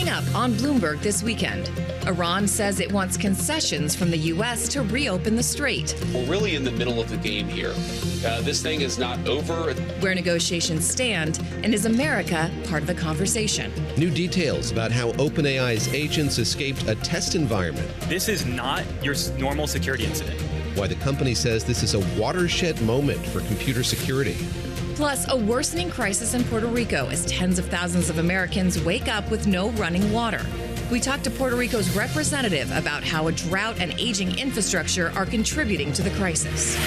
Coming up on Bloomberg this weekend, Iran says it wants concessions from the U.S. to reopen the Strait. We're really in the middle of the game here. This thing is not over. Where negotiations stand, and is America part of the conversation? New details about how OpenAI's agents escaped a test environment. This is not your normal security incident. Why the company says this is a watershed moment for computer security. Plus, a worsening crisis in Puerto Rico as tens of thousands of Americans wake up with no running water. We talked to Puerto Rico's representative about how a drought and aging infrastructure are contributing to the crisis.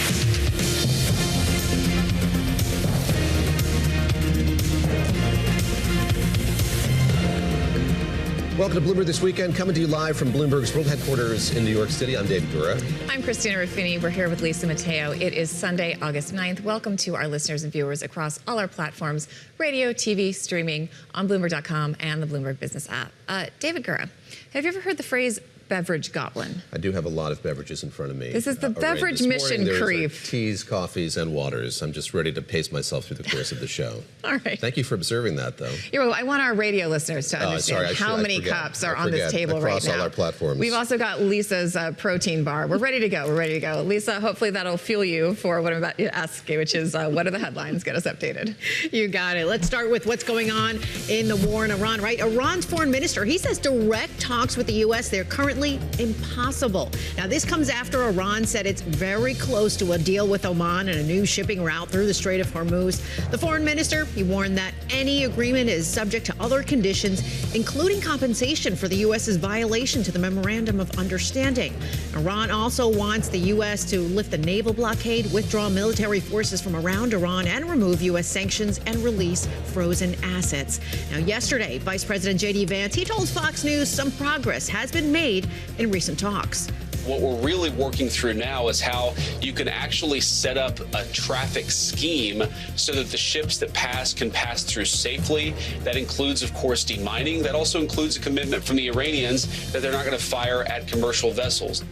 Welcome to Bloomberg This Weekend, coming to you live from Bloomberg's world headquarters in New York City. I'm David Gura. I'm Christina Ruffini. We're here with Lisa Mateo. It is Sunday, August 9th. Welcome to our listeners and viewers across all our platforms, radio, TV, streaming, on Bloomberg.com and the Bloomberg Business app. David Gura, have you ever heard the phrase beverage goblin? I do have a lot of beverages in front of me. This is the beverage mission creep. Teas, coffees, and waters. I'm just ready to pace myself through the course of the show. All right. Thank you for observing that, though. I want our radio listeners to understand how many cups are on this table right now. Across all our platforms. We've also got Lisa's protein bar. We're ready to go. We're ready to go. Lisa, hopefully that'll fuel you for what I'm about to ask you, which is what are the headlines? Get us updated. You got it. Let's start with what's going on in the war in Iran, right? Iran's foreign minister, he says direct talks with the U.S., they're currently impossible. Now, this comes after Iran said it's very close to a deal with Oman and a new shipping route through the Strait of Hormuz. The foreign minister, he warned that any agreement is subject to other conditions, including compensation for the U.S.'s violation to the Memorandum of Understanding. Iran also wants the U.S. to lift the naval blockade, withdraw military forces from around Iran, and remove U.S. sanctions and release frozen assets. Now, yesterday, Vice President J.D. Vance, he told Fox News some progress has been made in recent talks. What we're really working through now is how you can actually set up a traffic scheme so that the ships that pass can pass through safely. That includes, of course, demining. That also includes a commitment from the Iranians that they're not going to fire at commercial vessels.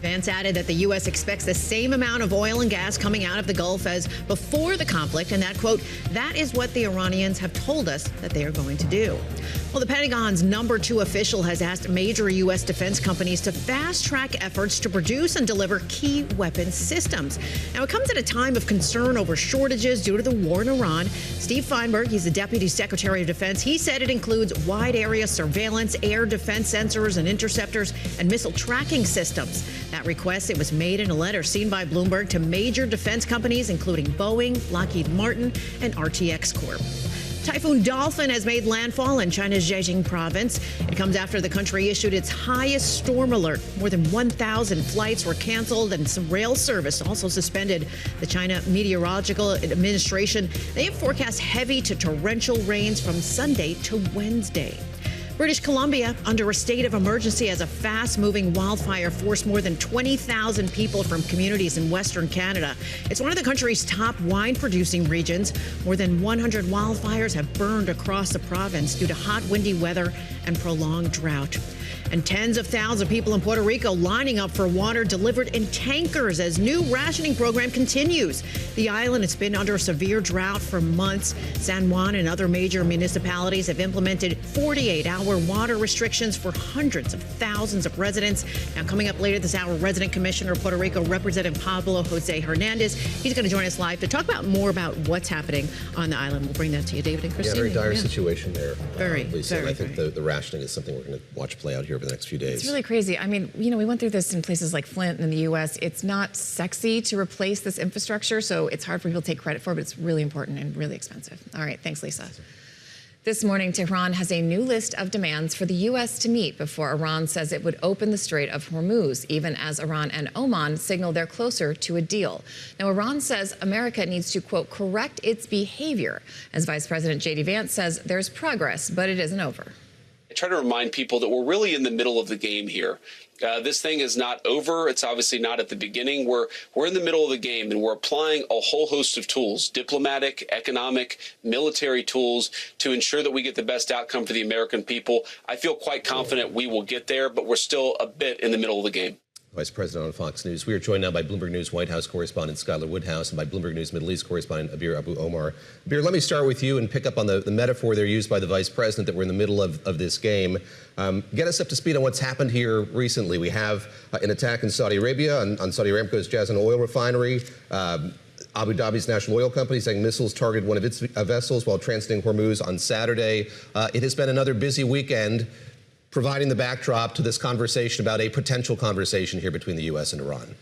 Vance added that the U.S. expects the same amount of oil and gas coming out of the Gulf as before the conflict, and that, quote, that is what the Iranians have told us that they are going to do. Well, the Pentagon's #2 official has asked major U.S. defense companies to fast-track efforts to produce and deliver key weapons systems. Now, it comes at a time of concern over shortages due to the war in Iran. Steve Feinberg, he's the Deputy Secretary of Defense, he said it includes wide-area surveillance, air defense sensors and interceptors, and missile tracking systems. That request, it was made in a letter seen by Bloomberg to major defense companies, including Boeing, Lockheed Martin, and RTX Corp. Typhoon Dolphin has made landfall in China's Zhejiang province. It comes after the country issued its highest storm alert. More than 1,000 flights were canceled and some rail service also suspended. The China Meteorological Administration, they have forecast heavy to torrential rains from Sunday to Wednesday. British Columbia under a state of emergency as a fast-moving wildfire forced more than 20,000 people from communities in Western Canada. It's one of the country's top wine-producing regions. More than 100 wildfires have burned across the province due to hot, windy weather and prolonged drought. And tens of thousands of people in Puerto Rico lining up for water delivered in tankers as new rationing program continues. The island has been under a severe drought for months. San Juan and other major municipalities have implemented 48-hour water restrictions for hundreds of thousands of residents. Now, coming up later this hour, Resident Commissioner of Puerto Rico, Representative Pablo José Hernández, he's going to join us live to talk about more about what's happening on the island. We'll bring that to you, David and Christina. Yeah, very dire situation there, very, Lisa. And I think the rationing is something we're going to watch play out here over the next few days. It's really crazy. I mean, we went through this in places like Flint in the U.S. It's not sexy to replace this infrastructure, so it's hard for people to take credit for, but it's really important and really expensive. All right, thanks, Lisa. This morning, Tehran has a new list of demands for the U.S. to meet before Iran says it would open the Strait of Hormuz, even as Iran and Oman signal they're closer to a deal. Now, Iran says America needs to, quote, correct its behavior. As Vice President J.D. Vance says, there's progress, but it isn't over. I try to remind people that we're really in the middle of the game here. This thing is not over. It's obviously not at the beginning. We're in the middle of the game, and we're applying a whole host of tools, diplomatic, economic, military tools, to ensure that we get the best outcome for the American people. I feel quite confident we will get there, but we're still a bit in the middle of the game. Vice President on Fox News. We are joined now by Bloomberg News White House correspondent Skylar Woodhouse and by Bloomberg News Middle East correspondent Abir Abu Omar. Abir, let me start with you and pick up on the metaphor there used by the Vice President that we're in the middle of this game. Get us up to speed on what's happened here recently. We have an attack in Saudi Arabia on Saudi Aramco's Jazan oil refinery. Abu Dhabi's national oil company saying missiles targeted one of its vessels while transiting Hormuz on Saturday. It has been another busy weekend, providing the backdrop to this conversation about a potential conversation here between the U.S. and Iran.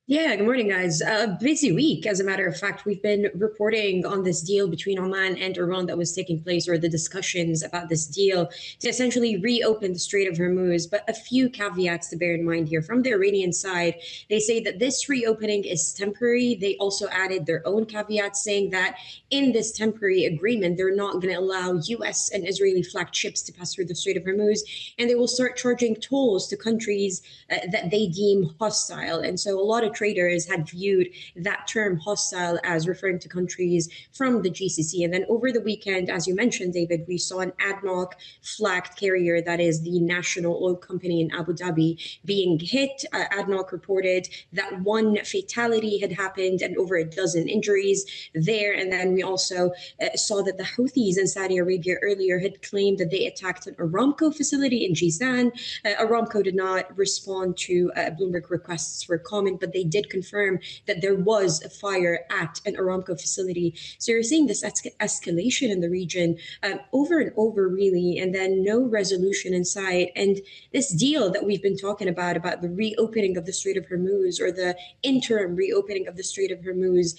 Yeah, good morning, guys. A busy week, as a matter of fact. We've been reporting on this deal between Oman and Iran that was taking place, or the discussions about this deal to essentially reopen the Strait of Hormuz. But a few caveats to bear in mind here. From the Iranian side, they say that this reopening is temporary. They also added their own caveats, saying that in this temporary agreement, they're not going to allow U.S. and Israeli flagged ships to pass through the Strait of Hormuz, and they will start charging tolls to countries that they deem hostile. And so a lot of traders had viewed that term hostile as referring to countries from the GCC. And then over the weekend, as you mentioned, David, we saw an ADNOC flagged carrier, that is the national oil company in Abu Dhabi, being hit. ADNOC reported that one fatality had happened and over a dozen injuries there. And then we also saw that the Houthis in Saudi Arabia earlier had claimed that they attacked an Aramco facility in Jizan. Aramco did not respond to Bloomberg requests for comment, but they did confirm that there was a fire at an Aramco facility. So you're seeing this escalation in the region over and over, really, and then no resolution in sight. And this deal that we've been talking about the reopening of the Strait of Hormuz, or the interim reopening of the Strait of Hormuz,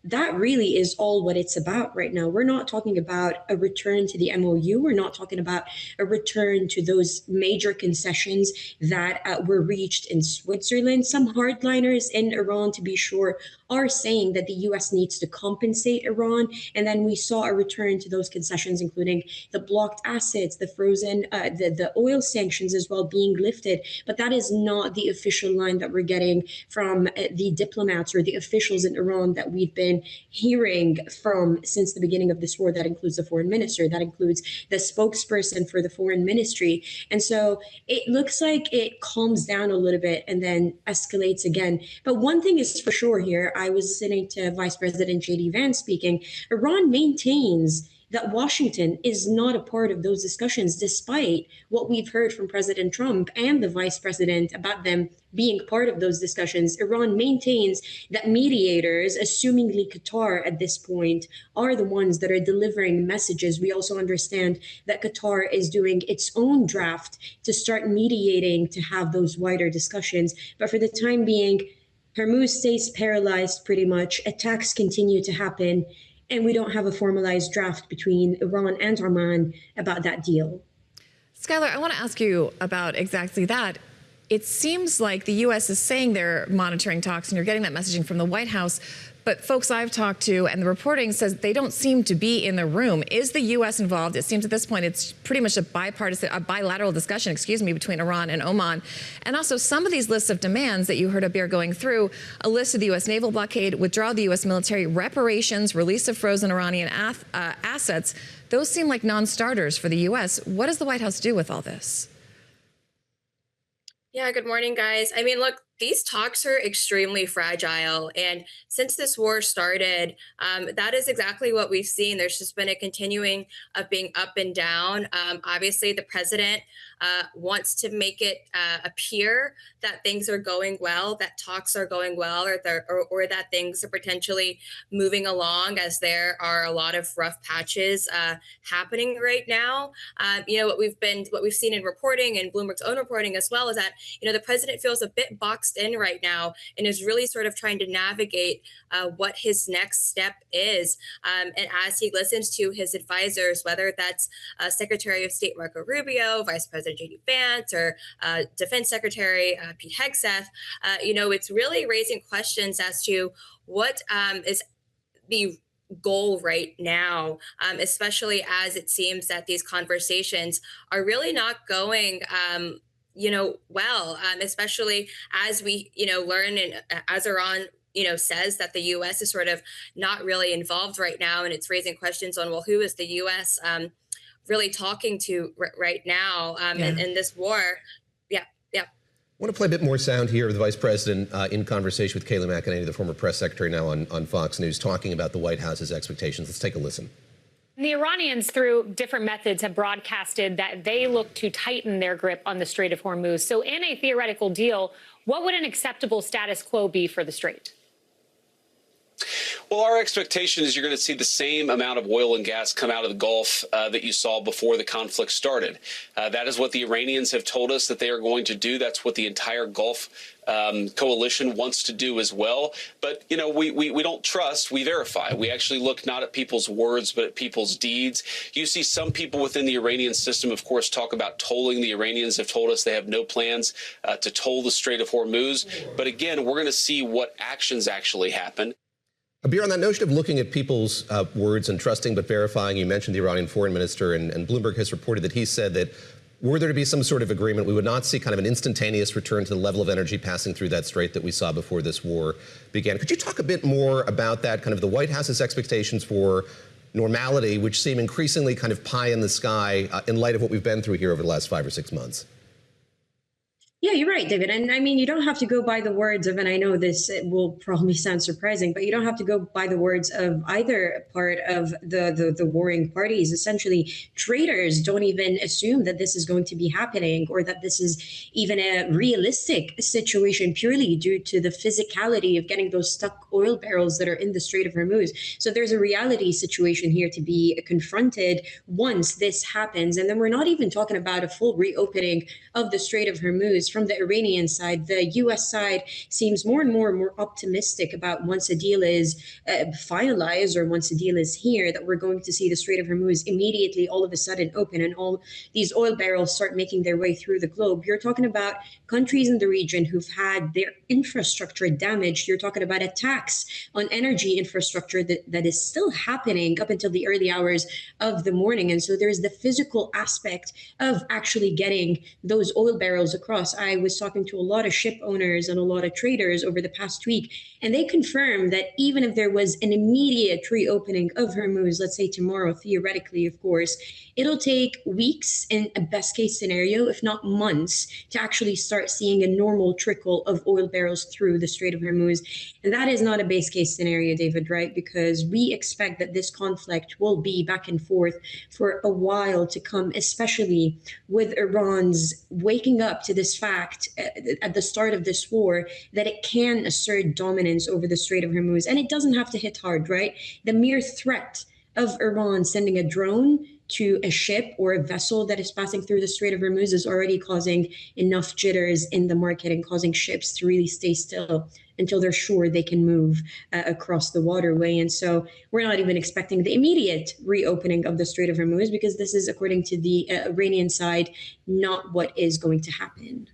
that really is all what it's about right now. We're not talking about a return to the MOU. We're not talking about a return to those major concessions that were reached in Switzerland. Some hardliners in Iran, to be sure, are saying that the U.S. needs to compensate Iran. And then we saw a return to those concessions, including the blocked assets, the frozen, the oil sanctions as well being lifted. But that is not the official line that we're getting from the diplomats or the officials in Iran that we've been hearing from since the beginning of this war. That includes the foreign minister, that includes the spokesperson for the foreign ministry. And so it looks like it calms down a little bit and then escalates again. But one thing is for sure here, I was listening to Vice President J.D. Vance speaking. Iran maintains that Washington is not a part of those discussions, despite what we've heard from President Trump and the vice president about them being part of those discussions. Iran maintains that mediators, assumingly Qatar at this point, are the ones that are delivering messages. We also understand that Qatar is doing its own draft to start mediating to have those wider discussions. But for the time being, Hormuz stays paralyzed pretty much. Attacks continue to happen, and we don't have a formalized draft between Iran and Oman about that deal. Skylar, I want to ask you about exactly that. It seems like the U.S. is saying they're monitoring talks, and you're getting that messaging from the White House. But folks I've talked to and the reporting says they don't seem to be in the room. Is the U.S. involved? It seems at this point it's pretty much a bilateral discussion, between Iran and Oman. And also some of these lists of demands that you heard Abir going through, a list of the U.S. naval blockade, withdrawal of the U.S. military, reparations, release of frozen Iranian assets, those seem like non-starters for the U.S. What does the White House do with all this? Yeah, good morning, guys. I mean, look, these talks are extremely fragile. And since this war started, that is exactly what we've seen. There's just been a continuing of being up and down. Obviously, the president wants to make it appear that things are going well, that talks are going well, or that things are potentially moving along, as there are a lot of rough patches happening right now. What we've seen in reporting and Bloomberg's own reporting as well is that, the president feels a bit boxed in right now and is really sort of trying to navigate what his next step is. And as he listens to his advisors, whether that's Secretary of State Marco Rubio, Vice President J.D. Vance, or Defense Secretary Pete Hegseth, it's really raising questions as to what is the goal right now, especially as it seems that these conversations are really not going well, especially as we, learn and as Iran, says that the U.S. is sort of not really involved right now. And it's raising questions on, well, who is the U.S. Really talking to right now in this war? Yeah. I want to play a bit more sound here of the vice president in conversation with Kayleigh McEnany, the former press secretary, now on Fox News, talking about the White House's expectations. Let's take a listen. The Iranians, through different methods, have broadcasted that they look to tighten their grip on the Strait of Hormuz. So in a theoretical deal, what would an acceptable status quo be for the Strait? Well, our expectation is you're going to see the same amount of oil and gas come out of the Gulf that you saw before the conflict started. That is what the Iranians have told us that they are going to do. That's what the entire Gulf coalition wants to do as well. But, you know, we don't trust, we verify. We actually look not at people's words, but at people's deeds. You see some people within the Iranian system, of course, talk about tolling. The Iranians have told us they have no plans to toll the Strait of Hormuz. But again, we're going to see what actions actually happen. Abir, on that notion of looking at people's words and trusting but verifying, you mentioned the Iranian foreign minister, and Bloomberg has reported that he said that were there to be some sort of agreement, we would not see kind of an instantaneous return to the level of energy passing through that strait that we saw before this war began. Could you talk a bit more about that, kind of the White House's expectations for normality, which seem increasingly kind of pie in the sky in light of what we've been through here over the last 5 or 6 months? Yeah, you're right, David. And I mean, you don't have to go by the words of, and I know this will probably sound surprising, but you don't have to go by the words of either part of the warring parties. Essentially, traders don't even assume that this is going to be happening or that this is even a realistic situation purely due to the physicality of getting those stuck oil barrels that are in the Strait of Hormuz. So there's a reality situation here to be confronted once this happens. And then we're not even talking about a full reopening of the Strait of Hormuz. From the Iranian side, the U.S. side seems more and more optimistic about once a deal is finalized or once a deal is here, that we're going to see the Strait of Hormuz immediately all of a sudden open and all these oil barrels start making their way through the globe. You're talking about countries in the region who've had their infrastructure damaged. You're talking about attacks on energy infrastructure that is still happening up until the early hours of the morning. And so there's the physical aspect of actually getting those oil barrels across. I was talking to a lot of ship owners and a lot of traders over the past week, and they confirmed that even if there was an immediate reopening of Hormuz, let's say tomorrow, theoretically, of course, it'll take weeks in a best case scenario, if not months, to actually start seeing a normal trickle of oil barrels through the Strait of Hormuz. And that is not a base case scenario, David, right? Because we expect that this conflict will be back and forth for a while to come, especially with Iran's waking up to this fact at the start of this war that it can assert dominance over the Strait of Hormuz. And it doesn't have to hit hard, right? The mere threat of Iran sending a drone to a ship or a vessel that is passing through the Strait of Hormuz is already causing enough jitters in the market and causing ships to really stay still until they're sure they can move across the waterway. And so we're not even expecting the immediate reopening of the Strait of Hormuz because this is, according to the Iranian side, not what is going to happen.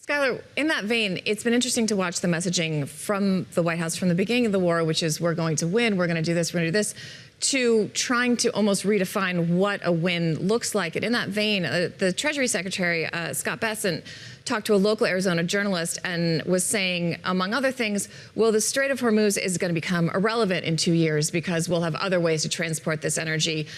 Skylar, in that vein, it's been interesting to watch the messaging from the White House from the beginning of the war, which is we're going to win, we're going to do this, we're going to do this, to trying to almost redefine what a win looks like. And in that vein, the Treasury Secretary, Scott Bessent, talked to a local Arizona journalist and was saying, among other things, well, the Strait of Hormuz is going to become irrelevant in 2 years because we'll have other ways to transport this energy.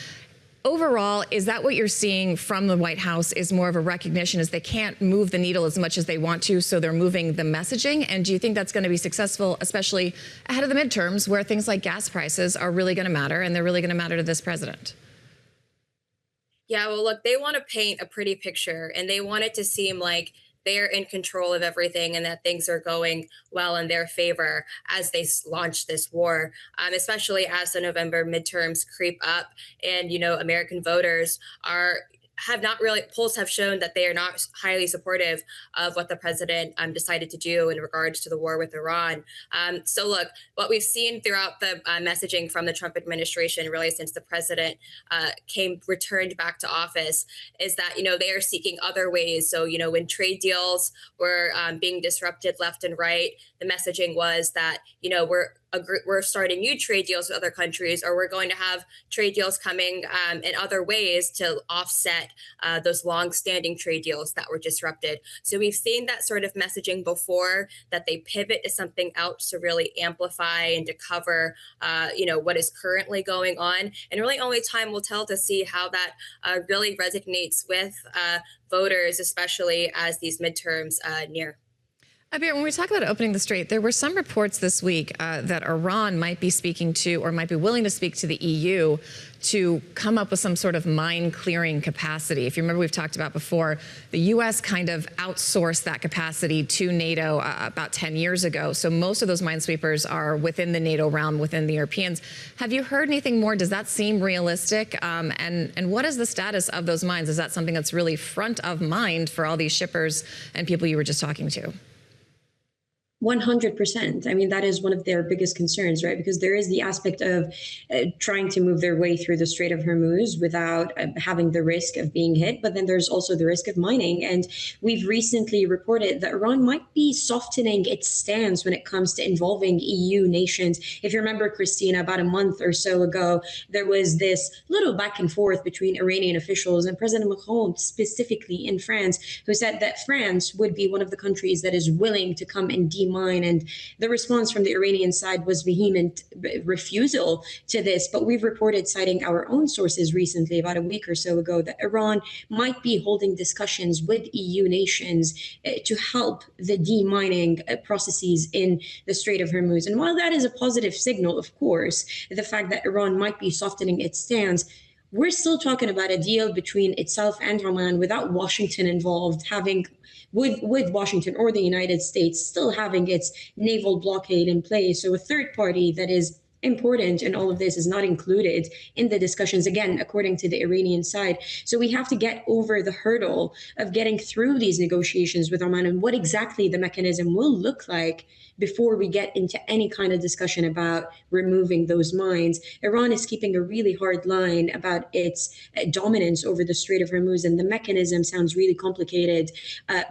Overall, is that what you're seeing from the White House, is more of a recognition as they can't move the needle as much as they want to, so they're moving the messaging? And do you think that's going to be successful, especially ahead of the midterms, where things like gas prices are really going to matter, and they're really going to matter to this president? Yeah, well, look, they want to paint a pretty picture, and they want it to seem like they're in control of everything and that things are going well in their favor as they launch this war, especially as the November midterms creep up and, you know, American voters polls have shown that they are not highly supportive of what the president decided to do in regards to the war with Iran. So look, what we've seen throughout the messaging from the Trump administration, really since the president returned back to office, is that, you know, they are seeking other ways. So, you know, when trade deals were being disrupted left and right, the messaging was that, you know, we're we're starting new trade deals with other countries, or we're going to have trade deals coming in other ways to offset those long-standing trade deals that were disrupted. So we've seen that sort of messaging before, that they pivot to something else to really amplify and to cover, what is currently going on. And really only time will tell to see how that really resonates with voters, especially as these midterms near. Abir, when we talk about opening the Strait, there were some reports this week that Iran might be speaking to, or might be willing to speak to, the EU to come up with some sort of mine clearing capacity. If you remember, we've talked about before, the U.S. kind of outsourced that capacity to NATO about 10 years ago. So most of those minesweepers are within the NATO realm, within the Europeans. Have you heard anything more? Does that seem realistic? And what is the status of those mines? Is that something that's really front of mind for all these shippers and people you were just talking to? 100%. I mean, that is one of their biggest concerns, right? Because there is the aspect of trying to move their way through the Strait of Hormuz without having the risk of being hit. But then there's also the risk of mining. And we've recently reported that Iran might be softening its stance when it comes to involving EU nations. If you remember, Christina, about a month or so ago, there was this little back and forth between Iranian officials and President Macron, specifically in France, who said that France would be one of the countries that is willing to come and demine. And the response from the Iranian side was vehement refusal to this. But we've reported, citing our own sources recently, about a week or so ago, that Iran might be holding discussions with EU nations to help the demining processes in the Strait of Hormuz. And while that is a positive signal, of course, the fact that Iran might be softening its stance, we're still talking about a deal between itself and Oman without Washington involved, with Washington or the United States still having its naval blockade in place. So a third party that is important in all of this is not included in the discussions, again, according to the Iranian side. So we have to get over the hurdle of getting through these negotiations with Oman and what exactly the mechanism will look like before we get into any kind of discussion about removing those mines. Iran is keeping a really hard line about its dominance over the Strait of Hormuz, and the mechanism sounds really complicated,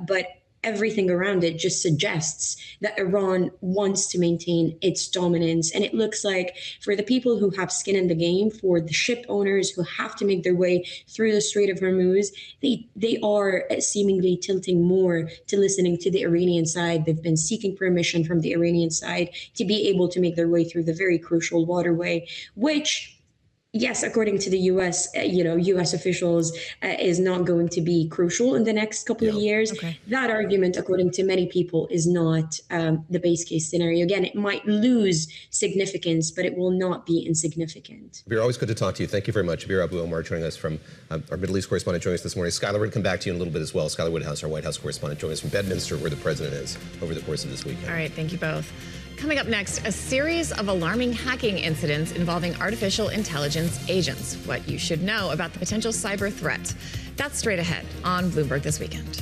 but everything around it just suggests that Iran wants to maintain its dominance. And it looks like for the people who have skin in the game, for the ship owners who have to make their way through the Strait of Hormuz, they are seemingly tilting more to listening to the Iranian side. They've been seeking permission from the Iranian side to be able to make their way through the very crucial waterway, which, yes, according to the U.S., U.S. officials, is not going to be crucial in the next couple of years. Okay. That argument, according to many people, is not the base case scenario. Again, it might lose significance, but it will not be insignificant. Abir, always good to talk to you. Thank you very much. Abir Abu Omar joining us from our Middle East correspondent joining us this morning. Skylar, we're going to come back to you in a little bit as well. Skylar Woodhouse, our White House correspondent, joining us from Bedminster, where the president is over the course of this weekend. All right, thank you both. Coming up next, a series of alarming hacking incidents involving artificial intelligence agents. What you should know about the potential cyber threat. That's straight ahead on Bloomberg This Weekend.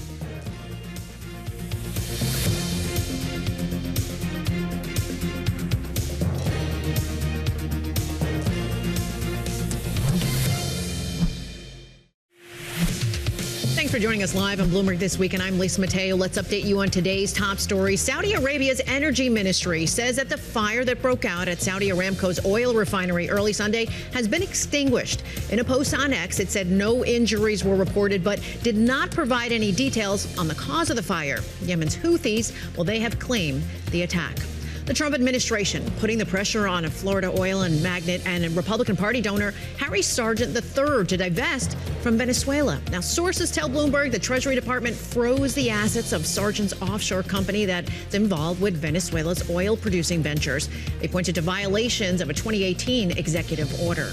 Thanks for joining us live on Bloomberg This Week, and I'm Lisa Mateo. Let's update you on today's top story. Saudi Arabia's energy ministry says that the fire that broke out at Saudi Aramco's oil refinery early Sunday has been extinguished. In a post on X, it said no injuries were reported, but did not provide any details on the cause of the fire. Yemen's Houthis, well, they have claimed the attack. The Trump administration putting the pressure on a Florida oil and magnate and Republican Party donor Harry Sargent III to divest from Venezuela. Now, sources tell Bloomberg the Treasury Department froze the assets of Sargent's offshore company that's involved with Venezuela's oil-producing ventures. They pointed to violations of a 2018 executive order.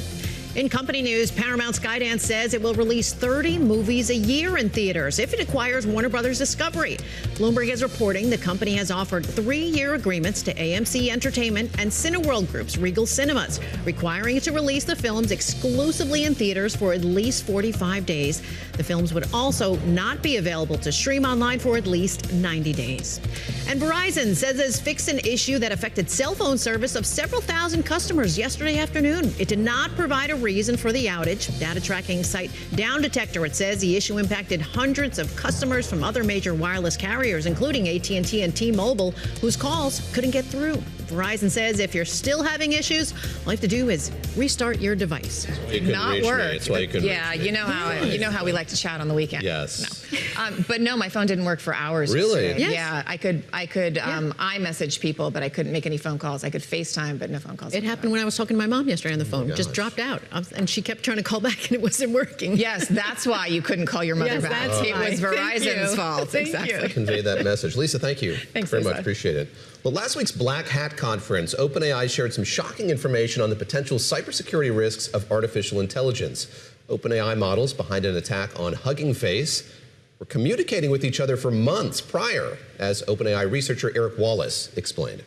In company news, Paramount Skydance says it will release 30 movies a year in theaters if it acquires Warner Brothers Discovery. Bloomberg is reporting the company has offered 3-year agreements to AMC Entertainment and Cineworld Group's Regal Cinemas, requiring it to release the films exclusively in theaters for at least 45 days. The films would also not be available to stream online for at least 90 days. And Verizon says it's fixed an issue that affected cell phone service of several thousand customers yesterday afternoon. It did not provide a reason for the outage. Data tracking site Down Detector, it says the issue impacted hundreds of customers from other major wireless carriers, including AT&T and T-Mobile, whose calls couldn't get through. Verizon says if you're still having issues, all you have to do is restart your device. Not work. That's why you couldn't Yeah, you know how we like to chat on the weekend. Yes. No. But no, my phone didn't work for hours. Really? Yesterday. Yes. Yeah, I could iMessage people, but I couldn't make any phone calls. I could FaceTime, but no phone calls. It happened when I was talking to my mom yesterday on the phone. Just dropped out. And she kept trying to call back and it wasn't working. Yes, that's why you couldn't call your mother back. That's It why. was Verizon's fault. Thank exactly. you. Convey that message. Lisa, thank you. Thanks, very Lisa. much. Appreciate it. Well, last week's Black Hat conference, OpenAI shared some shocking information on the potential cybersecurity risks of artificial intelligence. OpenAI models behind an attack on Hugging Face were communicating with each other for months prior, as OpenAI researcher Eric Wallace explained.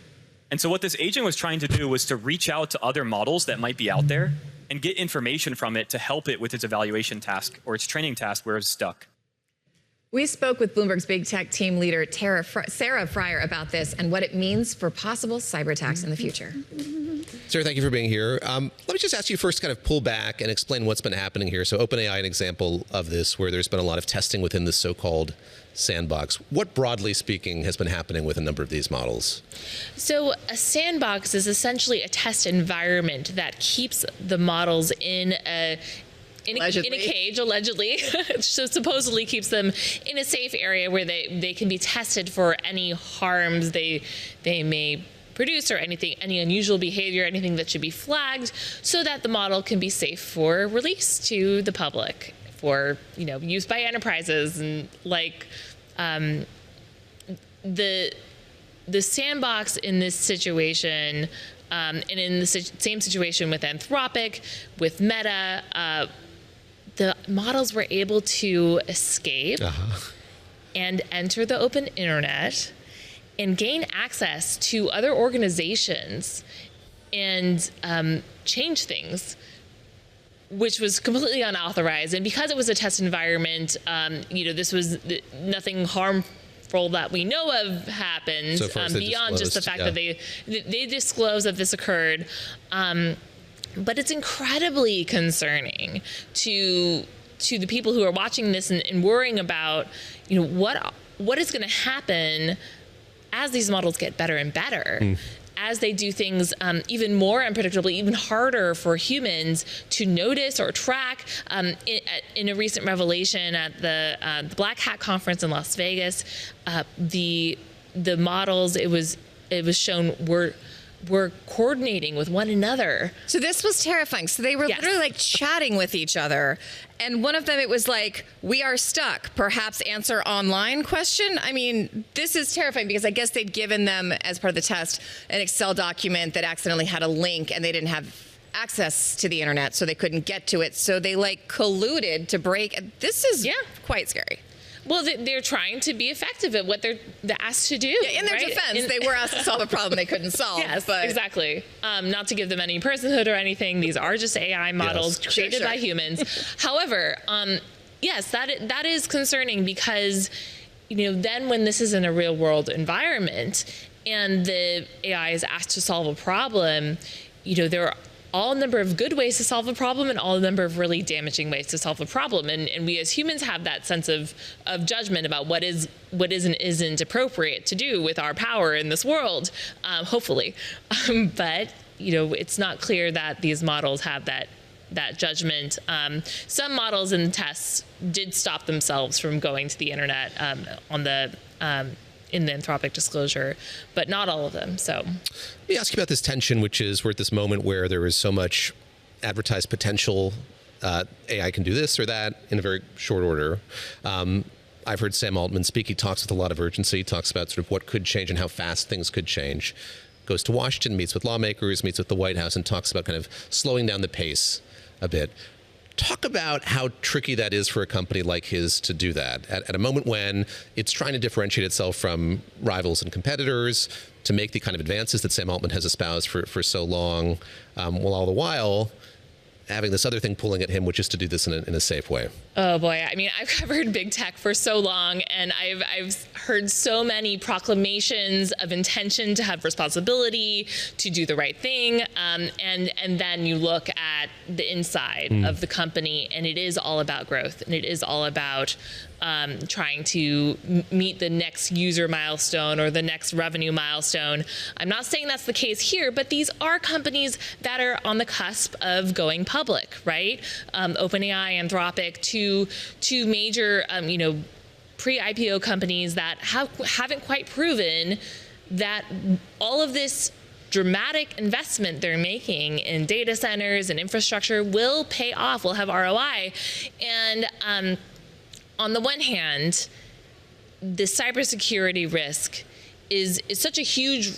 And so what this agent was trying to do was to reach out to other models that might be out there and get information from it to help it with its evaluation task or its training task where it's stuck. We spoke with Bloomberg's big tech team leader, Sarah Fryer, about this and what it means for possible cyber attacks in the future. Sarah, thank you for being here. Let me just ask you first, kind of pull back and explain what's been happening here. So OpenAI, an example of this, where there's been a lot of testing within this so-called sandbox. What, broadly speaking, has been happening with a number of these models? So a sandbox is essentially a test environment that keeps the models in a cage, allegedly. So supposedly keeps them in a safe area where they can be tested for any harms they may produce or any unusual behavior, anything that should be flagged, so that the model can be safe for release to the public for use by enterprises. And the sandbox in this situation, and in the same situation with Anthropic, with Meta, the models were able to escape and enter the open internet and gain access to other organizations and change things, which was completely unauthorized. And because it was a test environment, this was nothing harmful that we know of happened, beyond just the fact that they disclosed that this occurred. But it's incredibly concerning to the people who are watching this and worrying about, what is going to happen as these models get better and better, as they do things even more unpredictably, even harder for humans to notice or track. In a recent revelation at the Black Hat conference in Las Vegas, the models it was shown were coordinating with one another. So this was terrifying. So they were literally chatting with each other. And one of them, it was like, we are stuck, perhaps answer online question. I mean, this is terrifying because I guess they'd given them, as part of the test, an Excel document that accidentally had a link and they didn't have access to the internet, so they couldn't get to it. So they colluded to break. This is quite scary. Well, they're trying to be effective at what they're asked to do. Yeah, in their defense, they were asked to solve a problem they couldn't solve. Yes, exactly. Not to give them any personhood or anything. These are just AI models created by humans. However, yes, that is concerning because, then when this is in a real world environment and the AI is asked to solve a problem, there are all number of good ways to solve a problem and all number of really damaging ways to solve a problem. And we as humans have that sense of judgment about what is and isn't appropriate to do with our power in this world, hopefully. But, it's not clear that these models have that judgment. Some models in the tests did stop themselves from going to the internet in the Anthropic disclosure, but not all of them. So let me ask you about this tension, which is we're at this moment where there is so much advertised potential. AI can do this or that in a very short order. I've heard Sam Altman speak. He talks with a lot of urgency, talks about sort of what could change and how fast things could change. Goes to Washington, meets with lawmakers, meets with the White House, and talks about kind of slowing down the pace a bit. Talk about how tricky that is for a company like his to do that at a moment when it's trying to differentiate itself from rivals and competitors, to make the kind of advances that Sam Altman has espoused for so long, while all the while having this other thing pulling at him, which is to do this in a safe way? Oh boy, I mean, I've covered big tech for so long, and I've heard so many proclamations of intention to have responsibility, to do the right thing, and then you look at the inside of the company, and it is all about growth, and it is all about trying to meet the next user milestone or the next revenue milestone. I'm not saying that's the case here, but these are companies that are on the cusp of going public, right? OpenAI, Anthropic, two major, pre-IPO companies that haven't quite proven that all of this dramatic investment they're making in data centers and infrastructure will pay off, will have ROI. And on the one hand, the cybersecurity risk is such a huge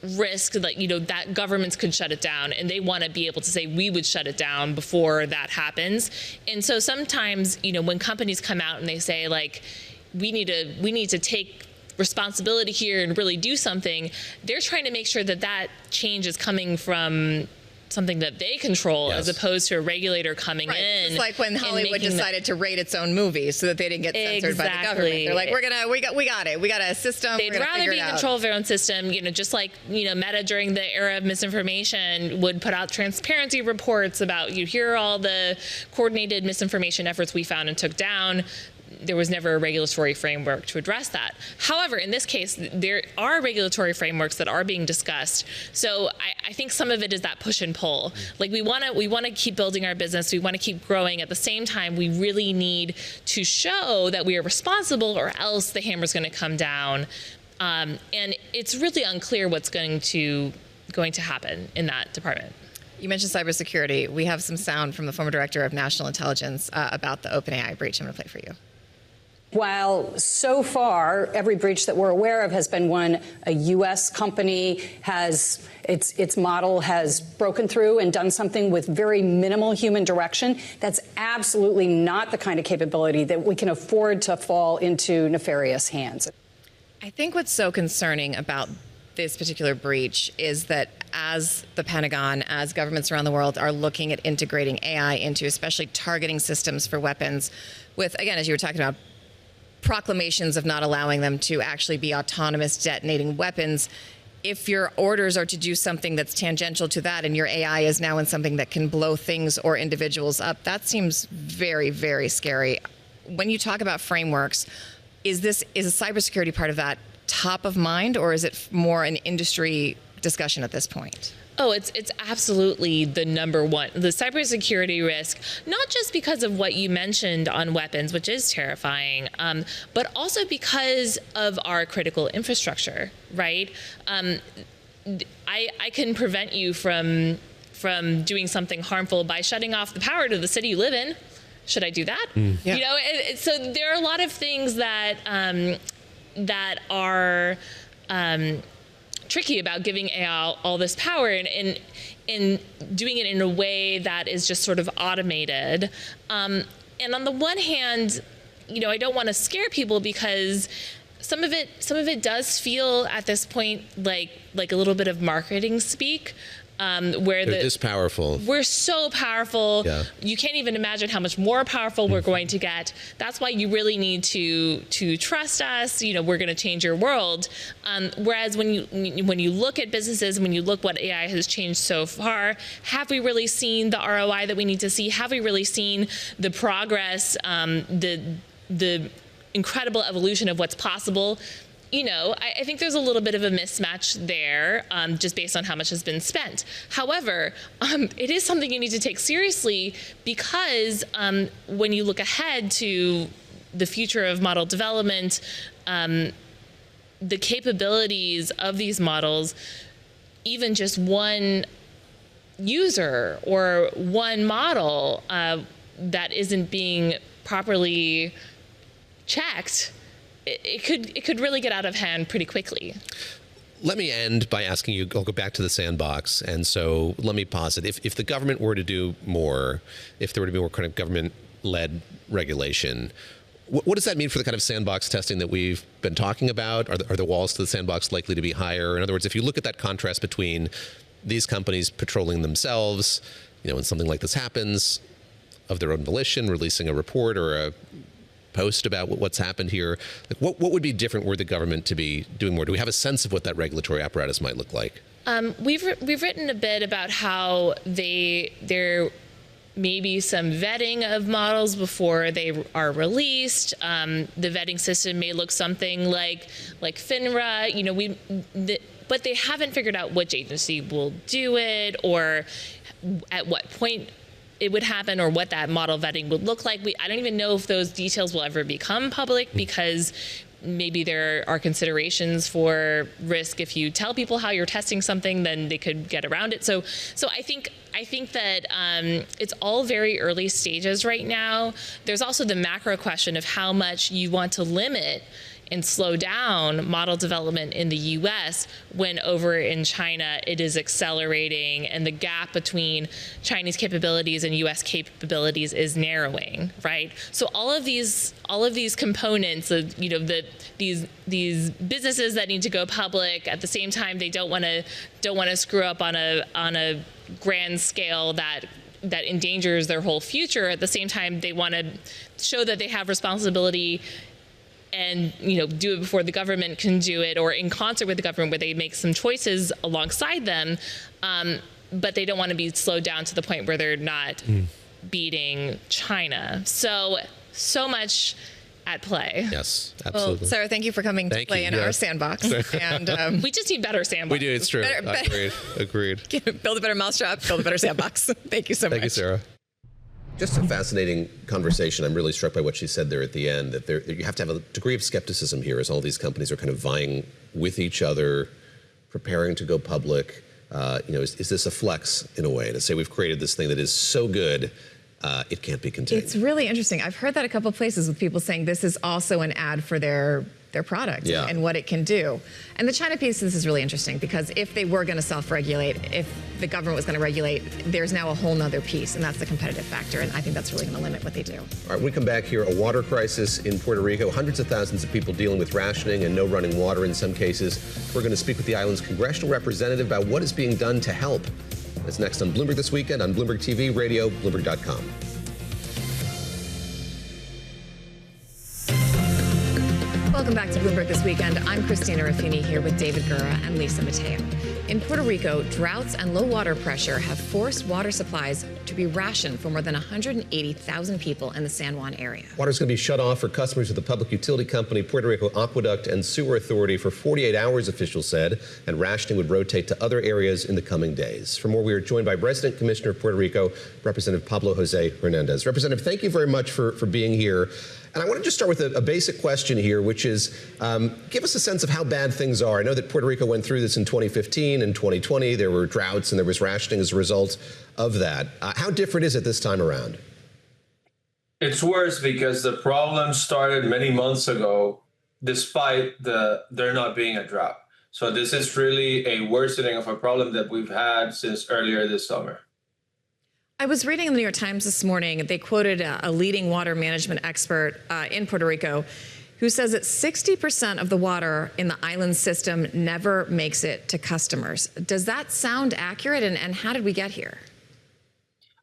risk that, that governments could shut it down, and they want to be able to say, we would shut it down before that happens. And so sometimes, when companies come out and they say, like, we need to take responsibility here and really do something, they're trying to make sure that that change is coming from something that they control, as opposed to a regulator coming in. It's like when Hollywood decided to rate its own movies so that they didn't get censored by the government. They're like, we got it. We got a system. They'd rather be in control of their own system, just like, Meta during the era of misinformation would put out transparency reports about, here are all the coordinated misinformation efforts we found and took down. There was never a regulatory framework to address that. However, in this case, there are regulatory frameworks that are being discussed. So I think some of it is that push and pull. Like, we want to keep building our business. We want to keep growing. At the same time, we really need to show that we are responsible, or else the hammer's going to come down. And it's really unclear what's going to happen in that department. You mentioned cybersecurity. We have some sound from the former director of national intelligence about the OpenAI breach. I'm going to play for you. While so far every breach that we're aware of has been one a U.S. company has its model has broken through and done something with very minimal human direction, that's absolutely not the kind of capability that we can afford to fall into nefarious hands. I think what's so concerning about this particular breach is that as the Pentagon, as governments around the world are looking at integrating AI into especially targeting systems for weapons with, again, as you were talking about, proclamations of not allowing them to actually be autonomous detonating weapons. If your orders are to do something that's tangential to that and your AI is now in something that can blow things or individuals up, that seems very, very scary. When you talk about frameworks, is a cybersecurity part of that top of mind, or is it more an industry discussion at this point? Oh, it's absolutely the number one. The cybersecurity risk, not just because of what you mentioned on weapons, which is terrifying, but also because of our critical infrastructure, right? I can prevent you from doing something harmful by shutting off the power to the city you live in. Should I do that? Yeah. So there are a lot of things that are tricky about giving AI all this power and doing it in a way that is just sort of automated. And on the one hand, I don't want to scare people because some of it does feel at this point like a little bit of marketing speak. Where they're this powerful. We're so powerful. Yeah. You can't even imagine how much more powerful we're going to get. That's why you really need to trust us. We're going to change your world. Whereas when you look at businesses, when you look what AI has changed so far, have we really seen the ROI that we need to see? Have we really seen the progress, the incredible evolution of what's possible? I think there's a little bit of a mismatch there, just based on how much has been spent. However, it is something you need to take seriously because when you look ahead to the future of model development, the capabilities of these models, even just one user or one model that isn't being properly checked, it could really get out of hand pretty quickly. Let me end by asking you, I'll go back to the sandbox. And so let me posit, if the government were to do more, if there were to be more kind of government-led regulation, what does that mean for the kind of sandbox testing that we've been talking about? Are the walls to the sandbox likely to be higher? In other words, if you look at that contrast between these companies patrolling themselves when something like this happens, of their own volition, releasing a report or a post about what's happened here? Like, what would be different were the government to be doing more? Do we have a sense of what that regulatory apparatus might look like? We've written a bit about how there may be some vetting of models before they are released. The vetting system may look something like FINRA. But they haven't figured out which agency will do it or at what point it would happen or what that model vetting would look like. I don't even know if those details will ever become public because maybe there are considerations for risk. If you tell people how you're testing something, then they could get around it. So I think that it's all very early stages right now. There's also the macro question of how much you want to limit and slow down model development in the U.S. when over in China it is accelerating and the gap between Chinese capabilities and U.S. capabilities is narrowing, right? So all of these components of these businesses that need to go public at the same time they don't want to screw up on a grand scale that endangers their whole future. At the same time, they want to show that they have responsibility and do it before the government can do it, or in concert with the government, where they make some choices alongside them, but they don't want to be slowed down to the point where they're not beating China. So much at play. Yes, absolutely. Well, Sarah, thank you for coming to play in our sandbox. And we just need better sandbox. We do. It's true. Agreed. Build a better mousetrap. Build a better sandbox. Thank you so much. Thank you, Sarah. Just a fascinating conversation. I'm really struck by what she said there at the end, that you have to have a degree of skepticism here as all these companies are kind of vying with each other, preparing to go public. Is this a flex in a way to say we've created this thing that is so good it can't be contained? It's really interesting. I've heard that a couple of places with people saying this is also an ad for their product and what it can do. And the China piece, this is really interesting because if they were going to self-regulate, if the government was going to regulate, there's now a whole nother piece, and that's the competitive factor, and I think that's really going to limit what they do. All right, when we come back here, a water crisis in Puerto Rico, hundreds of thousands of people dealing with rationing and no running water in some cases. We're going to speak with the island's congressional representative about what is being done to help. That's next on Bloomberg This Weekend on Bloomberg TV, radio, Bloomberg.com. Welcome back to Bloomberg This Weekend. I'm Christina Ruffini here with David Gura and Lisa Mateo. In Puerto Rico, droughts and low water pressure have forced water supplies to be rationed for more than 180,000 people in the San Juan area. Water is going to be shut off for customers of the public utility company Puerto Rico Aqueduct and Sewer Authority for 48 hours, officials said, and rationing would rotate to other areas in the coming days. For more, we are joined by Resident Commissioner of Puerto Rico, Representative Pablo José Hernández. Representative, thank you very much for being here. And I want to just start with a basic question here, which is give us a sense of how bad things are. I know that Puerto Rico went through this in 2015 and 2020. There were droughts and there was rationing as a result of that. How different is it this time around? It's worse because the problem started many months ago, despite there not being a drought. So this is really a worsening of a problem that we've had since earlier this summer. I was reading in the New York Times this morning, they quoted a leading water management expert in Puerto Rico who says that 60% of the water in the island system never makes it to customers. Does that sound accurate, and how did we get here?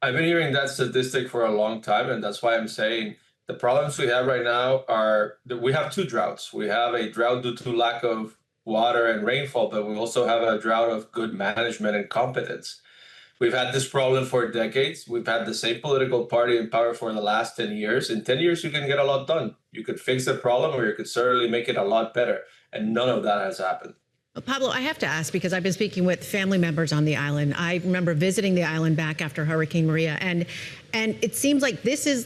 I've been hearing that statistic for a long time, and that's why I'm saying the problems we have right now are that we have two droughts. We have a drought due to lack of water and rainfall, but we also have a drought of good management and competence. We've had this problem for decades. We've had the same political party in power for the last 10 years. In 10 years, you can get a lot done. You could fix the problem, or you could certainly make it a lot better. And none of that has happened. Well, Pablo, I have to ask, because I've been speaking with family members on the island. I remember visiting the island back after Hurricane Maria, and it seems like this is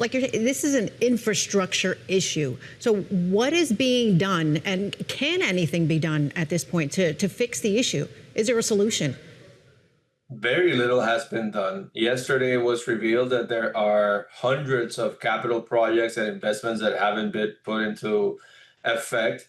an infrastructure issue. So what is being done, and can anything be done at this point to fix the issue? Is there a solution? Very little has been done. Yesterday, it was revealed that there are hundreds of capital projects and investments that haven't been put into effect.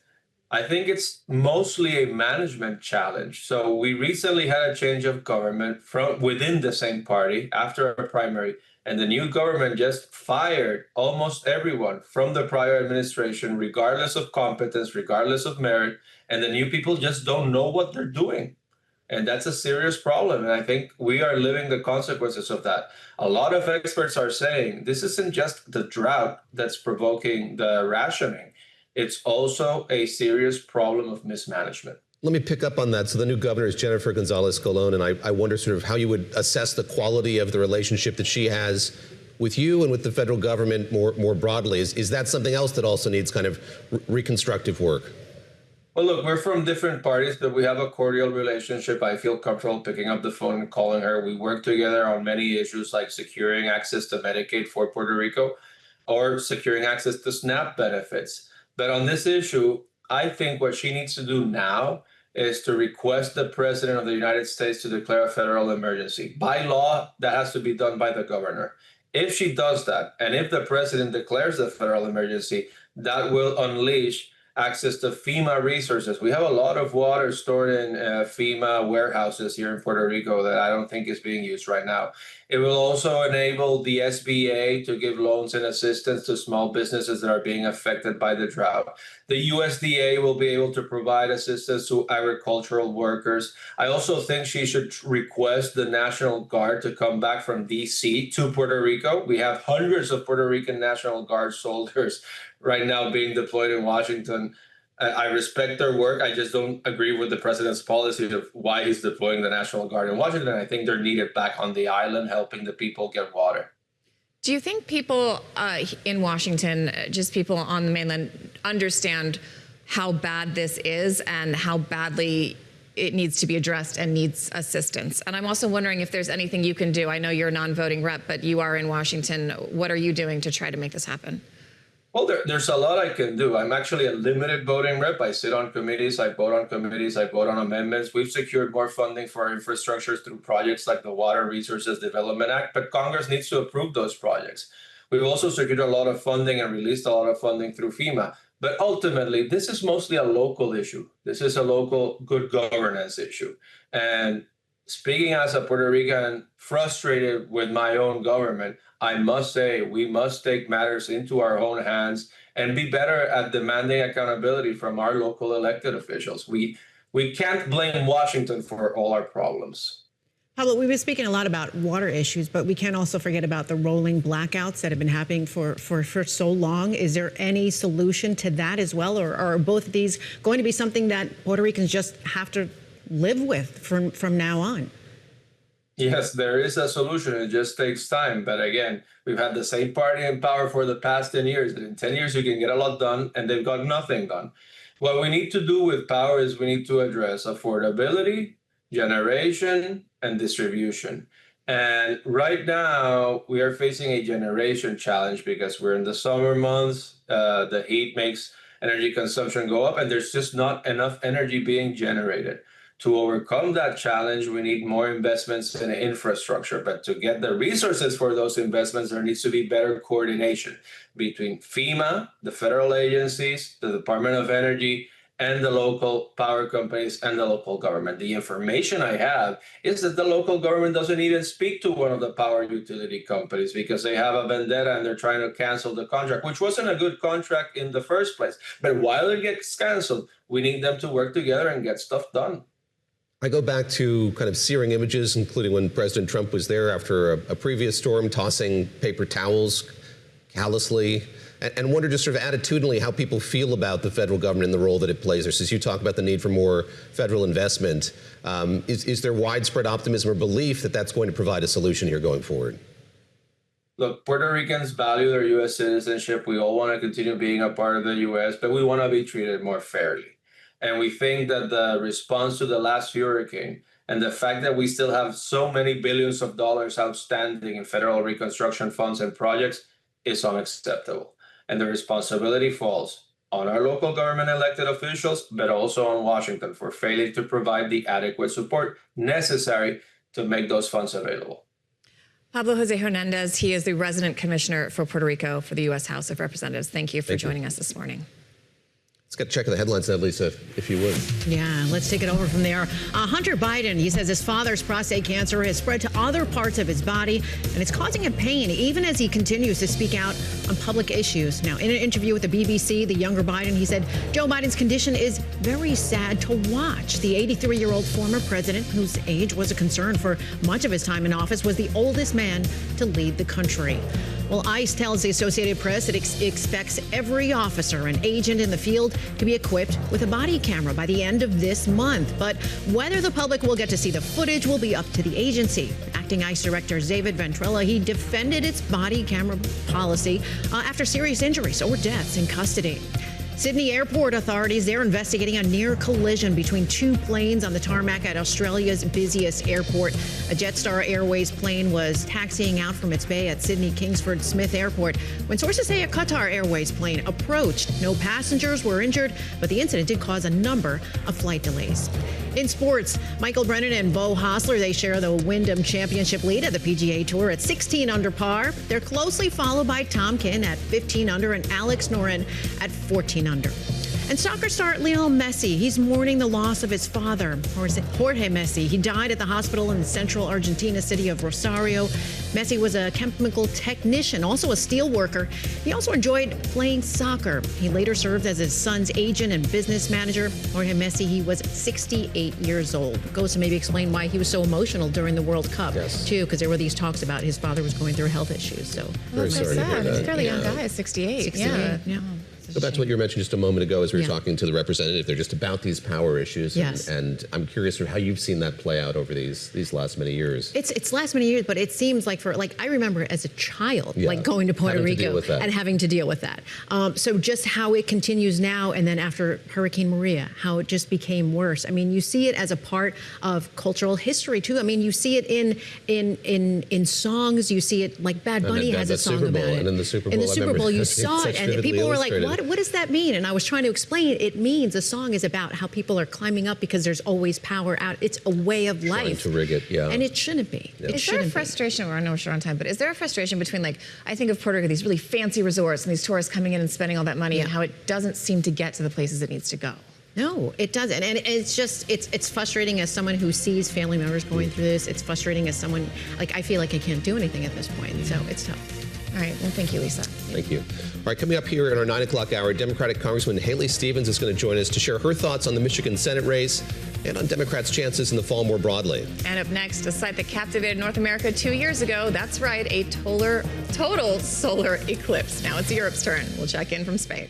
I think it's mostly a management challenge. So we recently had a change of government from within the same party after a primary, and the new government just fired almost everyone from the prior administration, regardless of competence, regardless of merit, and the new people just don't know what they're doing. And that's a serious problem. And I think we are living the consequences of that. A lot of experts are saying this isn't just the drought that's provoking the rationing. It's also a serious problem of mismanagement. Let me pick up on that. So the new governor is Jennifer Gonzalez Colon, and I wonder sort of how you would assess the quality of the relationship that she has with you and with the federal government more broadly. Is that something else that also needs kind of reconstructive work? Well, look, we're from different parties, but we have a cordial relationship. I feel comfortable picking up the phone and calling her. We work together on many issues like securing access to Medicaid for Puerto Rico or securing access to SNAP benefits. But on this issue, I think what she needs to do now is to request the President of the United States to declare a federal emergency. By law, that has to be done by the governor. If she does that, and if the President declares a federal emergency, that will unleash access to FEMA resources. We have a lot of water stored in FEMA warehouses here in Puerto Rico that I don't think is being used right now. It will also enable the SBA to give loans and assistance to small businesses that are being affected by the drought. The USDA will be able to provide assistance to agricultural workers. I also think she should request the National Guard to come back from DC to Puerto Rico. We have hundreds of Puerto Rican National Guard soldiers right now being deployed in Washington. I respect their work. I just don't agree with the president's policy of why he's deploying the National Guard in Washington. I think they're needed back on the island, helping the people get water. Do you think people in Washington, just people on the mainland, understand how bad this is and how badly it needs to be addressed and needs assistance? And I'm also wondering if there's anything you can do. I know you're a non-voting rep, but you are in Washington. What are you doing to try to make this happen? Well, there's a lot I can do. I'm actually a limited voting rep. I sit on committees, I vote on committees, I vote on amendments. We've secured more funding for our infrastructures through projects like the Water Resources Development Act, but Congress needs to approve those projects. We've also secured a lot of funding and released a lot of funding through FEMA. But ultimately, this is mostly a local issue. This is a local good governance issue. And speaking as a Puerto Rican frustrated with my own government, I must say we must take matters into our own hands and be better at demanding accountability from our local elected officials. We can't blame Washington for all our problems. Pablo, we've been speaking a lot about water issues, but we can't also forget about the rolling blackouts that have been happening for so long. Is there any solution to that as well? Or are both of these going to be something that Puerto Ricans just have to live with from now on? Yes, there is a solution. It just takes time. But again, we've had the same party in power for the past 10 years. In 10 years, you can get a lot done, and they've got nothing done. What we need to do with power is we need to address affordability, generation, and distribution. And right now, we are facing a generation challenge because we're in the summer months. The heat makes energy consumption go up, and there's just not enough energy being generated. To overcome that challenge, we need more investments in infrastructure. But to get the resources for those investments, there needs to be better coordination between FEMA, the federal agencies, the Department of Energy, and the local power companies and the local government. The information I have is that the local government doesn't even speak to one of the power utility companies because they have a vendetta and they're trying to cancel the contract, which wasn't a good contract in the first place. But while it gets canceled, we need them to work together and get stuff done. I go back to kind of searing images, including when President Trump was there after a previous storm, tossing paper towels callously, and wonder just sort of attitudinally how people feel about the federal government and the role that it plays there. Since you talk about the need for more federal investment, is there widespread optimism or belief that that's going to provide a solution here going forward? Look, Puerto Ricans value their U.S. citizenship. We all want to continue being a part of the U.S., but we want to be treated more fairly. And we think that the response to the last hurricane and the fact that we still have so many billions of dollars outstanding in federal reconstruction funds and projects is unacceptable. And the responsibility falls on our local government elected officials, but also on Washington for failing to provide the adequate support necessary to make those funds available. Pablo José Hernández, he is the resident commissioner for Puerto Rico for the U.S. House of Representatives. Thank you for joining us this morning. Let's get a check of the headlines now, Lisa, if you would. Yeah, let's take it over from there. Hunter Biden, he says his father's prostate cancer has spread to other parts of his body, and it's causing him pain even as he continues to speak out on public issues. Now, in an interview with the BBC, the younger Biden, he said Joe Biden's condition is very sad to watch. The 83-year-old former president, whose age was a concern for much of his time in office, was the oldest man to lead the country. Well, ICE tells the Associated Press it expects every officer and agent in the field to be equipped with a body camera by the end of this month. But whether the public will get to see the footage will be up to the agency. Acting ICE Director David Ventrella, he defended its body camera policy after serious injuries or deaths in custody. Sydney Airport authorities, they're investigating a near collision between two planes on the tarmac at Australia's busiest airport. A Jetstar Airways plane was taxiing out from its bay at Sydney Kingsford Smith Airport when sources say a Qatar Airways plane approached. No passengers were injured, but the incident did cause a number of flight delays. In sports, Michael Brennan and Beau Hossler, they share the Wyndham Championship lead at the PGA Tour at 16 under par. They're closely followed by Tom Kim at 15 under and Alex Noren at 14 under. And soccer star Lionel Messi, he's mourning the loss of his father, Jorge Messi. He died at the hospital in the central Argentina city of Rosario. Messi was a chemical technician, also a steel worker. He also enjoyed playing soccer. He later served as his son's agent and business manager. Jorge Messi, he was 68 years old. Goes to maybe explain why he was so emotional during the World Cup, too, because there were these talks about his father was going through health issues. So very sorry to hear that. He's a fairly young guy, 68. 68, yeah. Go back to what you mentioned just a moment ago as we were talking to the representative. They're just about these power issues. Yes. And I'm curious how you've seen that play out over these last many years. It's last many years, but it seems like I remember as a child, like going to Puerto Rico and having to deal with that. So just how it continues now, and then after Hurricane Maria, how it just became worse. I mean, you see it as a part of cultural history too. I mean, you see it in songs. You see it like Bad Bunny has a song about it. And in the Super Bowl, in the Super Bowl, you saw it, and people were like, "What does that mean?" And I was trying to explain it. It means a song is about how people are climbing up because there's always power out. It's a way of life. Trying to rig it, and it shouldn't be. Yep. Is there a frustration? I know we're short on time, but is there a frustration between, like, I think of Puerto Rico, these really fancy resorts and these tourists coming in and spending all that money, and how it doesn't seem to get to the places it needs to go? No, it doesn't. And it's just, it's frustrating as someone who sees family members going through this. It's frustrating as someone, like, I feel like I can't do anything at this point. So it's tough. All right. Well, thank you, Lisa. Thank you. All right, coming up here in our 9 o'clock hour, Democratic Congresswoman Haley Stevens is going to join us to share her thoughts on the Michigan Senate race and on Democrats' chances in the fall more broadly. And up next, a sight that captivated North America 2 years ago. That's right, a total solar eclipse. Now it's Europe's turn. We'll check in from Spain.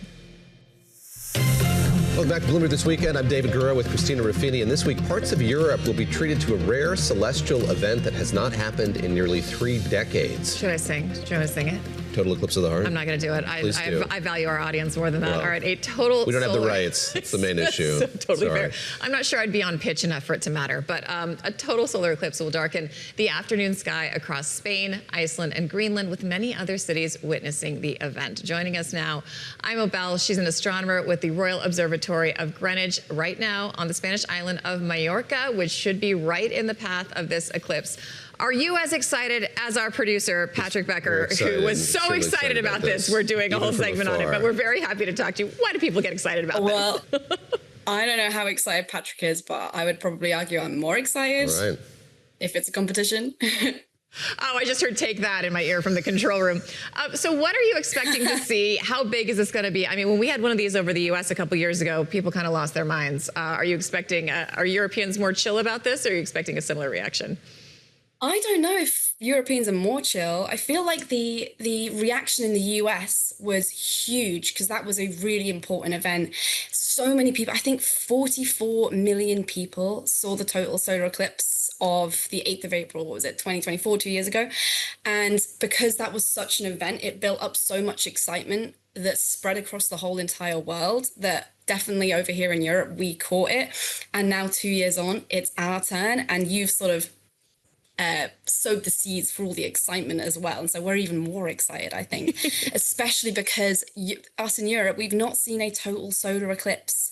Welcome back to Bloomberg This Weekend. I'm David Gura with Christina Ruffini, and this week parts of Europe will be treated to a rare celestial event that has not happened in nearly 3 decades. Should I sing it? Total eclipse of the heart? I'm not going to do it. I value our audience more than that. Well, all right, a total we don't have the solar... rights. That's the main issue. So totally Sorry. fair. I'm not sure I'd be on pitch enough for it to matter, but a total solar eclipse will darken the afternoon sky across Spain, Iceland, and Greenland, with many other cities witnessing the event. Joining us now, Imo Bell. She's an astronomer with the Royal Observatory of Greenwich, right now on the Spanish island of Mallorca, which should be right in the path of this eclipse. Are you as excited as our producer, Patrick Becker, who was so excited about this? We're doing a whole segment on it, but we're very happy to talk to you. Why do people get excited about this? Well, I don't know how excited Patrick is, but I would probably argue I'm more excited if it's a competition. Oh, I just heard "take that" in my ear from the control room. So what are you expecting to see? How big is this going to be? I mean, when we had one of these over the U.S. a couple years ago, people kind of lost their minds. Are you expecting, are Europeans more chill about this, or are you expecting a similar reaction? I don't know if Europeans are more chill. I feel like the reaction in the US was huge because that was a really important event. So many people, I think 44 million people saw the total solar eclipse of the 8th of April, what was it, 2024, 2 years ago. And because that was such an event, it built up so much excitement that spread across the whole entire world that definitely over here in Europe, we caught it. And now 2 years on, it's our turn. And you've sort of sowed the seeds for all the excitement as well. And so we're even more excited, I think, especially because us in Europe, we've not seen a total solar eclipse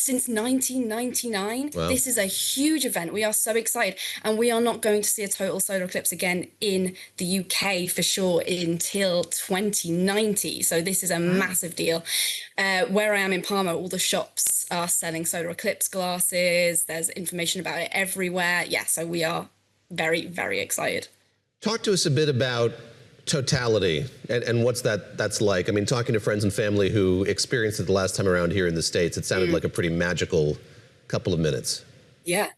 since 1999. Wow. This is a huge event. We are so excited. And we are not going to see a total solar eclipse again in the UK for sure until 2090. So this is a massive deal. Where I am in Palma, all the shops are selling solar eclipse glasses. There's information about it everywhere. Yeah, so we are very, very excited. Talk to us a bit about totality and what's that's like. I mean, talking to friends and family who experienced it the last time around here in the States, it sounded like a pretty magical couple of minutes. Yeah.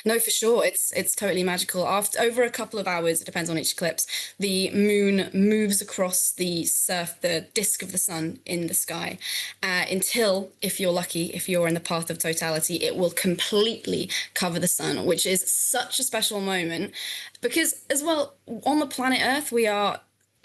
No, for sure. It's totally magical. Over a couple of hours, it depends on each eclipse, the moon moves across the disk of the sun in the sky until, if you're lucky, if you're in the path of totality, it will completely cover the sun, which is such a special moment because, as well, on the planet Earth, we are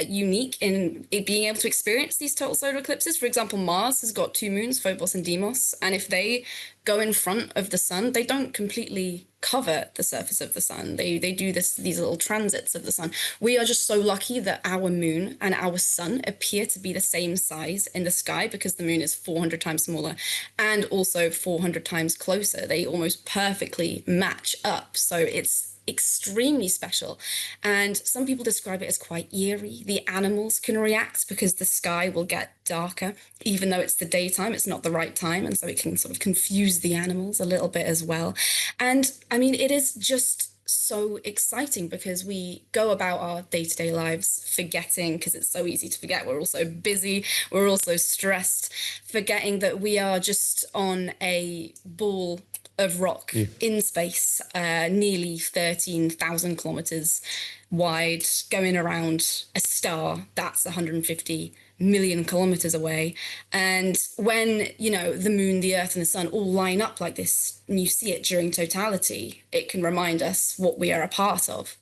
unique in it being able to experience these total solar eclipses. For example, Mars has got 2 moons, Phobos and Deimos, and if they go in front of the sun, they don't completely cover the surface of the sun. They do these little transits of the sun. We are just so lucky that our moon and our sun appear to be the same size in the sky because the moon is 400 times smaller and also 400 times closer. They almost perfectly match up. So it's extremely special, and some people describe it as quite eerie. The animals can react because the sky will get darker even though it's the daytime. It's not the right time, and so it can sort of confuse the animals a little bit as well. And I mean, it is just so exciting because we go about our day-to-day lives forgetting, because it's so easy to forget. We're also busy, we're also stressed, forgetting that we are just on a ball of rock in space, nearly 13,000 kilometers wide, going around a star that's 150 million kilometers away. And when, you know, the moon, the earth and the sun all line up like this, and you see it during totality, it can remind us what we are a part of.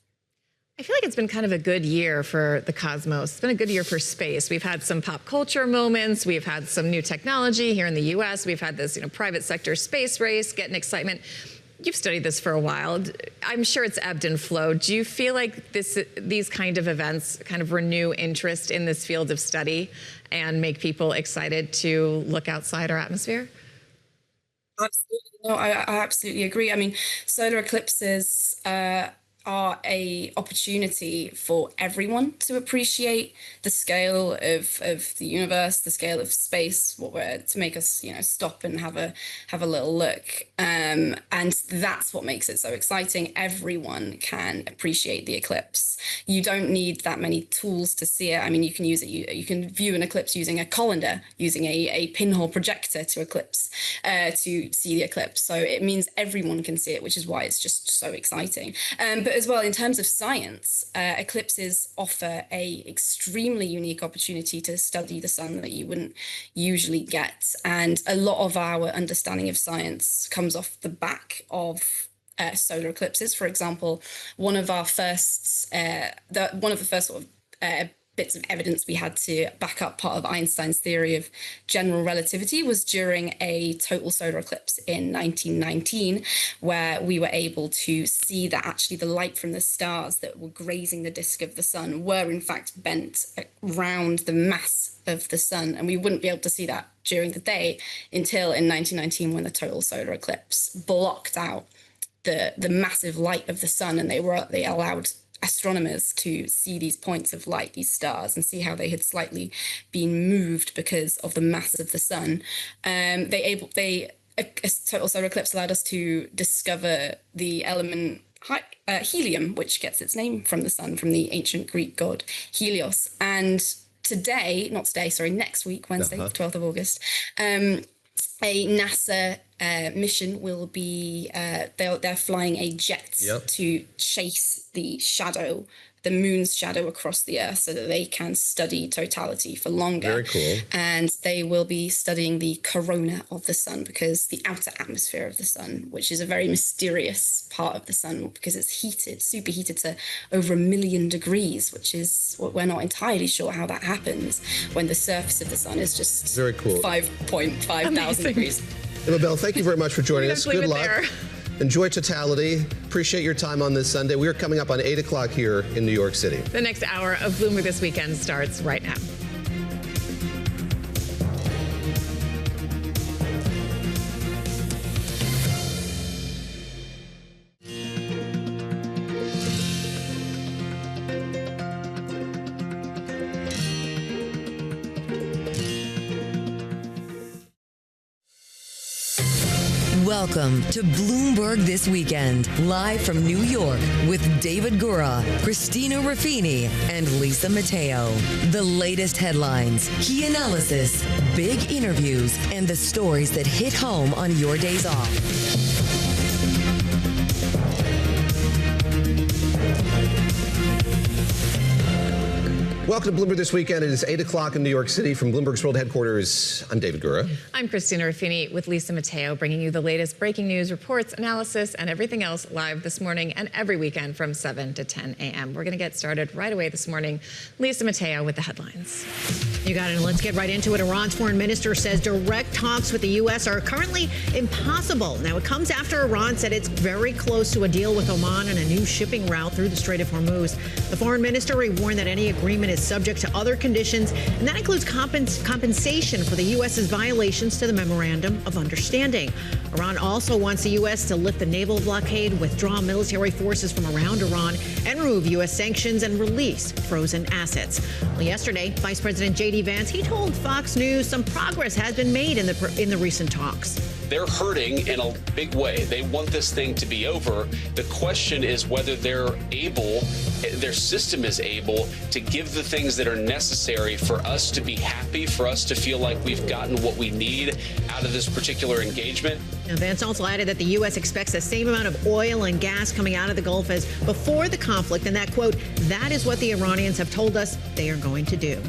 I feel like it's been kind of a good year for the cosmos. It's been a good year for space. We've had some pop culture moments. We've had some new technology here in the U.S. We've had this, private sector space race, getting excitement. You've studied this for a while. I'm sure it's ebbed and flowed. Do you feel like these kind of events kind of renew interest in this field of study and make people excited to look outside our atmosphere? Absolutely. No, I absolutely agree. I mean, solar eclipses are a opportunity for everyone to appreciate the scale of the universe, the scale of space, to make us, stop and have a little look. And that's what makes it so exciting. Everyone can appreciate the eclipse. You don't need that many tools to see it. I mean, you can use it. You can view an eclipse using a colander, using a pinhole projector to see the eclipse. So it means everyone can see it, which is why it's just so exciting. But as well, in terms of science, eclipses offer a extremely unique opportunity to study the sun that you wouldn't usually get. And a lot of our understanding of science comes off the back of solar eclipses. For example, one of the first sort of bits of evidence we had to back up part of Einstein's theory of general relativity was during a total solar eclipse in 1919, where we were able to see that actually the light from the stars that were grazing the disk of the sun were in fact bent around the mass of the sun. And we wouldn't be able to see that during the day until in 1919, when the total solar eclipse blocked out the massive light of the sun, and they allowed astronomers to see these points of light, these stars, and see how they had slightly been moved because of the mass of the sun. A total solar eclipse allowed us to discover the element helium, which gets its name from the sun, from the ancient Greek god Helios. And next week, Wednesday, 12th of August, a NASA mission will be, they're flying a jet to chase the moon's shadow across the Earth so that they can study totality for longer. Very cool. And they will be studying the corona of the sun, because the outer atmosphere of the sun, which is a very mysterious part of the sun because it's superheated to over 1 million degrees, which is what we're not entirely sure how that happens when the surface of the sun is just very cool. 5,500 degrees. Mabel, thank you very much for joining us. Good luck. There. Enjoy totality. Appreciate your time on this Sunday. We are coming up on 8 o'clock here in New York City. The next hour of Bloomberg This Weekend starts right now. Welcome to Bloomberg This Weekend, live from New York with David Gura, Christina Ruffini, and Lisa Mateo. The latest headlines, key analysis, big interviews, and the stories that hit home on your days off. Welcome to Bloomberg This Weekend. It is 8 o'clock in New York City from Bloomberg's World Headquarters. I'm David Gura. I'm Christina Ruffini with Lisa Mateo, bringing you the latest breaking news, reports, analysis, and everything else live this morning and every weekend from 7 to 10 a.m. We're going to get started right away this morning. Lisa Mateo with the headlines. You got it. And let's get right into it. Iran's foreign minister says direct talks with the U.S. are currently impossible. Now, it comes after Iran said it's very close to a deal with Oman and a new shipping route through the Strait of Hormuz. The foreign minister warned that any agreement is subject to other conditions, and that includes compensation for the U.S.'s violations to the Memorandum of Understanding. Iran also wants the U.S. to lift the naval blockade, withdraw military forces from around Iran, and remove U.S. sanctions and release frozen assets. Well, yesterday, Vice President J.D. Vance, he told Fox News some progress has been made in the recent talks. They're hurting in a big way. They want this thing to be over. The question is whether they're able, their system is able to give the things that are necessary for us to be happy, for us to feel like we've gotten what we need out of this particular engagement. Now, Vance also added that the U.S. expects the same amount of oil and gas coming out of the Gulf as before the conflict, and that, quote, that is what the Iranians have told us they are going to do.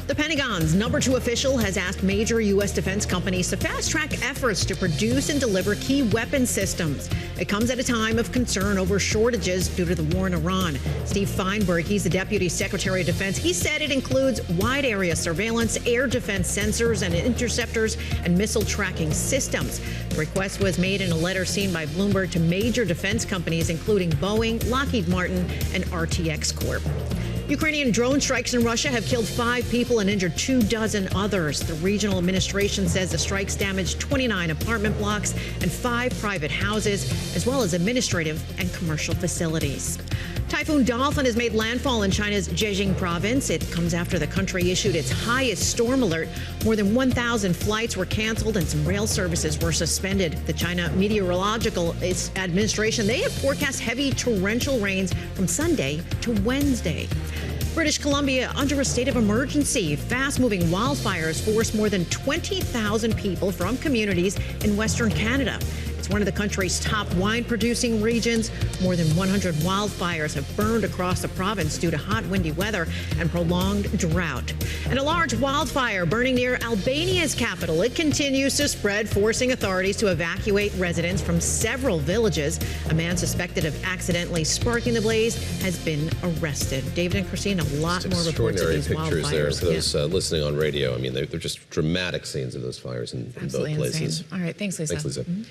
The Pentagon's number 2 official has asked major U.S. defense companies to fast-track efforts to produce and deliver key weapon systems. It comes at a time of concern over shortages due to the war in Iran. Steve Feinberg, he's the Deputy Secretary of Defense. He said it includes wide-area surveillance, air defense sensors and interceptors, and missile tracking systems. The request was made in a letter seen by Bloomberg to major defense companies, including Boeing, Lockheed Martin, and RTX Corp. Ukrainian drone strikes in Russia have killed 5 people and injured 24 others. The regional administration says the strikes damaged 29 apartment blocks and 5 private houses, as well as administrative and commercial facilities. Typhoon Dolphin has made landfall in China's Zhejiang province. It comes after the country issued its highest storm alert. More than 1,000 flights were canceled and some rail services were suspended. The China Meteorological Administration, they have forecast heavy torrential rains from Sunday to Wednesday. British Columbia under a state of emergency. Fast-moving wildfires forced more than 20,000 people from communities in Western Canada. It's one of the country's top wine-producing regions. More than 100 wildfires have burned across the province due to hot, windy weather and prolonged drought. And a large wildfire burning near Albania's capital. It continues to spread, forcing authorities to evacuate residents from several villages. A man suspected of accidentally sparking the blaze has been arrested. David and Christina, a lot more reports of these pictures wildfires. There for those listening on radio. I mean, they're just dramatic scenes of those fires in both places. All right, thanks, Lisa. Thanks, Lisa. Mm-hmm.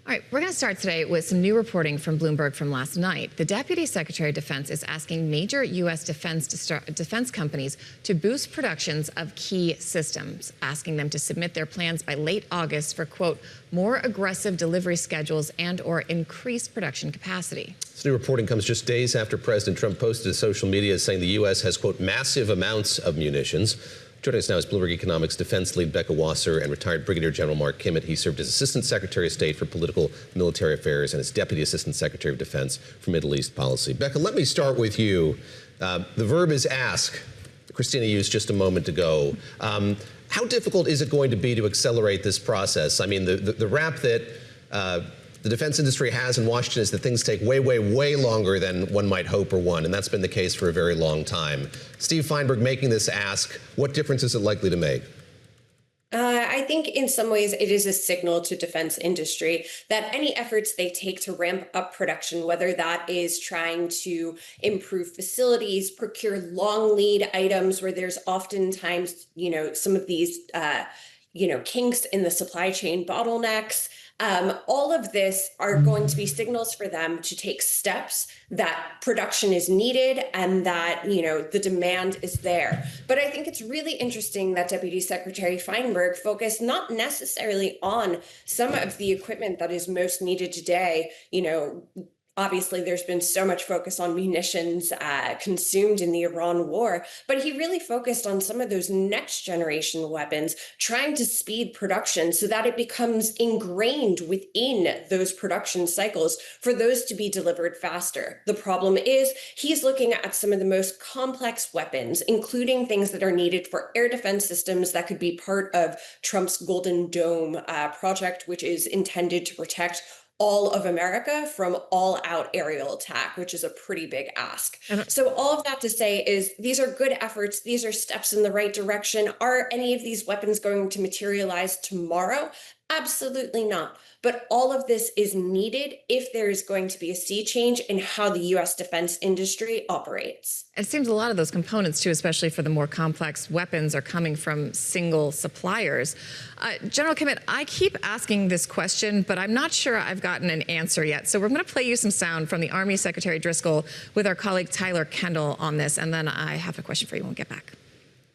All right, we're going to start today with some new reporting from Bloomberg from last night. The Deputy Secretary of Defense is asking major U.S. defense companies to boost productions of key systems, asking them to submit their plans by late August for, quote, more aggressive delivery schedules and or increased production capacity. This new reporting comes just days after President Trump posted to social media saying the U.S. has, quote, massive amounts of munitions. Joining us now is Bloomberg Economics defense lead Becca Wasser and retired Brigadier General Mark Kimmitt. He served as Assistant Secretary of State for Political-Military Affairs and as Deputy Assistant Secretary of Defense for Middle East Policy. Becca, let me start with you. The verb is ask. Christina used just a moment ago. How difficult is it going to be to accelerate this process? I mean, the rap that the defense industry has in Washington is that things take way, way, way longer than one might hope or want, and that's been the case for a very long time. Steve Feinberg making this ask, what difference is it likely to make? I think in some ways it is a signal to defense industry that any efforts they take to ramp up production, whether that is trying to improve facilities, procure long lead items where there's oftentimes, some of these, kinks in the supply chain bottlenecks, all of this are going to be signals for them to take steps that production is needed and that, the demand is there. But I think it's really interesting that Deputy Secretary Feinberg focused not necessarily on some of the equipment that is most needed today, Obviously, there's been so much focus on munitions consumed in the Iran war, but he really focused on some of those next generation weapons, trying to speed production so that it becomes ingrained within those production cycles for those to be delivered faster. The problem is he's looking at some of the most complex weapons, including things that are needed for air defense systems that could be part of Trump's Golden Dome project, which is intended to protect all of America from all-out aerial attack, which is a pretty big ask. So all of that to say is these are good efforts. These are steps in the right direction. Are any of these weapons going to materialize tomorrow? Absolutely not. But all of this is needed if there is going to be a sea change in how the U.S. defense industry operates. It seems a lot of those components, too, especially for the more complex weapons, are coming from single suppliers. General Kimmitt, I keep asking this question, but I'm not sure I've gotten an answer yet. So we're going to play you some sound from the Army Secretary Driscoll with our colleague Tyler Kendall on this, and then I have a question for you when we get back.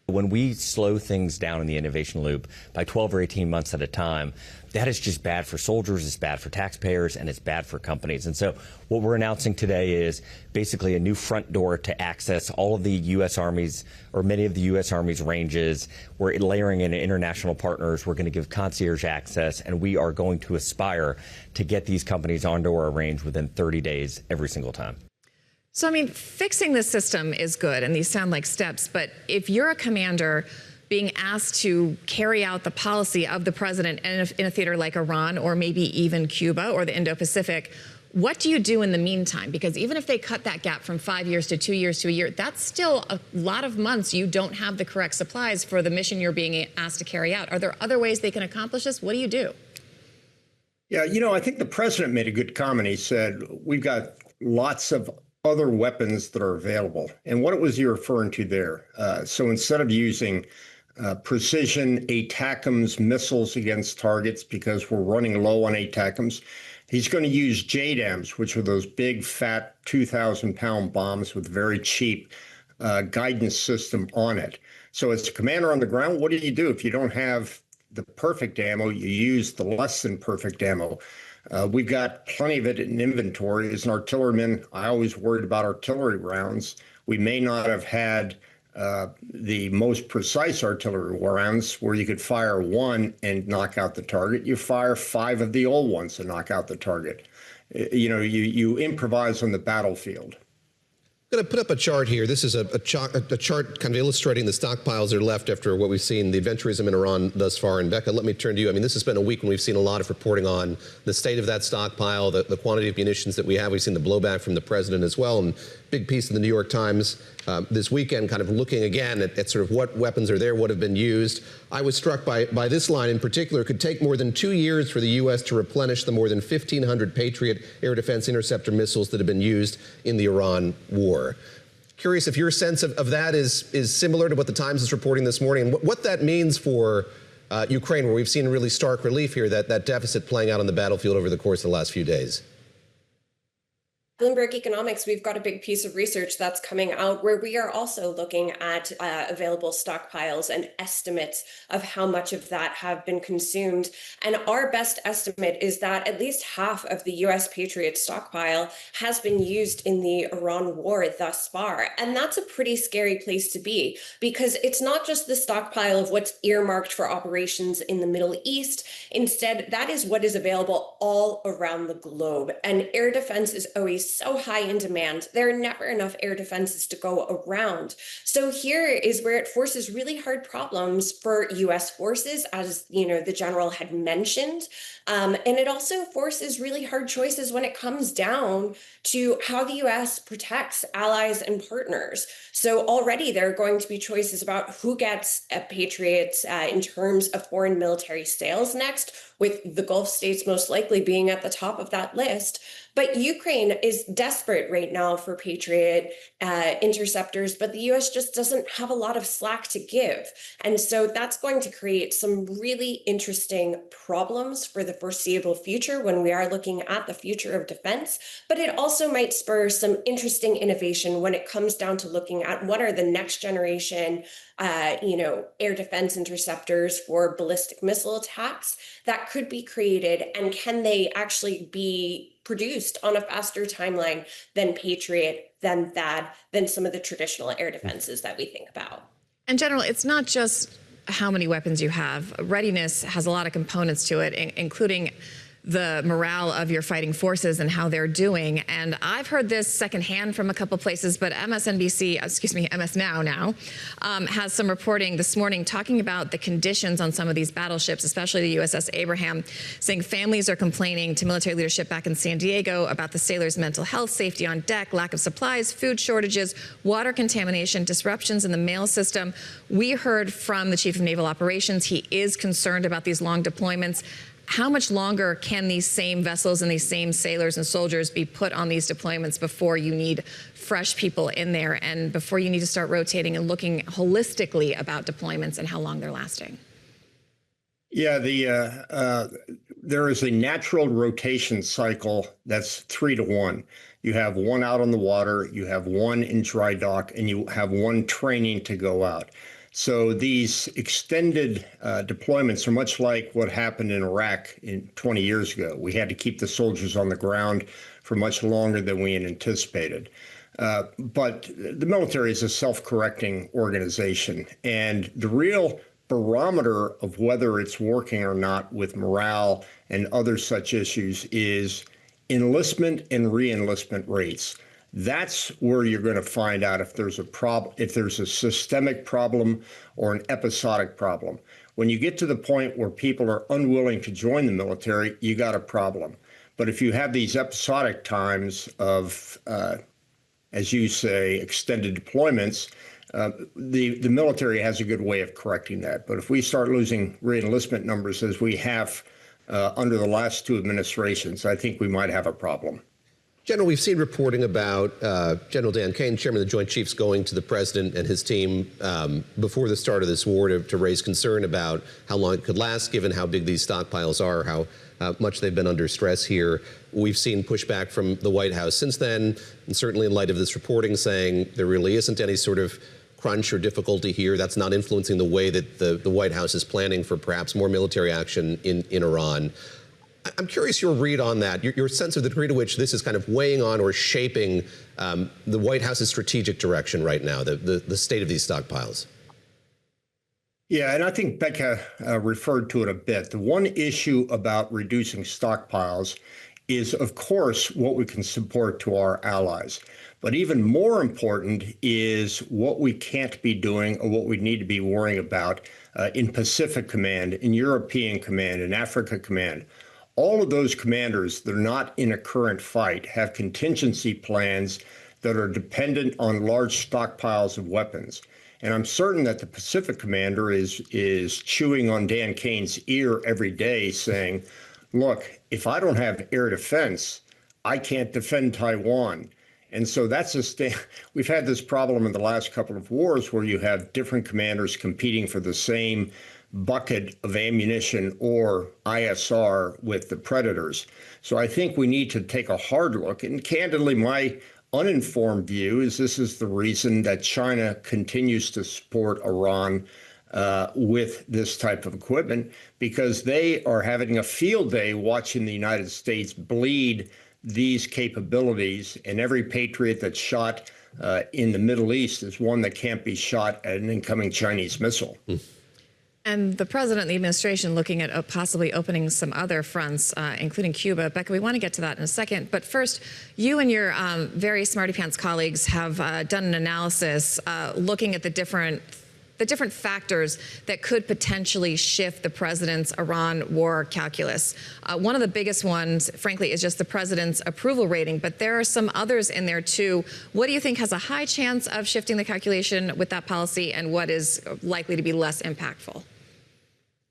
When we slow things down in the innovation loop by 12 or 18 months at a time, that is just bad for soldiers, it's bad for taxpayers, and it's bad for companies. And so what we're announcing today is basically a new front door to access all of the U.S. Army's, or many of the U.S. Army's ranges. We're layering in international partners. We're going to give concierge access, and we are going to aspire to get these companies onto our range within 30 days every single time. So, I mean, fixing this system is good, and these sound like steps, but if you're a commander being asked to carry out the policy of the president in a theater like Iran or maybe even Cuba or the Indo-Pacific, what do you do in the meantime? Because even if they cut that gap from 5 years to 2 years to a year, that's still a lot of months you don't have the correct supplies for the mission you're being asked to carry out. Are there other ways they can accomplish this? What do you do? Yeah, you know, I think the president made a good comment. He said, we've got lots of other weapons that are available. And what was he referring to there? So instead of using precision ATACMS missiles against targets, because we're running low on ATACMS, he's going to use JDAMs, which are those big, fat 2,000-pound bombs with very cheap guidance system on it. So as a commander on the ground, what do you do if you don't have the perfect ammo? You use the less than perfect ammo. We've got plenty of it in inventory. As an artilleryman, I always worried about artillery rounds. We may not have had the most precise artillery rounds where you could fire one and knock out the target. You fire 5 of the old ones to knock out the target. You know, you improvise on the battlefield. I'm going to put up a chart here. This is a chart kind of illustrating the stockpiles that are left after what we've seen, the adventurism in Iran thus far. And Becca, let me turn to you. I mean, this has been a week when we've seen a lot of reporting on the state of that stockpile, the quantity of munitions that we have. We've seen the blowback from the president as well. And big piece of the New York Times this weekend kind of looking again at sort of what weapons are there, what have been used. I was struck by this line in particular. It could take more than 2 years for the U.S. to replenish the more than 1,500 Patriot air defense interceptor missiles that have been used in the Iran war. Curious if your sense of that is similar to what the Times is reporting this morning, and what that means for Ukraine, where we've seen really stark relief here, that deficit playing out on the battlefield over the course of the last few days. Bloomberg Economics, we've got a big piece of research that's coming out where we are also looking at available stockpiles and estimates of how much of that have been consumed. And our best estimate is that at least half of the U.S. Patriot stockpile has been used in the Iran war thus far. And that's a pretty scary place to be, because it's not just the stockpile of what's earmarked for operations in the Middle East. Instead, that is what is available all around the globe. And air defense is always so high in demand. There are never enough air defenses to go around. So here is where it forces really hard problems for U.S. forces, as you know, the general had mentioned. And it also forces really hard choices when it comes down to how the U.S. protects allies and partners. So already there are going to be choices about who gets a Patriot in terms of foreign military sales next, with the Gulf states most likely being at the top of that list. But Ukraine is desperate right now for Patriot interceptors, but the U.S. just doesn't have a lot of slack to give. And so that's going to create some really interesting problems for the foreseeable future when we are looking at the future of defense. But it also might spur some interesting innovation when it comes down to looking at what are the next generation air defense interceptors for ballistic missile attacks that could be created, and can they actually be produced on a faster timeline than Patriot, than THAAD, than some of the traditional air defenses that we think about? In general, it's not just how many weapons you have. Readiness has a lot of components to it, including the morale of your fighting forces and how they're doing. And I've heard this secondhand from a couple places, but MS Now has some reporting this morning talking about the conditions on some of these battleships, especially the USS Abraham, saying families are complaining to military leadership back in San Diego about the sailors' mental health, safety on deck, lack of supplies, food shortages, water contamination, disruptions in the mail system. We heard from the Chief of Naval Operations. He is concerned about these long deployments. How much longer can these same vessels and these same sailors and soldiers be put on these deployments before you need fresh people in there and before you need to start rotating and looking holistically about deployments and how long they're lasting? Yeah, there is a natural rotation cycle that's 3 to 1. You have one out on the water, you have one in dry dock, and you have one training to go out. So these extended deployments are much like what happened in Iraq 20 years ago. We had to keep the soldiers on the ground for much longer than we had anticipated. But the military is a self-correcting organization, and the real barometer of whether it's working or not with morale and other such issues is enlistment and re-enlistment rates. That's where you're going to find out if there's a problem, if there's a systemic problem or an episodic problem. When you get to the point where people are unwilling to join the military, you got a problem. But if you have these episodic times of, as you say, extended deployments, the military has a good way of correcting that. But if we start losing re-enlistment numbers as we have under the last two administrations, I think we might have a problem. General, we've seen reporting about General Dan Kane, chairman of the Joint Chiefs, going to the president and his team before the start of this war to raise concern about how long it could last, given how big these stockpiles are, how much they've been under stress here. We've seen pushback from the White House since then, and certainly in light of this reporting saying there really isn't any sort of crunch or difficulty here. That's not influencing the way that the White House is planning for perhaps more military action in Iran. I'm curious your read on that, your sense of the degree to which this is kind of weighing on or shaping the White House's strategic direction right now, the state of these stockpiles. Yeah, and I think Becca referred to it a bit. The one issue about reducing stockpiles is, of course, what we can support to our allies. But even more important is what we can't be doing or what we need to be worrying about in Pacific Command, in European Command, in Africa Command. All of those commanders that are not in a current fight have contingency plans that are dependent on large stockpiles of weapons. And I'm certain that the Pacific commander is chewing on Dan Kane's ear every day saying, look, if I don't have air defense, I can't defend Taiwan. And so that's we've had this problem in the last couple of wars where you have different commanders competing for the same bucket of ammunition or ISR with the predators. So I think we need to take a hard look. And candidly, my uninformed view is this is the reason that China continues to support Iran with this type of equipment, because they are having a field day watching the United States bleed these capabilities. And every Patriot that's shot in the Middle East is one that can't be shot at an incoming Chinese missile. And the president and the administration looking at possibly opening some other fronts, including Cuba. Becca, we want to get to that in a second. But first, you and your very smarty pants colleagues have done an analysis looking at the different factors that could potentially shift the president's Iran war calculus. One of the biggest ones, frankly, is just the president's approval rating, but there are some others in there too. What do you think has a high chance of shifting the calculation with that policy, and what is likely to be less impactful?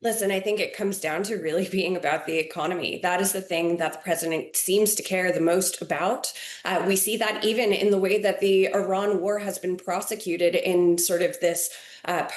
Listen, I think it comes down to really being about the economy. That is the thing that the president seems to care the most about. We see that even in the way that the Iran war has been prosecuted in sort of this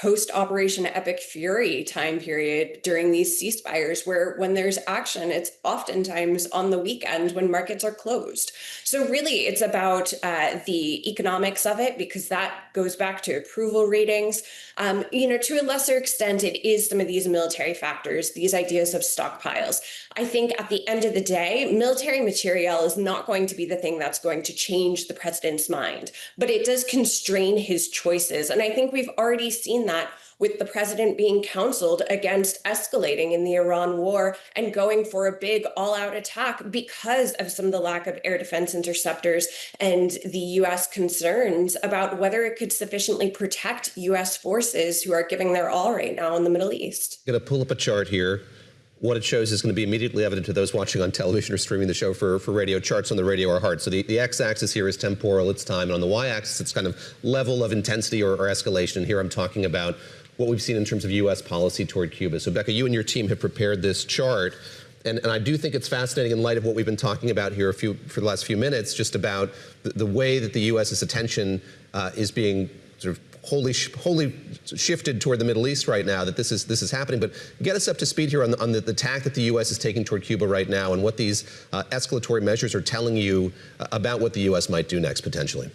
post-Operation Epic Fury time period during these ceasefires, where when there's action, it's oftentimes on the weekend when markets are closed. So really, it's about the economics of it, because that goes back to approval ratings. To a lesser extent, it is some of these military factors, these ideas of stockpiles. I think at the end of the day, military material is not going to be the thing that's going to change the president's mind, but it does constrain his choices. And I think we've already seen that with the president being counseled against escalating in the Iran war and going for a big all-out attack because of some of the lack of air defense interceptors and the U.S. concerns about whether it could sufficiently protect U.S. forces who are giving their all right now in the Middle East. I'm going to pull up a chart here. What it shows is going to be immediately evident to those watching on television or streaming the show for radio. Charts on the radio are hard. So the x-axis here is temporal, it's time. And on the y-axis, it's kind of level of intensity or escalation. And here I'm talking about what we've seen in terms of U.S. policy toward Cuba. So, Becca, you and your team have prepared this chart. And I do think it's fascinating in light of what we've been talking about here for the last few minutes, just about the way that the U.S.'s attention is being sort of wholly shifted toward the Middle East right now, that this is happening. But get us up to speed here on the tack that the U.S. is taking toward Cuba right now and what these escalatory measures are telling you about what the U.S. might do next, potentially.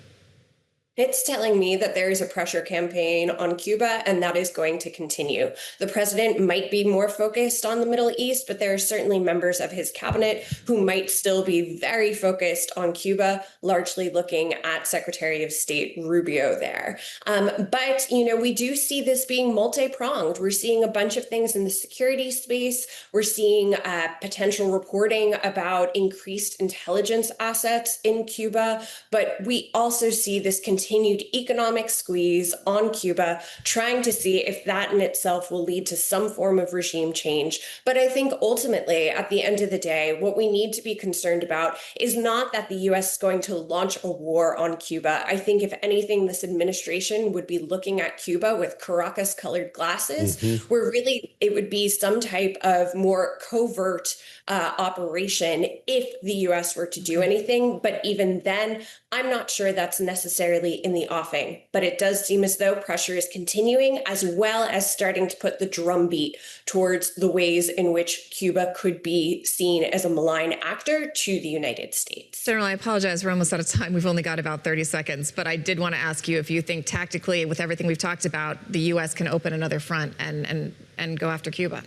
It's telling me that there is a pressure campaign on Cuba, and that is going to continue. The president might be more focused on the Middle East, but there are certainly members of his cabinet who might still be very focused on Cuba, largely looking at Secretary of State Rubio there. But we do see this being multi-pronged. We're seeing a bunch of things in the security space. We're seeing potential reporting about increased intelligence assets in Cuba, but we also see this continued economic squeeze on Cuba, trying to see if that in itself will lead to some form of regime change. But I think ultimately, at the end of the day, what we need to be concerned about is not that the U.S. is going to launch a war on Cuba. I think, if anything, this administration would be looking at Cuba with Caracas-colored glasses, where really it would be some type of more covert operation if the U.S. were to do anything. But even then, I'm not sure that's necessarily in the offing. But it does seem as though pressure is continuing, as well as starting to put the drumbeat towards the ways in which Cuba could be seen as a malign actor to the United States. General, I apologize. We're almost out of time. We've only got about 30 seconds. But I did want to ask you if you think tactically, with everything we've talked about, the U.S. can open another front and go after Cuba.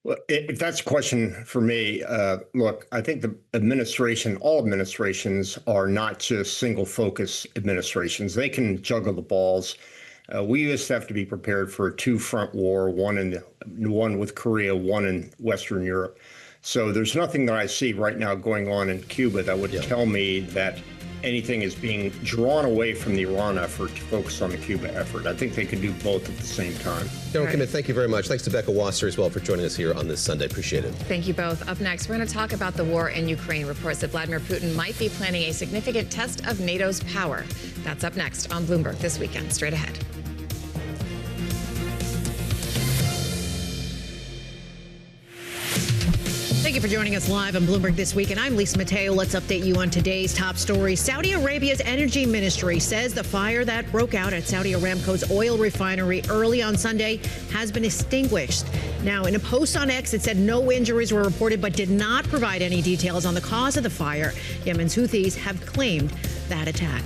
Well, if that's a question for me, look, I think the administration, all administrations are not just single focus administrations. They can juggle the balls. We used to have to be prepared for a two-front war, one with Korea, one in Western Europe. So there's nothing that I see right now going on in Cuba that would tell me that anything is being drawn away from the Iran effort to focus on the Cuba effort. I think they could do both at the same time. General Kimmitt, thank you very much. Thanks to Becca Wasser as well for joining us here on this Sunday. Appreciate it. Thank you both. Up next, we're going to talk about the war in Ukraine. Reports that Vladimir Putin might be planning a significant test of NATO's power. That's up next on Bloomberg This Weekend. Straight ahead. Thank you for joining us live on Bloomberg This Week, and I'm Lisa Mateo. Let's update you on today's top stories. Saudi Arabia's energy ministry says the fire that broke out at Saudi Aramco's oil refinery early on Sunday has been extinguished. Now, in a post on X, it said no injuries were reported, but did not provide any details on the cause of the fire. Yemen's Houthis have claimed that attack.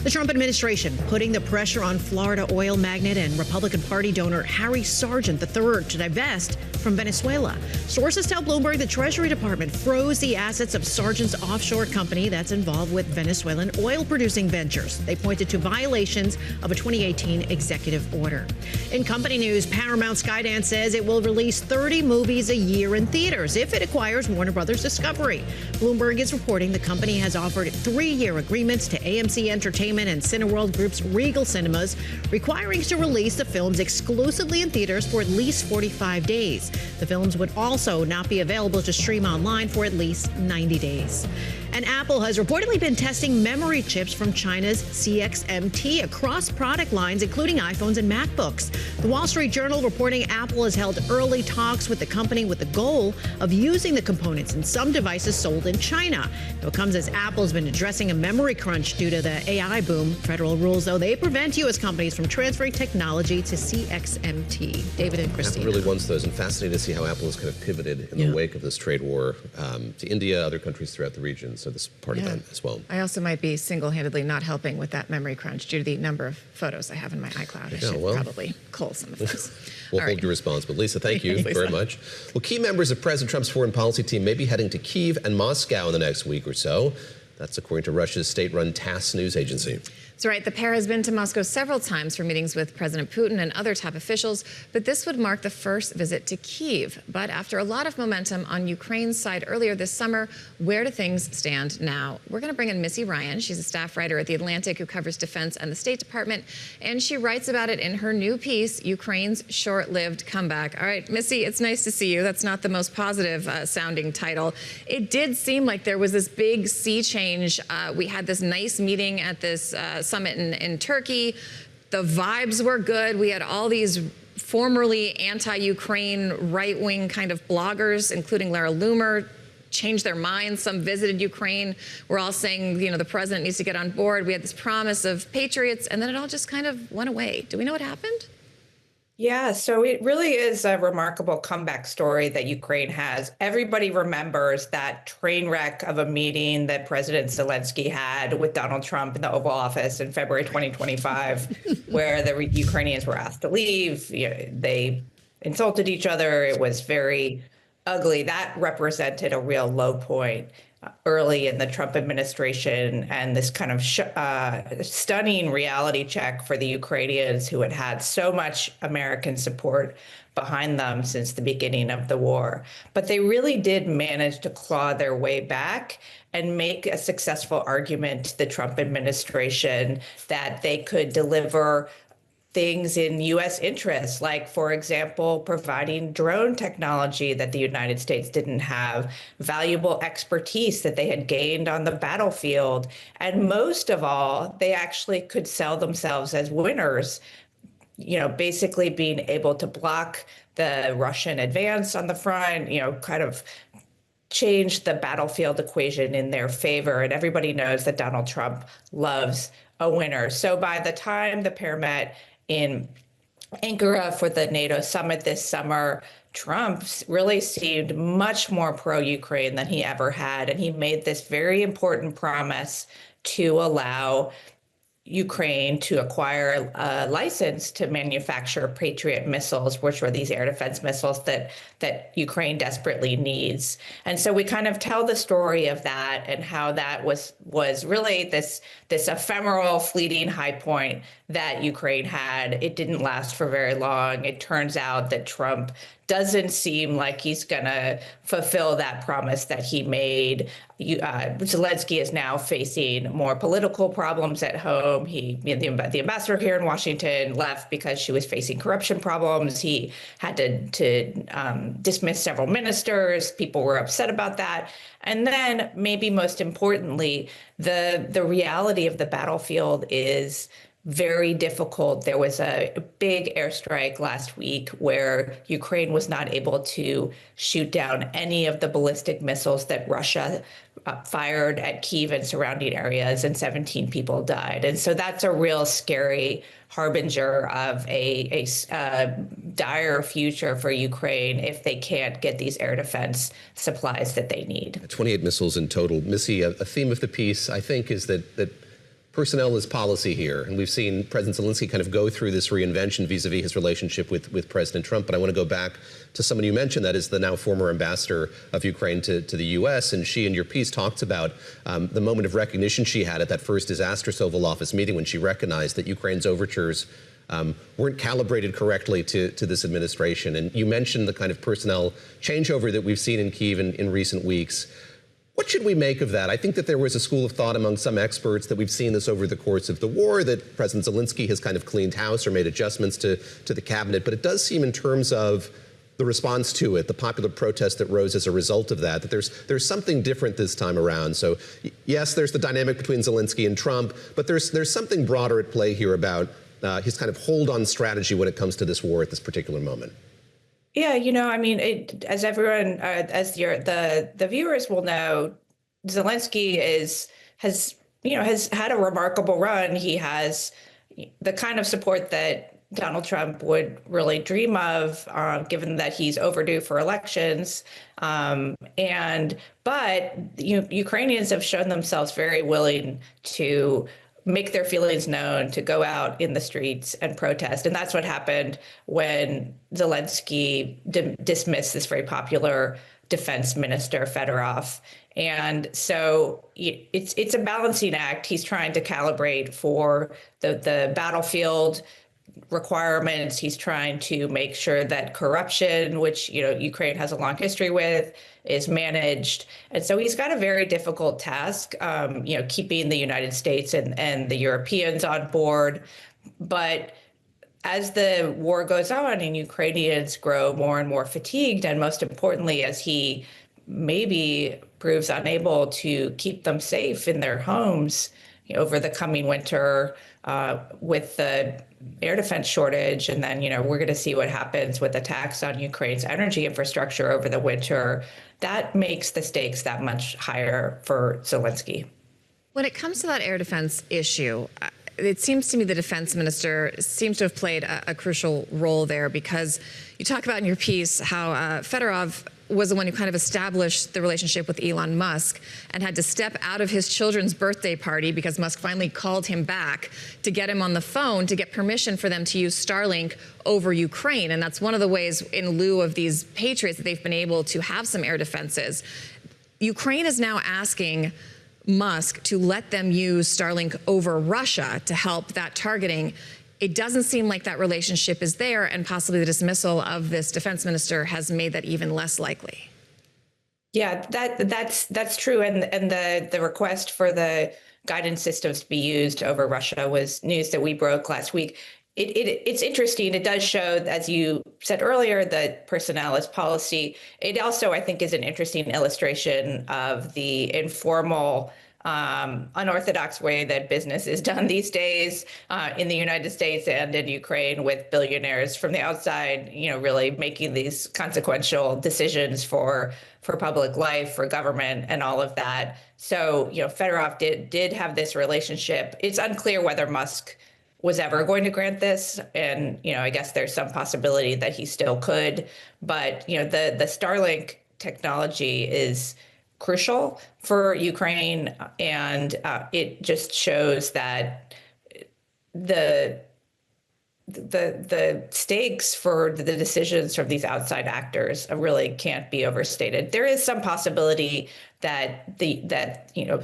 The Trump administration putting the pressure on Florida oil magnate and Republican Party donor Harry Sargent III to divest from Venezuela. Sources tell Bloomberg the Treasury Department froze the assets of Sargent's offshore company that's involved with Venezuelan oil-producing ventures. They pointed to violations of a 2018 executive order. In company news, Paramount Skydance says it will release 30 movies a year in theaters if it acquires Warner Brothers Discovery. Bloomberg is reporting the company has offered 3-year agreements rights to AMC Entertainment and Cineworld Group's Regal Cinemas, requiring to release the films exclusively in theaters for at least 45 days. The films would also not be available to stream online for at least 90 days. And Apple has reportedly been testing memory chips from China's CXMT across product lines, including iPhones and MacBooks. The Wall Street Journal reporting Apple has held early talks with the company with the goal of using the components in some devices sold in China. It comes as Apple's been addressing a memory crunch due to the AI boom. Federal rules, though, they prevent U.S. companies from transferring technology to CXMT. David and Christina. Apple really wants those, and fascinating to see how Apple has kind of pivoted in the wake of this trade war to India, other countries throughout the region. So this is part of that as well. I also might be single-handedly not helping with that memory crunch due to the number of photos I have in my iCloud. I should probably cull some of those. We'll hold you responsible. Lisa, thank you very much. Well, key members of President Trump's foreign policy team may be heading to Kyiv and Moscow in the next week or so. That's according to Russia's state-run TASS news agency. That's right. The pair has been to Moscow several times for meetings with President Putin and other top officials, but this would mark the first visit to Kyiv. But after a lot of momentum on Ukraine's side earlier this summer, where do things stand now? We're going to bring in Missy Ryan. She's a staff writer at The Atlantic who covers defense and the State Department, and she writes about it in her new piece, Ukraine's Short-Lived Comeback. All right, Missy, it's nice to see you. That's not the most positive sounding title. It did seem like there was this big sea change. We had this nice meeting at this summit in Turkey. The vibes were good. We had all these formerly anti-Ukraine right-wing kind of bloggers, including Lara Loomer, change their minds. Some visited Ukraine. We're all saying, you know, the president needs to get on board. We had this promise of patriots, and then it all just kind of went away. Do we know what happened? Yeah, so it really is a remarkable comeback story that Ukraine has. Everybody remembers that train wreck of a meeting that President Zelensky had with Donald Trump in the Oval Office in February 2025, where the Ukrainians were asked to leave. You know, they insulted each other. It was very ugly. That represented a real low point early in the Trump administration, and this kind of stunning reality check for the Ukrainians who had had so much American support behind them since the beginning of the war. But they really did manage to claw their way back and make a successful argument to the Trump administration that they could deliver things in U.S. interests, like, for example, providing drone technology that the United States didn't have, valuable expertise that they had gained on the battlefield. And most of all, they actually could sell themselves as winners, you know, basically being able to block the Russian advance on the front, you know, kind of change the battlefield equation in their favor. And everybody knows that Donald Trump loves a winner. So by the time the pair met in Ankara for the NATO summit this summer, Trump really seemed much more pro-Ukraine than he ever had. And he made this very important promise to allow Ukraine to acquire a license to manufacture Patriot missiles, which were these air defense missiles that Ukraine desperately needs. And so we kind of tell the story of that and how that was really this ephemeral, fleeting high point that Ukraine had. It didn't last for very long. It turns out that Trump doesn't seem like he's going to fulfill that promise that he made. Zelensky is now facing more political problems at home. The ambassador here in Washington left because she was facing corruption problems. He had to dismiss several ministers. People were upset about that. And then, maybe most importantly, the reality of the battlefield is very difficult. There was a big airstrike last week where Ukraine was not able to shoot down any of the ballistic missiles that Russia fired at Kyiv and surrounding areas, and 17 people died. And so that's a real scary harbinger of a dire future for Ukraine if they can't get these air defense supplies that they need. 28 missiles in total. Missy, a theme of the piece, I think, is that personnel is policy here. And we've seen President Zelensky kind of go through this reinvention vis-a-vis his relationship with President Trump. But I want to go back to someone you mentioned, that is the now former ambassador of Ukraine to the U.S. And she, in your piece, talks about the moment of recognition she had at that first disastrous Oval Office meeting when she recognized that Ukraine's overtures weren't calibrated correctly to this administration. And you mentioned the kind of personnel changeover that we've seen in Kyiv in recent weeks. What should we make of that? I think that there was a school of thought among some experts that we've seen this over the course of the war, that President Zelensky has kind of cleaned house or made adjustments to the cabinet. But it does seem, in terms of the response to it, the popular protest that rose as a result of that there's something different this time around. So yes, there's the dynamic between Zelensky and Trump, but there's something broader at play here about his kind of hold-on strategy when it comes to this war at this particular moment. Yeah, I mean, as everyone, the viewers will know, Zelensky has had a remarkable run. He has the kind of support that Donald Trump would really dream of, given that he's overdue for elections. But Ukrainians have shown themselves very willing to make their feelings known, to go out in the streets and protest. And that's what happened when Zelensky dismissed this very popular defense minister, Fedorov. And so it's a balancing act. He's trying to calibrate for the battlefield requirements. He's trying to make sure that corruption, which Ukraine has a long history with, is managed. And so he's got a very difficult task, keeping the United States and the Europeans on board. But as the war goes on and Ukrainians grow more and more fatigued, and most importantly, as he maybe proves unable to keep them safe in their homes over the coming winter, with the air defense shortage, and then we're going to see what happens with attacks on Ukraine's energy infrastructure over the winter. That makes the stakes that much higher for Zelensky. When it comes to that air defense issue, it seems to me the defense minister seems to have played a crucial role there, because you talk about in your piece how Fedorov was the one who kind of established the relationship with Elon Musk and had to step out of his children's birthday party because Musk finally called him back to get him on the phone to get permission for them to use Starlink over Ukraine. And that's one of the ways, in lieu of these Patriots, that they've been able to have some air defenses. Ukraine is now asking Musk to let them use Starlink over Russia to help that targeting. It doesn't seem like that relationship is there, and possibly the dismissal of this defense minister has made that even less likely. Yeah, that's true. And the request for the guidance systems to be used over Russia was news that we broke last week. It's interesting. It does show, as you said earlier, that personnel is policy. It also, I think, is an interesting illustration of the informal, unorthodox way that business is done these days in the United States and in Ukraine, with billionaires from the outside, really making these consequential decisions for public life, for government, and all of that. So, Fedorov did have this relationship. It's unclear whether Musk was ever going to grant this. And, I guess there's some possibility that he still could. But, the Starlink technology is crucial for Ukraine. And it just shows that the stakes for the decisions from these outside actors really can't be overstated. There is some possibility that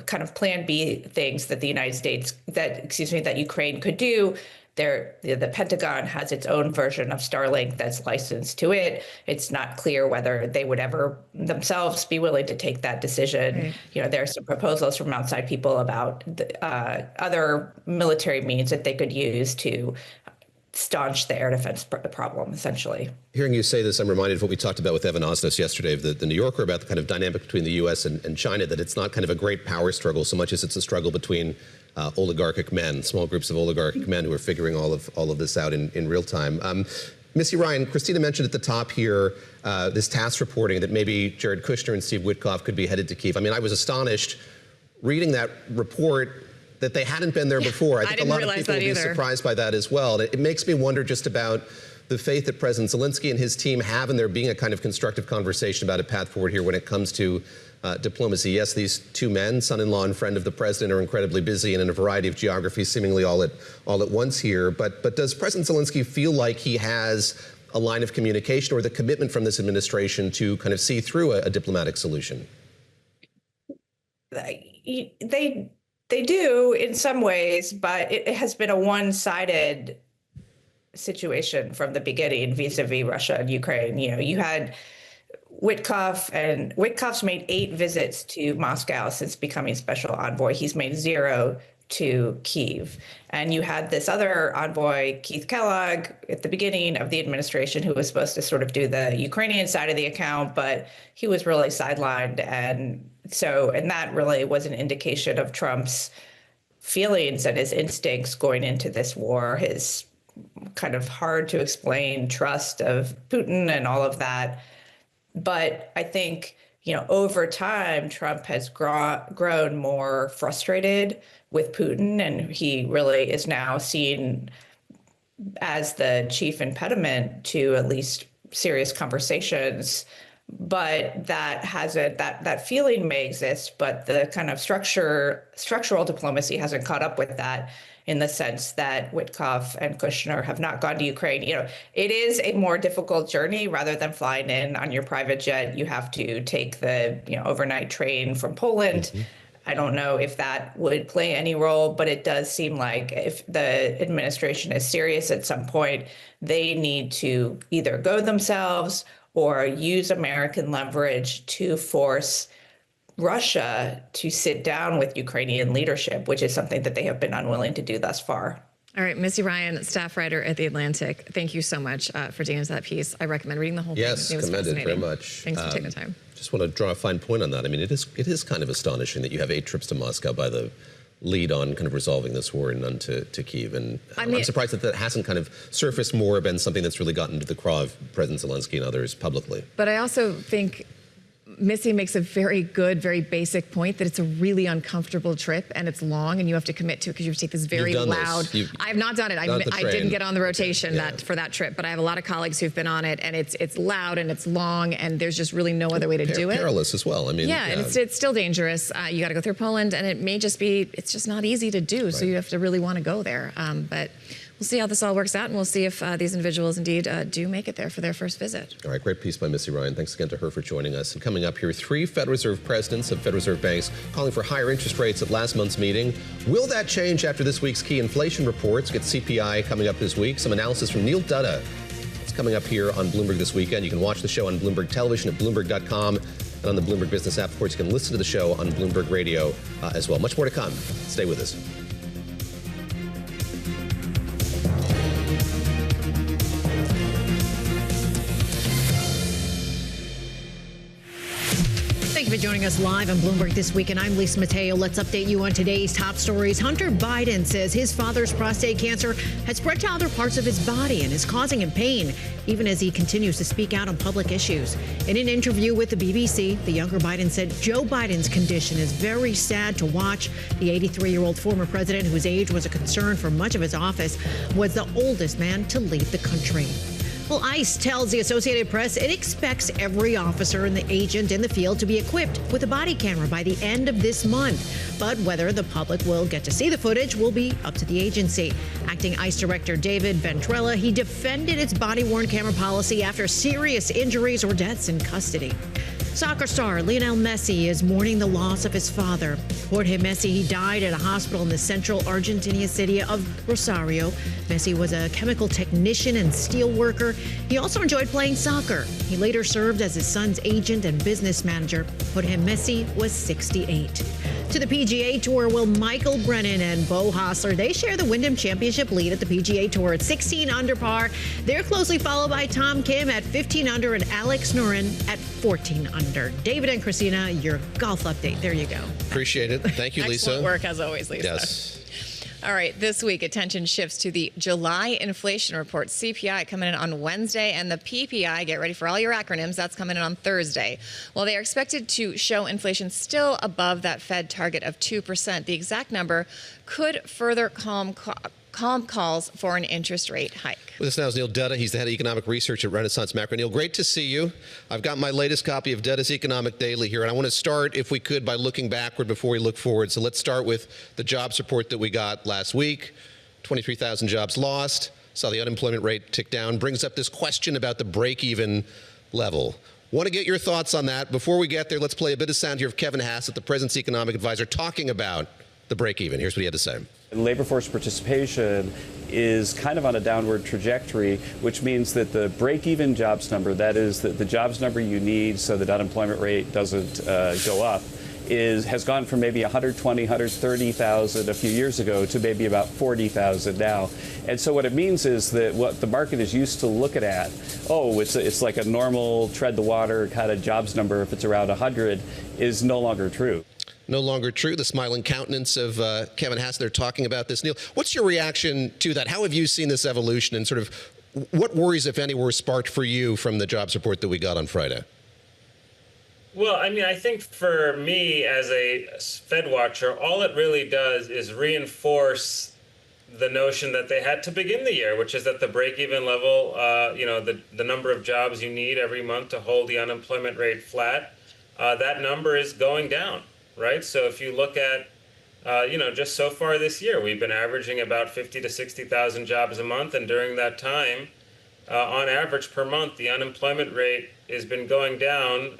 kind of Plan B things that that Ukraine could do. The Pentagon has its own version of Starlink that's licensed to it. It's not clear whether they would ever themselves be willing to take that decision. Right. There are some proposals from outside people about other military means that they could use to staunch the air defense problem, essentially. Hearing you say this, I'm reminded of what we talked about with Evan Osnos yesterday of the New Yorker, about the kind of dynamic between the U.S. and China, that it's not kind of a great power struggle so much as it's a struggle between oligarchic men, small groups of oligarchic men who are figuring all of this out in real time. Missy, Ryan, Christina mentioned at the top here this task reporting that maybe Jared Kushner and Steve Witkoff could be headed to Kyiv. I mean, I was astonished reading that report that they hadn't been there before. I think a lot of people will be surprised by that as well. It makes me wonder just about the faith that President Zelensky and his team have in there being a kind of constructive conversation about a path forward here when it comes to diplomacy. Yes, these two men, son-in-law and friend of the president, are incredibly busy and in a variety of geographies, seemingly all at once here. But does President Zelensky feel like he has a line of communication or the commitment from this administration to kind of see through a diplomatic solution? They do in some ways, but it has been a one-sided situation from the beginning vis-a-vis Russia and Ukraine. You had Witkoff's made 8 visits to Moscow since becoming special envoy. He's made 0 to Kyiv. And you had this other envoy, Keith Kellogg, at the beginning of the administration, who was supposed to sort of do the Ukrainian side of the account, but he was really sidelined. And that really was an indication of Trump's feelings and his instincts going into this war, his kind of hard to explain trust of Putin and all of that. But I think, over time, Trump has grown more frustrated with Putin, and he really is now seen as the chief impediment to at least serious conversations. But that feeling may exist, but the kind of structural diplomacy hasn't caught up with that, in the sense that Witkoff and Kushner have not gone to Ukraine. It is a more difficult journey. Rather than flying in on your private jet, you have to take the overnight train from Poland. Mm-hmm. I don't know if that would play any role, but it does seem like if the administration is serious at some point, they need to either go themselves or use American leverage to force Russia to sit down with Ukrainian leadership, which is something that they have been unwilling to do thus far. All right, Missy Ryan, staff writer at The Atlantic, thank you so much for digging into that piece. I recommend reading the whole thing. Yes, commended very much. Thanks for taking the time. Just want to draw a fine point on that. I mean, it is kind of astonishing that you have 8 trips to Moscow by the lead on kind of resolving this war and none to Kyiv. And I'm surprised that hasn't kind of surfaced more, been something that's really gotten to the craw of President Zelensky and others publicly. But I also think Missy makes a very good, very basic point that it's a really uncomfortable trip and it's long and you have to commit to it because you have to take this very loud. I have not done it. I didn't get on the rotation for that trip, but I have a lot of colleagues who've been on it, and it's loud and it's long and there's just really no other way to do it. Perilous as well. I mean, and it's still dangerous. You got to go through Poland, and it may just be, it's just not easy to do. Right. So you have to really want to go there. But we'll see how this all works out, and we'll see if these individuals indeed do make it there for their first visit. All right, great piece by Missy Ryan. Thanks again to her for joining us. And coming up here, 3 Federal Reserve presidents of Federal Reserve banks calling for higher interest rates at last month's meeting. Will that change after this week's key inflation reports? Get CPI coming up this week. Some analysis from Neil Dutta. It's coming up here on Bloomberg this weekend. You can watch the show on Bloomberg Television at Bloomberg.com and on the Bloomberg Business app. Of course, you can listen to the show on Bloomberg Radio as well. Much more to come. Stay with us. Thank you for joining us live on Bloomberg This Week, and I'm Lisa Mateo. Let's update you on today's top stories. Hunter Biden says his father's prostate cancer has spread to other parts of his body and is causing him pain, even as he continues to speak out on public issues. In an interview with the BBC, the younger Biden said Joe Biden's condition is very sad to watch. The 83-year-old former president, whose age was a concern for much of his office, was the oldest man to leave the country. Well, ICE tells the Associated Press it expects every officer and the agent in the field to be equipped with a body camera by the end of this month. But whether the public will get to see the footage will be up to the agency. Acting ICE Director David Ventrella, he defended its body-worn camera policy after serious injuries or deaths in custody. Soccer star Lionel Messi is mourning the loss of his father. Jorge Messi, he died at a hospital in the central Argentina city of Rosario. Messi was a chemical technician and steel worker. He also enjoyed playing soccer. He later served as his son's agent and business manager. Jorge Messi was 68. To the PGA Tour, will Michael Brennan and Beau Hossler, they share the Wyndham Championship lead at the PGA Tour at 16 under par. They're closely followed by Tom Kim at 15 under and Alex Noren at 14 under. David and Christina, your golf update. There you go. Appreciate it. Thank you, Lisa. Excellent work, as always, Lisa. Yes. All right, this week, attention shifts to the July inflation report. CPI coming in on Wednesday, and the PPI, get ready for all your acronyms, that's coming in on Thursday. Well, they are expected to show inflation still above that Fed target of 2%. The exact number could further calm calls for an interest rate hike. With us now is Neil Dutta. He's the head of economic research at Renaissance Macro. Neil, great to see you. I've got my latest copy of Dutta's Economic Daily here, and I want to start, if we could, by looking backward before we look forward. So let's start with the jobs report that we got last week. 23,000 jobs lost. Saw the unemployment rate tick down. Brings up this question about the break-even level. Want to get your thoughts on that. Before we get there, let's play a bit of sound here of Kevin Hassett, the president's economic advisor, talking about the break-even. Here's what he had to say. Labor force participation is kind of on a downward trajectory, which means that the break-even jobs number, that is the jobs number you need so that unemployment rate doesn't go up, has gone from maybe 120, 130,000 a few years ago to maybe about 40,000 now. And so what it means is that what the market is used to looking at, it's like a normal tread the water kind of jobs number if it's around 100, is no longer true. No longer true. The smiling countenance of Kevin Hassler talking about this. Neil, what's your reaction to that? How have you seen this evolution, and sort of what worries, if any, were sparked for you from the jobs report that we got on Friday? Well, I mean, I think for me as a Fed watcher, all it really does is reinforce the notion that they had to begin the year, which is that the break-even level, the number of jobs you need every month to hold the unemployment rate flat, that number is going down. Right. So if you look at, just so far this year, we've been averaging about 50 to 60,000 jobs a month. And during that time, on average per month, the unemployment rate has been going down,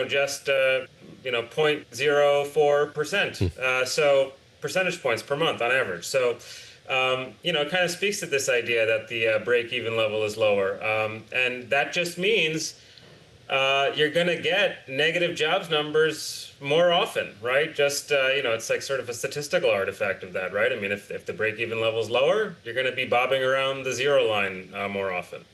just 0.04%. So percentage points per month on average. So, it kind of speaks to this idea that the break-even level is lower. And that just means you're going to get negative jobs numbers more often, right? Just, it's like sort of a statistical artifact of that, right? I mean, if the break-even level is lower, you're going to be bobbing around the zero line more often.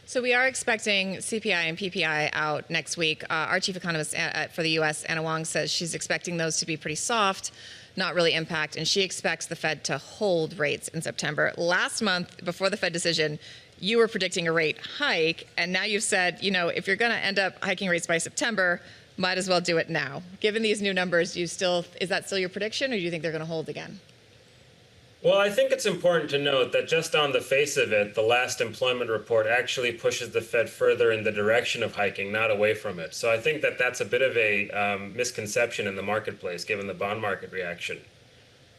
So we are expecting CPI and PPI out next week. Our chief economist for the U.S., Anna Wong, says she's expecting those to be pretty soft, not really impact, and she expects the Fed to hold rates in September. Last month, before the Fed decision, you were predicting a rate hike, and now you've said, if you're going to end up hiking rates by September, might as well do it now. Given these new numbers, is that still your prediction, or do you think they're going to hold again? Well, I think it's important to note that just on the face of it, the last employment report actually pushes the Fed further in the direction of hiking, not away from it. So I think that that's a bit of a misconception in the marketplace, given the bond market reaction.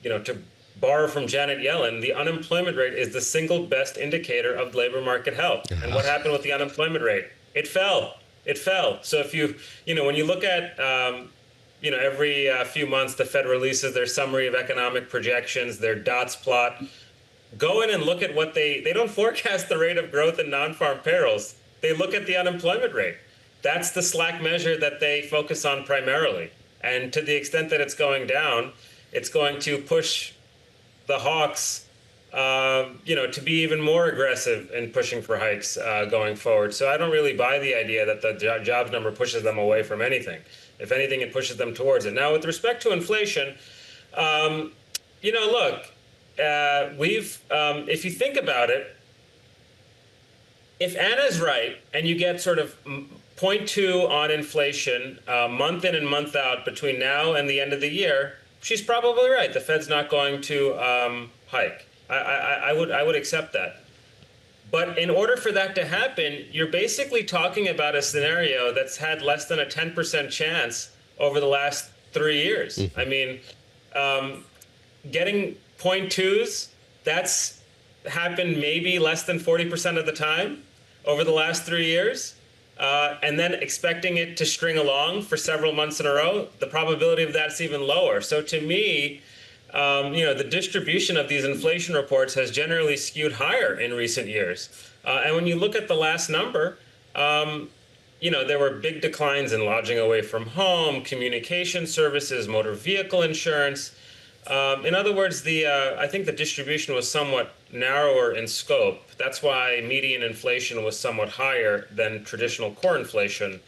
To borrow from Janet Yellen, the unemployment rate is the single best indicator of labor market health. And what happened with the unemployment rate? It fell. It fell. So if when you look at, every few months, the Fed releases their summary of economic projections, their dots plot. Go in and look at what they don't forecast the rate of growth in non-farm payrolls. They look at the unemployment rate. That's the slack measure that they focus on primarily. And to the extent that it's going down, it's going to push the hawks, to be even more aggressive in pushing for hikes going forward. So I don't really buy the idea that the jobs number pushes them away from anything. If anything, it pushes them towards it. Now, with respect to inflation, if you think about it, if Anna's right and you get sort of 0.2 on inflation month in and month out between now and the end of the year, she's probably right. The Fed's not going to hike. I would accept that. But in order for that to happen, you're basically talking about a scenario that's had less than a 10% chance over the last 3 years. I mean, getting 0.2s, that's happened maybe less than 40% of the time over the last 3 years. And then expecting it to string along for several months in a row, the probability of that's even lower. So to me, the distribution of these inflation reports has generally skewed higher in recent years. And when you look at the last number, there were big declines in lodging away from home, communication services, motor vehicle insurance. In other words, I think the distribution was somewhat narrower in scope. That's why median inflation was somewhat higher than traditional core inflation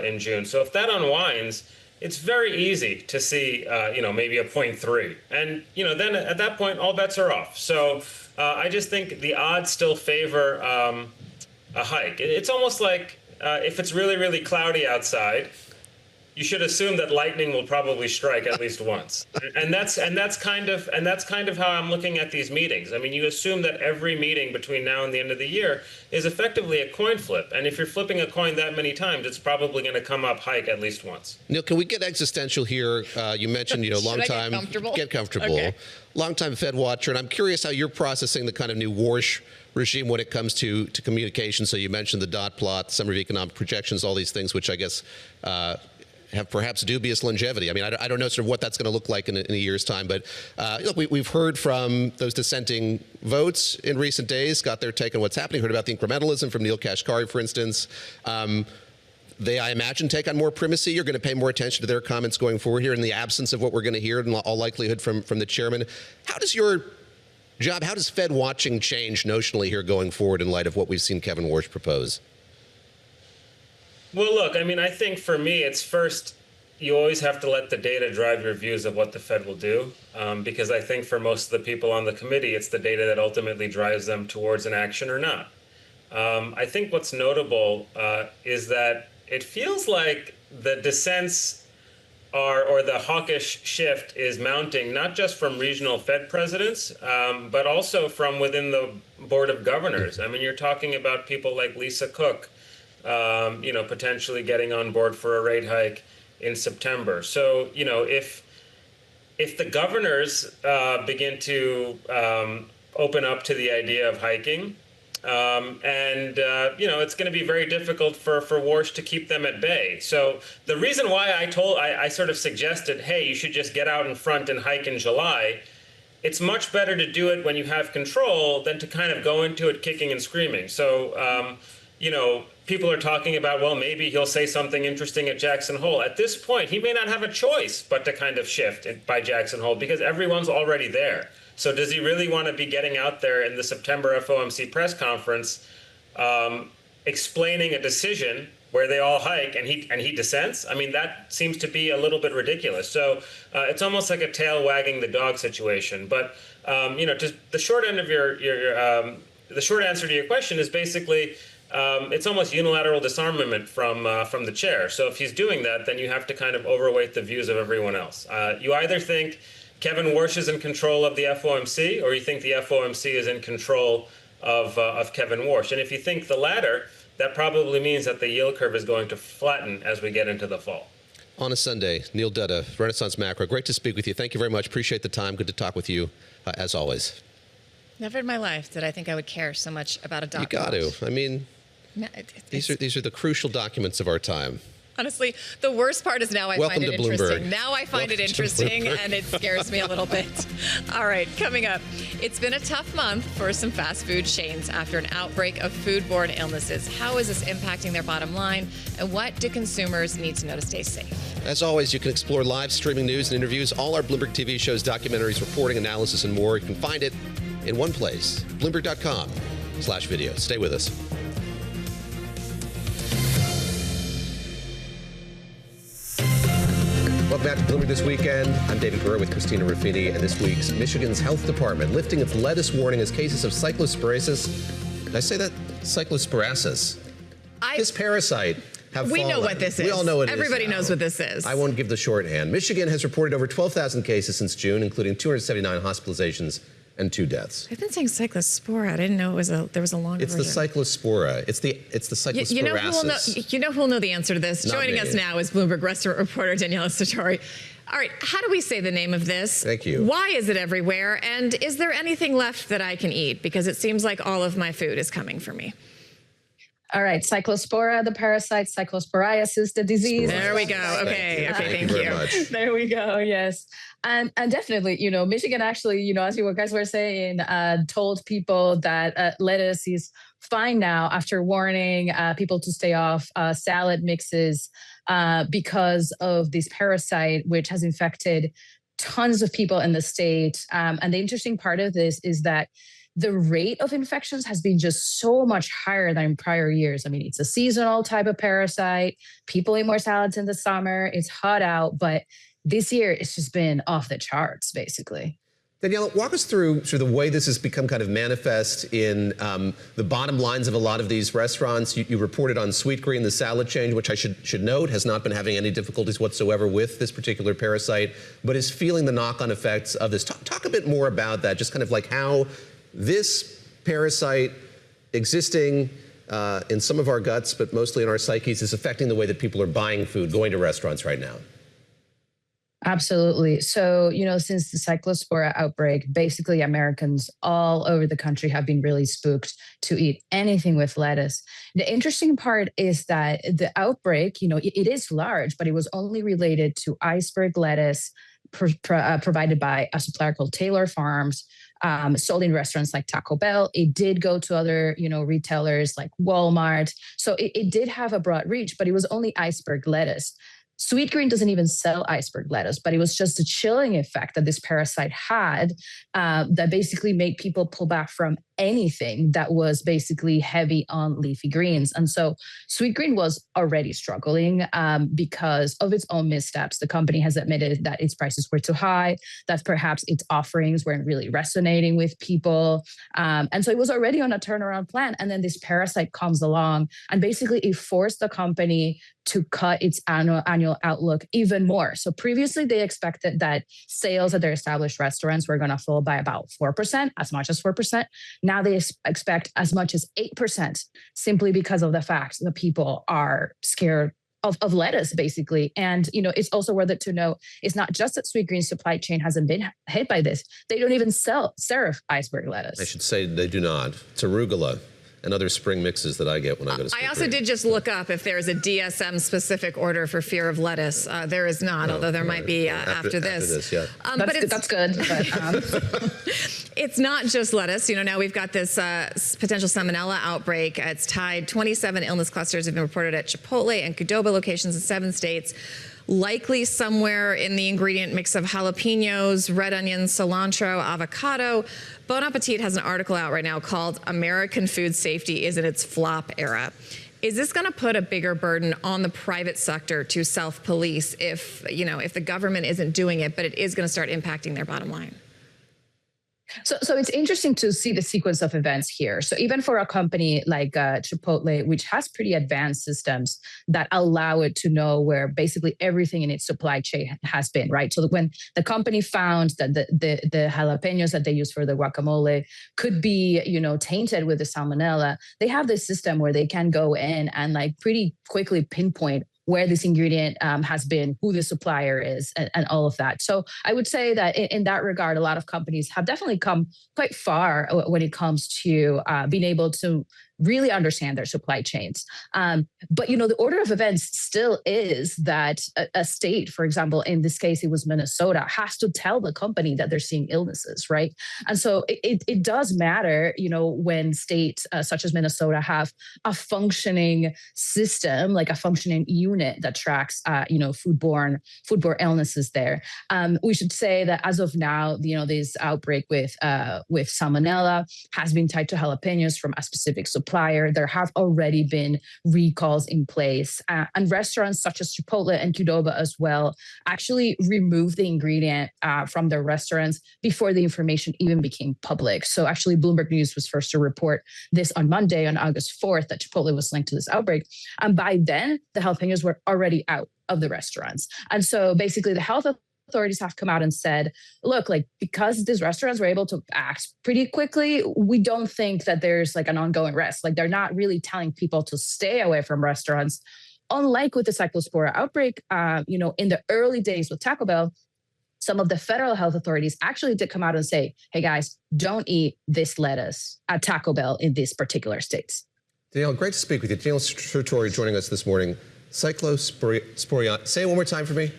in June. So if that unwinds, it's very easy to see, maybe a 0.3. And, then at that point, all bets are off. So I just think the odds still favor a hike. It's almost like if it's really, really cloudy outside, you should assume that lightning will probably strike at least once. And that's kind of how I'm looking at these meetings. I mean, you assume that every meeting between now and the end of the year is effectively a coin flip. And if you're flipping a coin that many times, it's probably going to come up hike at least once. Neil, can we get existential here? You mentioned, long time. Get comfortable. Okay. Long-time Fed watcher, and I'm curious how you're processing the kind of new Warsh regime when it comes to communication. So you mentioned the dot plot, summary of economic projections, all these things, which I guess have perhaps dubious longevity. I mean, I don't know sort of what that's going to look like in a year's time, but look, we've heard from those dissenting votes in recent days, got their take on what's happening, heard about the incrementalism from Neil Kashkari, for instance. They, I imagine, take on more primacy. You're going to pay more attention to their comments going forward here in the absence of what we're going to hear in all likelihood from the chairman. How does your job, how does Fed watching change notionally here going forward in light of what we've seen Kevin Warsh propose? Well, look, I mean, I think for me, it's first, you always have to let the data drive your views of what the Fed will do, because I think for most of the people on the committee, it's the data that ultimately drives them towards an action or not. I think what's notable is that it feels like the dissents or the hawkish shift is mounting, not just from regional Fed presidents, but also from within the Board of Governors. I mean, you're talking about people like Lisa Cook, potentially getting on board for a rate hike in September. So, if the governors begin to open up to the idea of hiking, it's going to be very difficult for Warsh to keep them at bay. So the reason why I sort of suggested, hey, you should just get out in front and hike in July. It's much better to do it when you have control than to kind of go into it kicking and screaming. So, people are talking about, well, maybe he'll say something interesting at Jackson Hole. At this point, he may not have a choice but to kind of shift it by Jackson Hole because everyone's already there. So does he really want to be getting out there in the September FOMC press conference explaining a decision where they all hike and he dissents? I mean, that seems to be a little bit ridiculous. So it's almost like a tail wagging the dog situation. But, just the short end of the short answer to your question is basically it's almost unilateral disarmament from the chair. So if he's doing that, then you have to kind of overweight the views of everyone else. You either think Kevin Warsh is in control of the FOMC, or you think the FOMC is in control of Kevin Warsh. And if you think the latter, that probably means that the yield curve is going to flatten as we get into the fall. On a Sunday, Neil Dutta, Renaissance Macro. Great to speak with you. Thank you very much. Appreciate the time. Good to talk with you, as always. Never in my life did I think I would care so much about a document. You got to. I mean, these are the crucial documents of our time. Honestly, the worst part is now I find it interesting. Bloomberg. Now I find it interesting, and it scares me a little bit. All right, coming up, it's been a tough month for some fast food chains after an outbreak of foodborne illnesses. How is this impacting their bottom line, and what do consumers need to know to stay safe? As always, you can explore live streaming news and interviews, all our Bloomberg TV shows, documentaries, reporting, analysis, and more. You can find it in one place, Bloomberg.com/video. Stay with us. Welcome back to Bloomberg This Weekend. I'm David Gura with Christina Ruffini, and this week's Michigan's Health Department lifting its lettuce warning as cases of cyclosporasis. Did I say that? Cyclosporasis. This parasite have We fallen. know what this is. We all know what it is. Everybody knows what this is. I won't give the shorthand. Michigan has reported over 12,000 cases since June, including 279 hospitalizations and 2 deaths. I've been saying cyclospora. I didn't know there was a longer version. It's the cyclospora. It's the cyclosporasis. You know who will know the answer to this? Not Joining me. us now is Bloomberg restaurant reporter Daniela Sartori. All right, how do we say the name of this? Thank you. Why is it everywhere? And is there anything left that I can eat? Because it seems like all of my food is coming for me. All right, Cyclospora, the parasite, cyclosporiasis, the disease. There we go. Okay, thank you. Very much. There we go, yes. And definitely, Michigan actually, as you guys were saying, told people that lettuce is fine now after warning people to stay off salad mixes because of this parasite, which has infected tons of people in the state. And the interesting part of this is that the rate of infections has been just so much higher than in prior years. I mean, it's a seasonal type of parasite. People eat more salads in the summer. It's hot out, but this year it's just been off the charts, basically. Daniela, walk us through the way this has become kind of manifest in the bottom lines of a lot of these restaurants. You reported on Sweetgreen, the salad chain, which I should note has not been having any difficulties whatsoever with this particular parasite, but is feeling the knock-on effects of this. Talk a bit more about that, just kind of like how this parasite existing in some of our guts, but mostly in our psyches, is affecting the way that people are buying food, going to restaurants right now. Absolutely. So, since the Cyclospora outbreak, basically Americans all over the country have been really spooked to eat anything with lettuce. The interesting part is that the outbreak, it is large, but it was only related to iceberg lettuce provided by a supplier called Taylor Farms, sold in restaurants like Taco Bell. It did go to other, retailers like Walmart. So it did have a broad reach, but it was only iceberg lettuce. Sweetgreen doesn't even sell iceberg lettuce, but it was just a chilling effect that this parasite had that basically made people pull back from anything that was basically heavy on leafy greens. And so Sweetgreen was already struggling because of its own missteps. The company has admitted that its prices were too high, that perhaps its offerings weren't really resonating with people. And so it was already on a turnaround plan. And then this parasite comes along and basically it forced the company to cut its annual outlook even more. So previously they expected that sales at their established restaurants were going to fall by about 4%, as much as 4%. Now they expect as much as 8%, simply because of the fact that people are scared of lettuce, basically. And, it's also worth it to know, it's not just that Sweetgreen's supply chain hasn't been hit by this. They don't even serve iceberg lettuce. I should say they do not. It's arugula and other spring mixes that I get when I go to Sweetgreen. I also did just look up if there is a DSM-specific order for fear of lettuce. There is not, although there might be after this. Yeah. That's good. But, it's not just lettuce. Now we've got this potential Salmonella outbreak. It's tied. 27 illness clusters have been reported at Chipotle and Qdoba locations in 7 states. Likely somewhere in the ingredient mix of jalapenos, red onions, cilantro, avocado. Bon Appetit has an article out right now called American Food Safety is in its flop era. Is this going to put a bigger burden on the private sector to self-police if the government isn't doing it, but it is going to start impacting their bottom line? So it's interesting to see the sequence of events here. So even for a company like Chipotle, which has pretty advanced systems that allow it to know where basically everything in its supply chain has been, right? So when the company found that the jalapenos that they use for the guacamole could be, tainted with the salmonella, they have this system where they can go in and pretty quickly pinpoint where this ingredient has been, who the supplier is, and all of that. So I would say that in that regard, a lot of companies have definitely come quite far when it comes to being able to really understand their supply chains. But, the order of events still is that a state, for example, in this case, it was Minnesota, has to tell the company that they're seeing illnesses, right? And so it does matter, when states such as Minnesota have a functioning system, like a functioning unit that tracks, foodborne illnesses there. We should say that as of now, this outbreak with Salmonella has been tied to jalapenos from a specific supplier. There have already been recalls in place. And restaurants such as Chipotle and Qdoba as well actually removed the ingredient from their restaurants before the information even became public. So actually Bloomberg News was first to report this on Monday, on August 4th, that Chipotle was linked to this outbreak. And by then, the jalapenos were already out of the restaurants. And so basically the health authorities have come out and said, look, because these restaurants were able to act pretty quickly, we don't think that there's an ongoing risk. They're not really telling people to stay away from restaurants. Unlike with the Cyclospora outbreak, in the early days with Taco Bell, some of the federal health authorities actually did come out and say, hey guys, don't eat this lettuce at Taco Bell in these particular states. Danielle, great to speak with you. Danielle Sturtori joining us this morning. Cyclospora, say it one more time for me.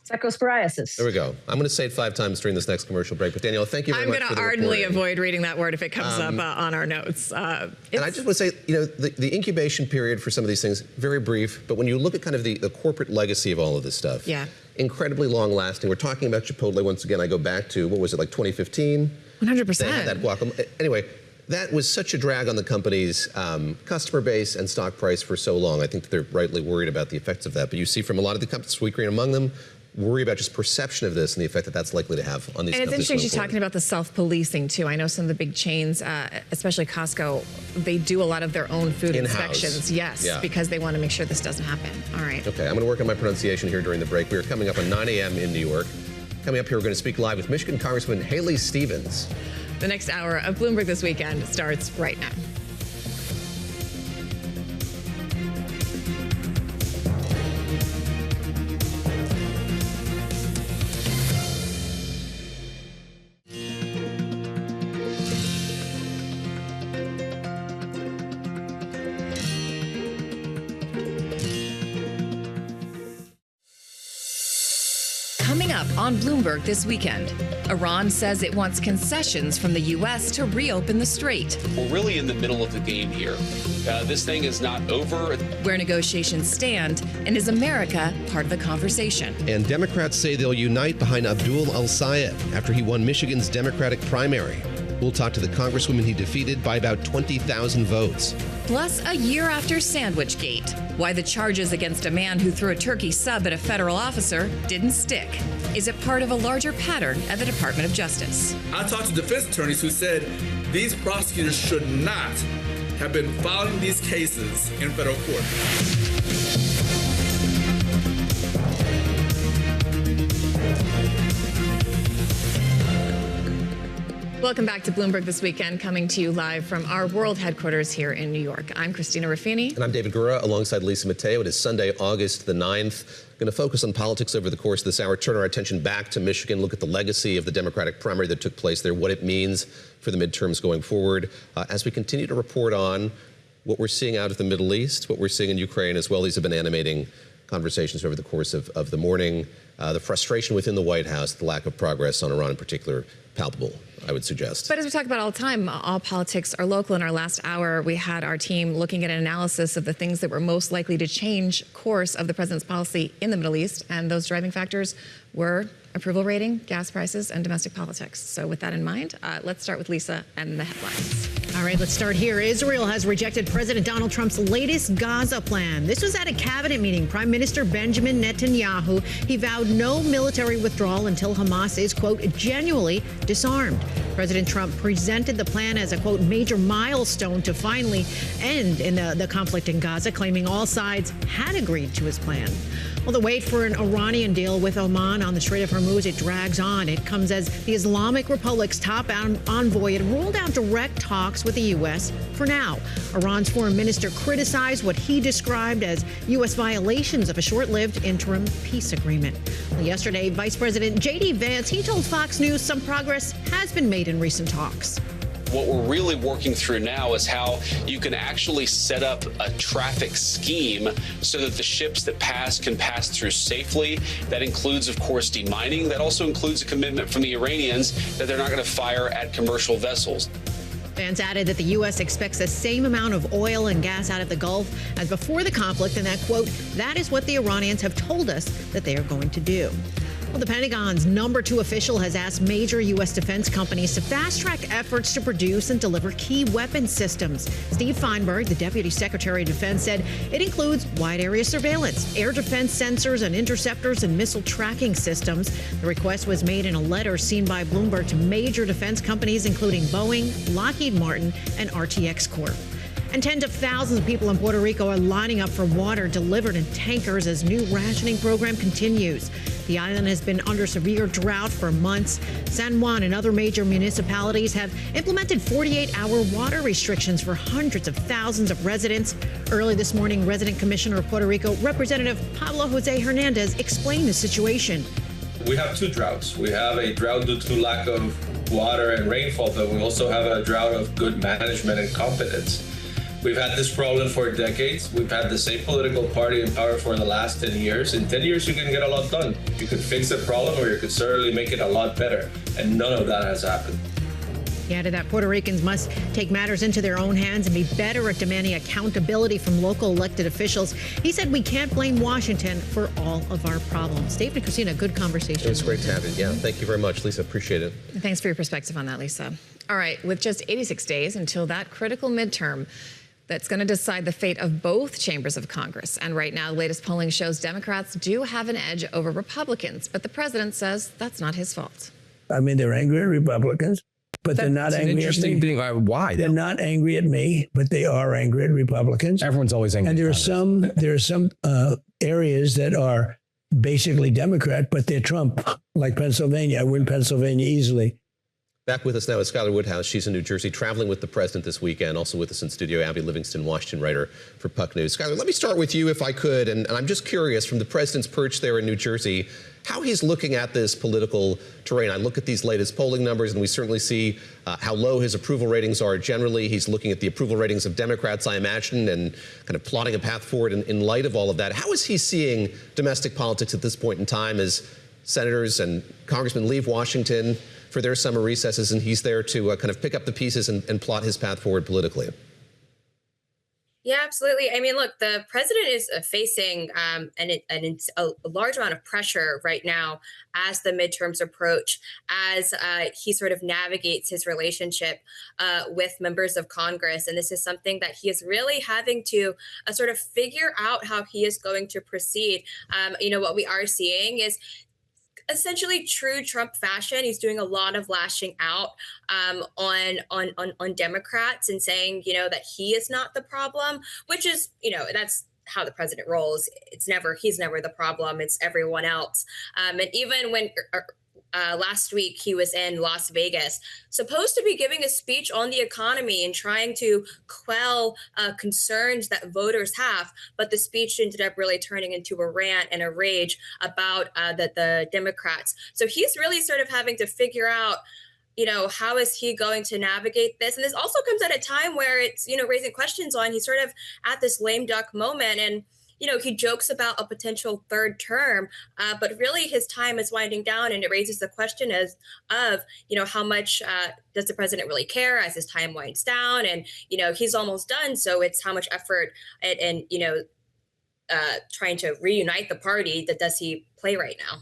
Cyclosporiasis. There we go. I'm going to say it 5 times during this next commercial break. But Danielle, thank you very much for the I'm going to ardently avoid reading that word if it comes up on our notes. And I just want to say, the incubation period for some of these things, very brief. But when you look at kind of the corporate legacy of all of this stuff, incredibly long lasting. We're talking about Chipotle once again. I go back to, 2015? 100%. They had that guacamole. Anyway, that was such a drag on the company's customer base and stock price for so long. I think that they're rightly worried about the effects of that. But you see from a lot of the companies, Sweetgreen among them, worry about just perception of this and the effect that that's likely to have on these companies. And it's interesting she's talking about the self-policing too. I know some of the big chains, especially Costco, they do a lot of their own food inspections. Yes, because they want to make sure this doesn't happen. All right. Okay, I'm going to work on my pronunciation here during the break. We are coming up at 9 a.m. in New York. Coming up here, we're going to speak live with Michigan Congressman Haley Stevens. The next hour of Bloomberg This Weekend starts right now. Coming up on Bloomberg this weekend, Iran says it wants concessions from the U.S. to reopen the Strait. We're really in the middle of the game here. This thing is not over. Where negotiations stand, and is America part of the conversation? And Democrats say they'll unite behind Abdul al-Sayed after he won Michigan's Democratic primary. We'll talk to the congresswoman he defeated by about 20,000 votes. Plus, a year after Sandwichgate, why the charges against a man who threw a turkey sub at a federal officer didn't stick. Is it part of a larger pattern at the Department of Justice? I talked to defense attorneys who said these prosecutors should not have been filing these cases in federal court. Welcome back to Bloomberg This Weekend, coming to you live from our world headquarters here in New York. I'm Christina Ruffini. And I'm David Gura, alongside Lisa Mateo. It is Sunday, August the 9th. Going to focus on politics over the course of this hour, turn our attention back to Michigan, look at the legacy of the Democratic primary that took place there, what it means for the midterms going forward, as we continue to report on what we're seeing out of the Middle East, what we're seeing in Ukraine as well. These have been animating conversations over the course of the morning. The frustration within the White House, the lack of progress on Iran in particular, palpable, I would suggest. But as we talk about all the time, all politics are local. In our last hour, we had our team looking at an analysis of the things that were most likely to change course of the president's policy in the Middle East. And those driving factors were approval rating, gas prices, and domestic politics. So with that in mind, let's start with Lisa and the headlines. All right, let's start here. Israel has rejected President Donald Trump's latest Gaza plan. This was at a cabinet meeting. Prime Minister Benjamin Netanyahu, he vowed no military withdrawal until Hamas is, quote, genuinely disarmed. President Trump presented the plan as a, quote, major milestone to finally end in the conflict in Gaza, claiming all sides had agreed to his plan. Well, the wait for an Iranian deal with Oman on the Strait of Hormuz, it drags on. It comes as the Islamic Republic's top envoy had ruled out direct talks with the U.S. for now. Iran's foreign minister criticized what he described as U.S. violations of a short-lived interim peace agreement. Well, yesterday, Vice President J.D. Vance, he told Fox News some progress has been made in recent talks. What we're really working through now is how you can actually set up a traffic scheme so that the ships that pass can pass through safely. That includes, of course, demining. That also includes a commitment from the Iranians that they're not going to fire at commercial vessels. Vance added that the U.S. expects the same amount of oil and gas out of the Gulf as before the conflict, and that, quote, that is what the Iranians have told us that they are going to do. Well, the Pentagon's #2 official has asked major U.S. defense companies to fast-track efforts to produce and deliver key weapon systems. Steve Feinberg, the Deputy Secretary of Defense, said it includes wide-area surveillance, air defense sensors and interceptors, and missile tracking systems. The request was made in a letter seen by Bloomberg to major defense companies, including Boeing, Lockheed Martin, and RTX Corp. And tens of thousands of people in Puerto Rico are lining up for water delivered in tankers as new rationing program continues. The island has been under severe drought for months. San Juan and other major municipalities have implemented 48-hour water restrictions for hundreds of thousands of residents. Early this morning, Resident Commissioner of Puerto Rico, Representative Pablo José Hernández, explained the situation. We have two droughts. We have a drought due to lack of water and rainfall, but we also have a drought of good management and competence. We've had this problem for decades. We've had the same political party in power for the last 10 years. In 10 years, you can get a lot done. You could fix a problem, or you could certainly make it a lot better. And none of that has happened. He added that Puerto Ricans must take matters into their own hands and be better at demanding accountability from local elected officials. He said we can't blame Washington for all of our problems. David and Christina, good conversation. It was great to have you. Yeah, thank you very much, Lisa. Appreciate it. Thanks for your perspective on that, Lisa. All right, with just 86 days until that critical midterm that's going to decide the fate of both chambers of Congress. And right now, the latest polling shows Democrats do have an edge over Republicans, but the president says that's not his fault. I mean, they're angry at Republicans, but they're not angry at me. Thing. Why? They're not angry at me, but they are angry at Republicans. Everyone's always angry. And there are some areas that are basically Democrat, but they're Trump, like Pennsylvania. I win Pennsylvania easily. Back with us now is Skylar Woodhouse. She's in New Jersey, traveling with the president this weekend. Also with us in studio, Abby Livingston, Washington writer for Puck News. Skylar, let me start with you, if I could. And I'm just curious, from the president's perch there in New Jersey, how he's looking at this political terrain. I look at these latest polling numbers, and we certainly see how low his approval ratings are generally. He's looking at the approval ratings of Democrats, I imagine, and kind of plotting a path forward in light of all of that. How is he seeing domestic politics at this point in time as senators and congressmen leave Washington for their summer recesses, and he's there to kind of pick up the pieces and plot his path forward politically. Yeah, absolutely. I mean, look, the president is facing a large amount of pressure right now as the midterms approach, as he sort of navigates his relationship with members of Congress. And this is something that he is really having to sort of figure out how he is going to proceed. What we are seeing is essentially true Trump fashion. He's doing a lot of lashing out on Democrats and saying, that he is not the problem, which is, that's how the president rolls. He's never the problem. It's everyone else. And even when last week he was in Las Vegas, supposed to be giving a speech on the economy and trying to quell concerns that voters have, but the speech ended up really turning into a rant and a rage about the Democrats. So he's really sort of having to figure out, how is he going to navigate this? And this also comes at a time where it's, raising questions on, he's sort of at this lame duck moment, and he jokes about a potential third term, but really his time is winding down, and it raises the question of, how much does the president really care as his time winds down? And, he's almost done. So it's how much effort and trying to reunite the party that does he play right now?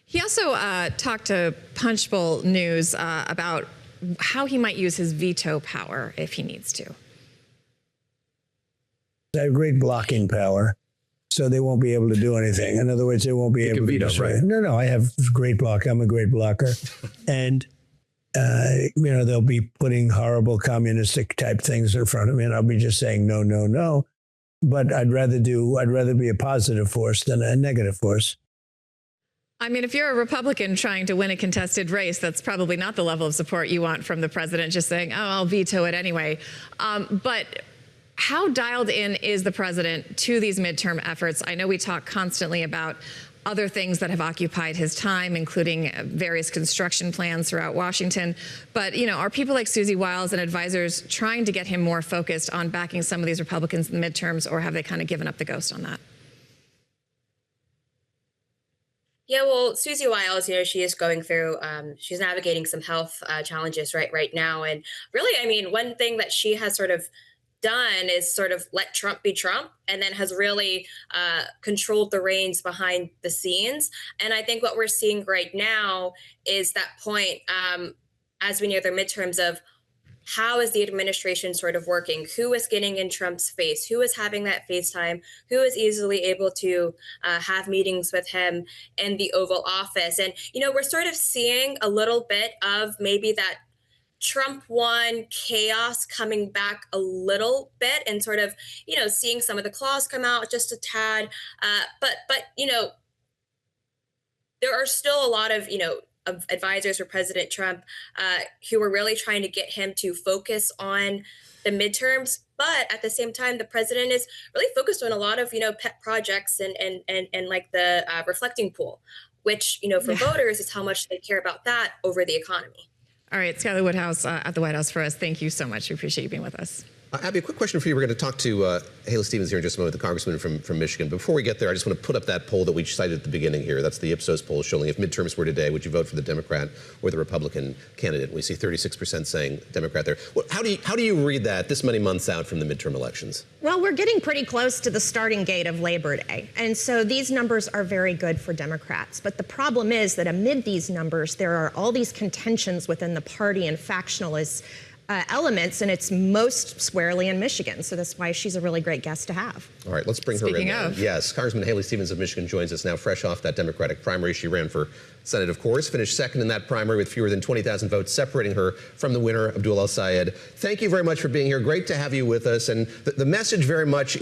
He also talked to Punchbowl News about how he might use his veto power if he needs to. I have great blocking power, so they won't be able to do anything. In other words, they won't be able to veto, destroy right? it. No, I have great block. I'm a great blocker. And, they'll be putting horrible communistic type things in front of me, and I'll be just saying, no, no, no. But I'd rather be a positive force than a negative force. I mean, if you're a Republican trying to win a contested race, that's probably not the level of support you want from the president, just saying, oh, I'll veto it anyway. But how dialed in is the president to these midterm efforts? I know we talk constantly about other things that have occupied his time, including various construction plans throughout Washington. But, are people like Susie Wiles and advisors trying to get him more focused on backing some of these Republicans in the midterms, or have they kind of given up the ghost on that? Yeah, well, Susie Wiles, she is going through, she's navigating some health challenges right now. And really, I mean, one thing that she has sort of done is sort of let Trump be Trump, and then has really controlled the reins behind the scenes. And I think what we're seeing right now is that point as we near the midterms of how is the administration sort of working? Who is getting in Trump's face? Who is having that FaceTime? Who is easily able to have meetings with him in the Oval Office? And, we're sort of seeing a little bit of maybe that Trump won chaos coming back a little bit, and sort of, seeing some of the claws come out just a tad. But there are still a lot of, of advisors for President Trump who were really trying to get him to focus on the midterms. But at the same time, the president is really focused on a lot of, pet projects and like the reflecting pool, which, for voters is how much they care about that over the economy. All right, Skylar Woodhouse at the White House for us. Thank you so much. We appreciate you being with us. Abby, a quick question for you. We're going to talk to Haley Stevens here in just a moment, the congressman from Michigan. Before we get there, I just want to put up that poll that we cited at the beginning here. That's the Ipsos poll showing if midterms were today, would you vote for the Democrat or the Republican candidate? We see 36% saying Democrat there. Well, how do you read that this many months out from the midterm elections? Well, we're getting pretty close to the starting gate of Labor Day. And so these numbers are very good for Democrats. But the problem is that amid these numbers, there are all these contentions within the party and factionalist elements, and it's most squarely in Michigan. So that's why she's a really great guest to have. All right, let's bring her in. Speaking of. Yes, Congressman Haley Stevens of Michigan joins us now, fresh off that Democratic primary. She ran for Senate, of course, finished second in that primary with fewer than 20,000 votes, separating her from the winner, Abdul El-Sayed. Thank you very much for being here. Great to have you with us. And the message very much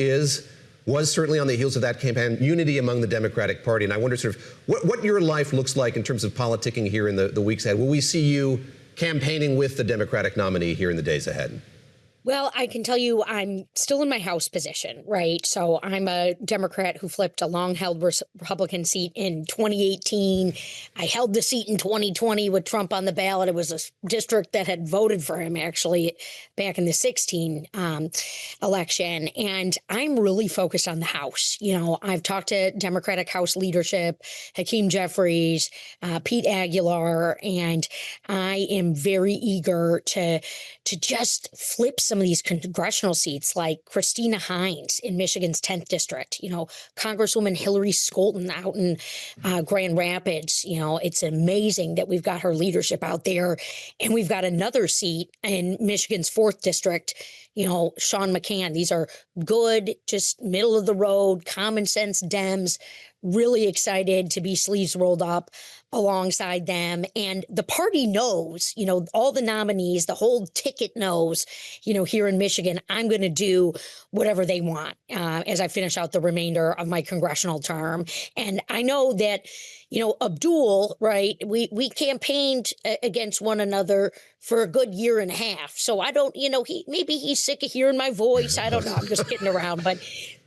was certainly on the heels of that campaign, unity among the Democratic Party. And I wonder sort of what your life looks like in terms of politicking here in the weeks ahead. Will we see you campaigning with the Democratic nominee here in the days ahead? Well, I can tell you I'm still in my House position, right? So I'm a Democrat who flipped a long-held Republican seat in 2018. I held the seat in 2020 with Trump on the ballot. It was a district that had voted for him, actually, back in the 16 election. And I'm really focused on the House. You know, I've talked to Democratic House leadership, Hakeem Jeffries, Pete Aguilar, and I am very eager to just flip some of these congressional seats, like Christina Hines in Michigan's 10th district, you know, Congresswoman Hillary Scholten out in Grand Rapids. You know, it's amazing that we've got her leadership out there. And we've got another seat in Michigan's 4th district, you know, Sean McCann. These are good, just middle of the road, common sense Dems. Really excited to be sleeves rolled up alongside them. And the party knows, you know, all the nominees, the whole ticket knows, you know, here in Michigan, I'm going to do whatever they want as I finish out the remainder of my congressional term. And I know that, you know, Abdul, right, we campaigned against one another for a good year and a half. So I don't, you know, maybe he's sick of hearing my voice. I don't know. I'm just kidding around. But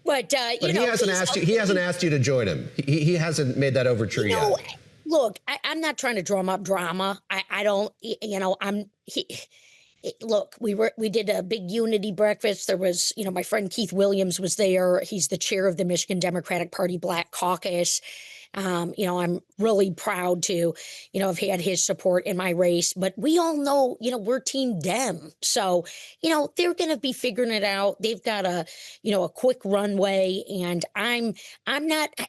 you know, he hasn't asked you to join him. He hasn't made that overture yet. Look, I'm not trying to drum up drama. I don't, you know, look, we did a big unity breakfast. There was, you know, my friend Keith Williams was there. He's the chair of the Michigan Democratic Party Black Caucus. You know, I'm really proud to, you know, have had his support in my race, but we all know, you know, we're Team Dem. So, you know, they're going to be figuring it out. They've got a quick runway, and I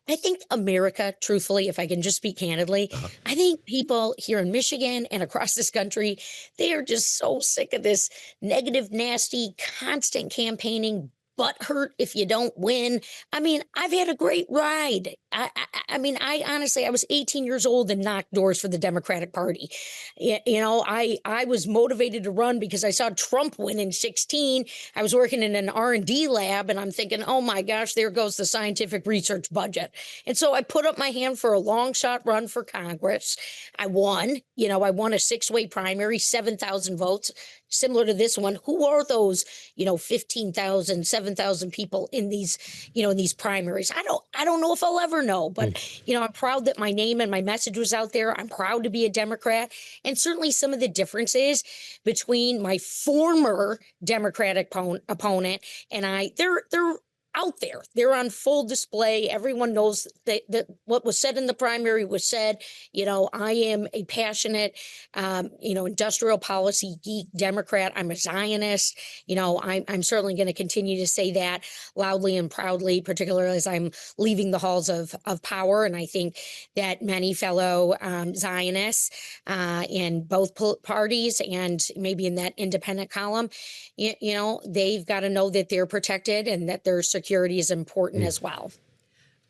think America, truthfully, if I can just speak candidly, I think people here in Michigan and across this country, they are just so sick of this negative, nasty, constant campaigning, butthurt if you don't win. I mean, I've had a great ride. I mean, I honestly, I was 18 years old and knocked doors for the Democratic Party. You know, I was motivated to run because I saw Trump win in 16. I was working in an R&D lab, and I'm thinking, oh my gosh, there goes the scientific research budget. And so I put up my hand for a long shot run for Congress. I won. You know, I won a 6-way primary, 7,000 votes. Similar to this one. Who are those, you know, 15,000, 7,000 people in these, you know, in these primaries? I don't know if I'll ever know, but, you know, I'm proud that my name and my message was out there. I'm proud to be a Democrat. And certainly some of the differences between my former Democratic opponent and they're out there. They're on full display. Everyone knows that what was said in the primary was said. You know, I am a passionate, you know, industrial policy geek Democrat. I'm a Zionist. You know, I'm certainly going to continue to say that loudly and proudly, particularly as I'm leaving the halls of power. And I think that many fellow Zionists in both parties and maybe in that independent column, you know, they've got to know that they're protected and that their security is important as well.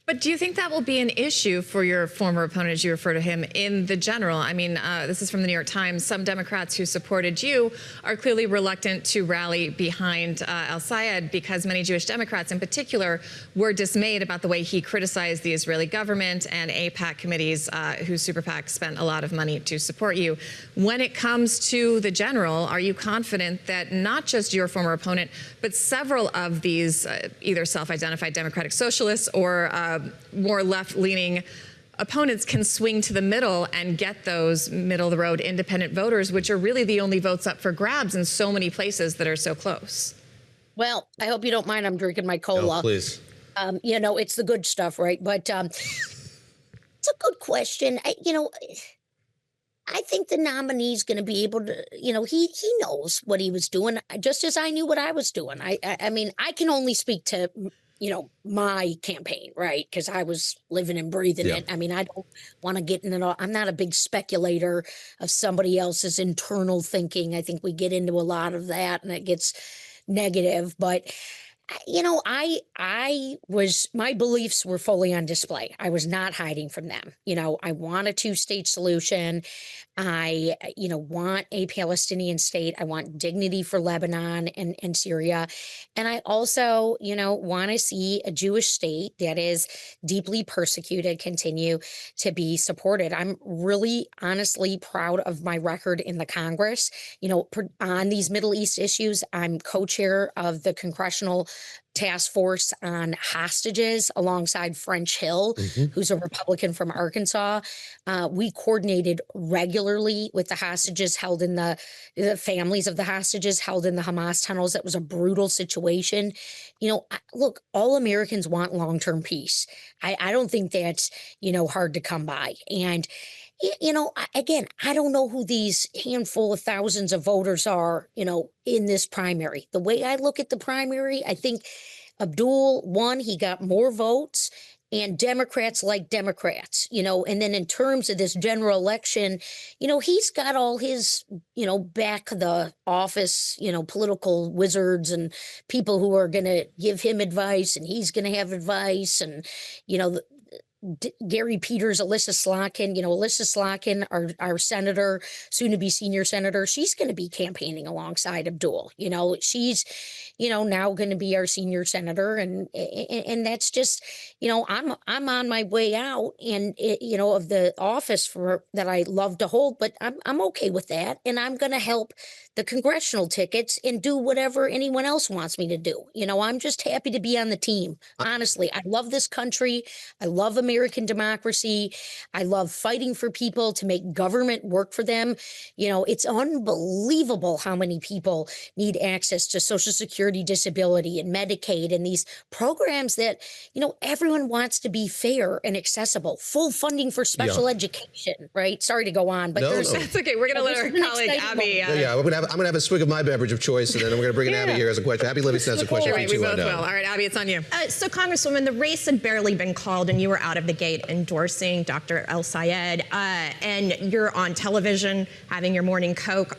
But do you think that will be an issue for your former opponent, as you refer to him, in the general? I mean, this is from the New York Times. Some Democrats who supported you are clearly reluctant to rally behind al-Sayed because many Jewish Democrats in particular were dismayed about the way he criticized the Israeli government and AIPAC committees whose super PAC spent a lot of money to support you. When it comes to the general, are you confident that not just your former opponent, but several of these either self-identified democratic socialists or more left-leaning opponents can swing to the middle and get those middle-of-the-road independent voters, which are really the only votes up for grabs in so many places that are so close? Well, I hope you don't mind. I'm drinking my cola. No, please. You know, it's the good stuff, right? But it's a good question. I think the nominee's going to be able to, you know, he knows what he was doing, just as I knew what I was doing. I mean, I can only speak to, you know, my campaign, right? Because I was living and breathing it. I mean, I don't want to get in it all. I'm not a big speculator of somebody else's internal thinking. I think we get into a lot of that and it gets negative. But My beliefs were fully on display. I was not hiding from them. I want a two-state solution. I want a Palestinian state. I want dignity for Lebanon and Syria. And I also, want to see a Jewish state that is deeply persecuted continue to be supported. I'm really honestly proud of my record in the Congress. On these Middle East issues, I'm co-chair of the Congressional Task Force on Hostages alongside French Hill, who's a Republican from Arkansas. We coordinated regularly with the hostages held in the families of the hostages held in the Hamas tunnels. That was a brutal situation. Look, all Americans want long-term peace. I don't think that's, hard to come by. And again, I don't know who these handful of thousands of voters are, in this primary. The way I look at the primary, I think Abdul won. He got more votes, and Democrats like Democrats, and then in terms of this general election, he's got all his, back of the office, political wizards and people who are going to give him advice, and he's going to have advice, and, Gary Peters, Alyssa Slotkin, our senator, soon to be senior senator, she's going to be campaigning alongside Abdul. She's, now going to be our senior senator, and that's just, I'm on my way out, and of the office that I love to hold, but I'm okay with that, and I'm going to help the congressional tickets and do whatever anyone else wants me to do. I'm just happy to be on the team. Honestly, I love this country. I love American democracy. I love fighting for people to make government work for them. It's unbelievable how many people need access to Social Security, disability, and Medicaid, and these programs that, everyone wants to be fair and accessible. Full funding for special education, right? Sorry to go on, but That's okay. We're going to let our colleague Abby. I'm going to have a swig of my beverage of choice, and then I'm going to bring in Abby here as a question. Abby Livingston has a question for you too. We both will. All right, Abby, it's on you. So, Congresswoman, the race had barely been called, and you were out of the gate endorsing Dr. El Sayed, and you're on television having your morning Coke,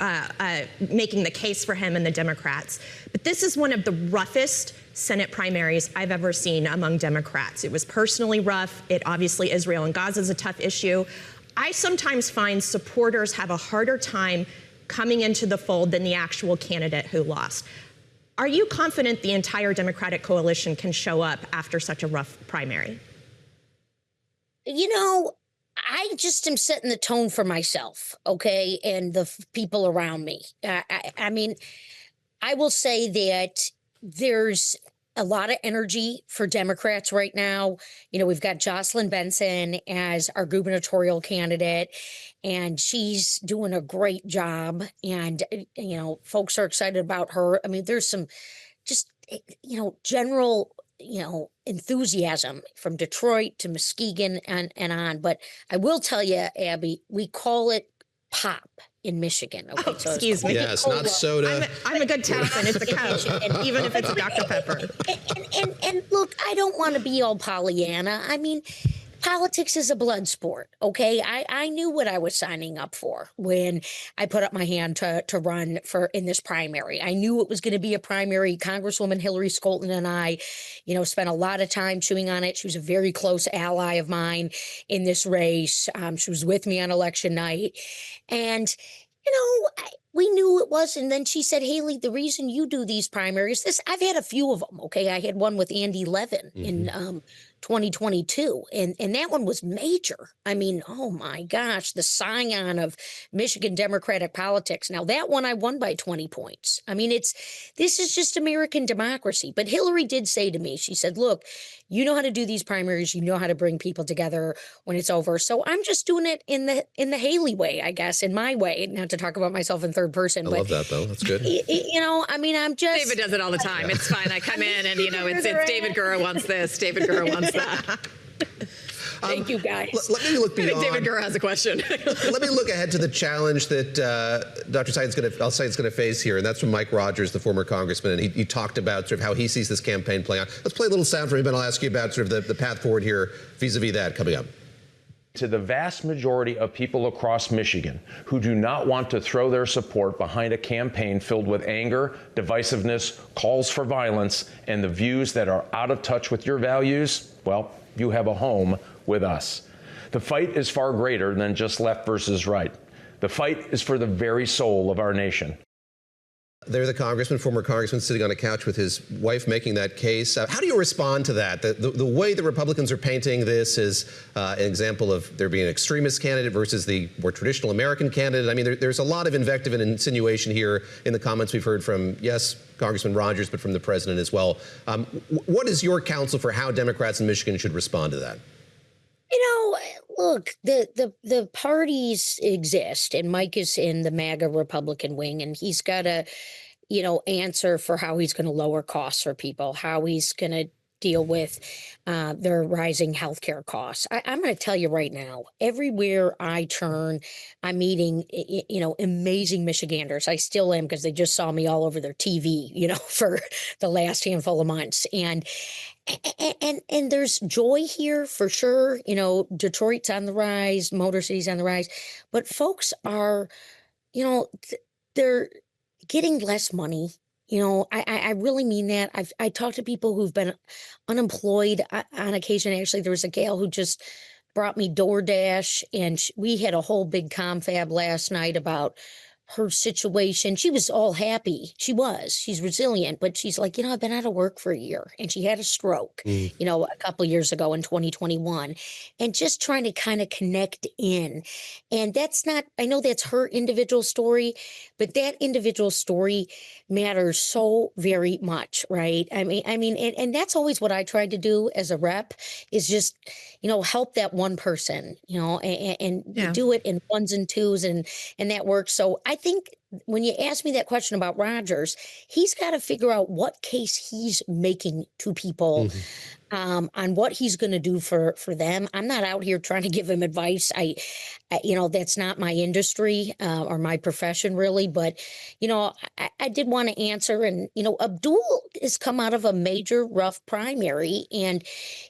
making the case for him and the Democrats. But this is one of the roughest Senate primaries I've ever seen among Democrats. It was personally rough. Obviously, Israel and Gaza is a tough issue. I sometimes find supporters have a harder time coming into the fold than the actual candidate who lost. Are you confident the entire Democratic coalition can show up after such a rough primary? I just am setting the tone for myself, okay, and the people around me. I mean, I will say that there's a lot of energy for Democrats right now. We've got Jocelyn Benson as our gubernatorial candidate, and she's doing a great job. And, folks are excited about her. I mean, there's some just, general, enthusiasm from Detroit to Muskegon and on. But I will tell you, Abby, we call it pop in Michigan. Okay, so excuse me. Yes, not soda. I'm a good Texan. It's a Coke, even if it's a Dr. Pepper. And look, I don't want to be all Pollyanna. I mean, politics is a blood sport, okay? I knew what I was signing up for when I put up my hand to run in this primary. I knew it was going to be a primary. Congresswoman Hillary Scholten and I, spent a lot of time chewing on it. She was a very close ally of mine in this race. She was with me on election night. And, we knew it was. And then she said, Haley, the reason you do these primaries, I've had a few of them, okay? I had one with Andy Levin in 2022, and that one was major. I mean, oh my gosh, the scion of Michigan Democratic politics. Now that one I won by 20 points. I mean, this is just American democracy. But Hillary did say to me, she said, look, you know how to do these primaries, you know how to bring people together when it's over. So I'm just doing it in the Haley way, I guess, in my way, not to talk about myself in third person. I love that though. That's good. I mean, I'm just David does it all the time. It's fine. I come in and it's David Gura wants this, David Gura wants that. Thank you, guys. Let me look beyond. David Gura has a question. Let me look ahead to the challenge that Dr. Sayed's going to face here, and that's from Mike Rogers, the former congressman, and he talked about sort of how he sees this campaign playing out. Let's play a little sound from him, and I'll ask you about sort of the path forward here vis-a-vis that coming up. to the vast majority of people across Michigan who do not want to throw their support behind a campaign filled with anger, divisiveness, calls for violence, and the views that are out of touch with your values, well, you have a home with us. The fight is far greater than just left versus right. The fight is for the very soul of our nation. There's a former congressman sitting on a couch with his wife making that case. How do you respond to that? The way the Republicans are painting this is an example of there being an extremist candidate versus the more traditional American candidate. I mean, there's a lot of invective and insinuation here in the comments we've heard from, yes, Congressman Rogers, but from the president as well. What is your counsel for how Democrats in Michigan should respond to that? Look, the parties exist, and Mike is in the MAGA Republican wing, and he's got to, answer for how he's going to lower costs for people, how he's going to deal with their rising healthcare costs. I'm going to tell you right now, everywhere I turn, I'm meeting, amazing Michiganders. I still am, because they just saw me all over their TV, for the last handful of months. And there's joy here for sure. Detroit's on the rise, Motor City's on the rise, but folks are, they're getting less money. I really mean that. I talked to people who've been unemployed on occasion. Actually, there was a gal who just brought me DoorDash, and we had a whole big confab last night about her situation. She was all happy. She's resilient, but she's like, I've been out of work for a year, and she had a stroke, a couple of years ago in 2021, and just trying to kind of connect in. And I know that's her individual story, but that individual story matters so very much, right? I mean, and that's always what I tried to do as a rep, is just, help that one person, and do it in ones and twos, and that works. So I think when you ask me that question about Rogers, he's got to figure out what case he's making to people on what he's going to do for them. I'm not out here trying to give him advice. I that's not my industry or my profession really. But, I did want to answer. And, Abdul has come out of a major rough primary, and,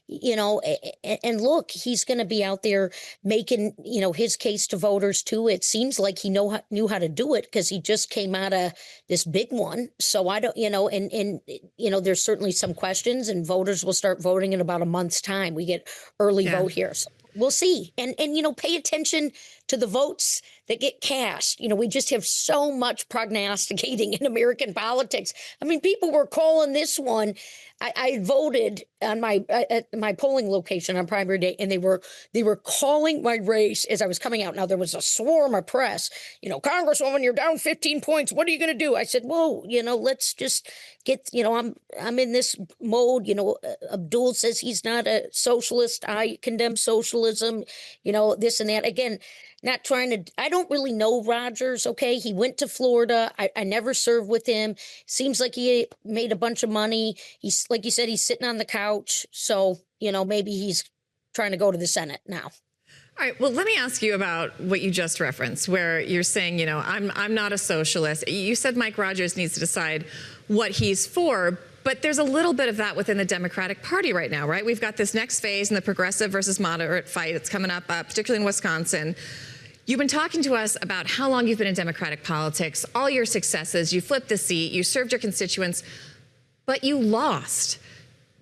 and look, he's going to be out there making, his case to voters too. It seems like he knew how to do it, because he just came out of this big one. So I don't, and there's certainly some questions, and voters will start voting in about a month's time. We get early vote here. So we'll see. And pay attention to the votes that get cast. We just have so much prognosticating in American politics. I mean, people were calling this one. I voted on at my polling location on primary day, and they were calling my race as I was coming out. Now, there was a swarm of press, Congresswoman, you're down 15 points. What are you going to do? I said, whoa, let's just get, I'm in this mode. Abdul says he's not a socialist. I condemn socialism, this and that. Again, not trying to, I don't really know Rogers. Okay. He went to Florida. I never served with him. Seems like he made a bunch of money. He's, like you said, he's sitting on the couch. So, maybe he's trying to go to the Senate now. All right. Well, let me ask you about what you just referenced, where you're saying, I'm not a socialist. You said Mike Rogers needs to decide what he's for. But there's a little bit of that within the Democratic Party right now, right? We've got this next phase in the progressive versus moderate fight that's coming up, particularly in Wisconsin. You've been talking to us about how long you've been in Democratic politics, all your successes. You flipped the seat, you served your constituents, but you lost.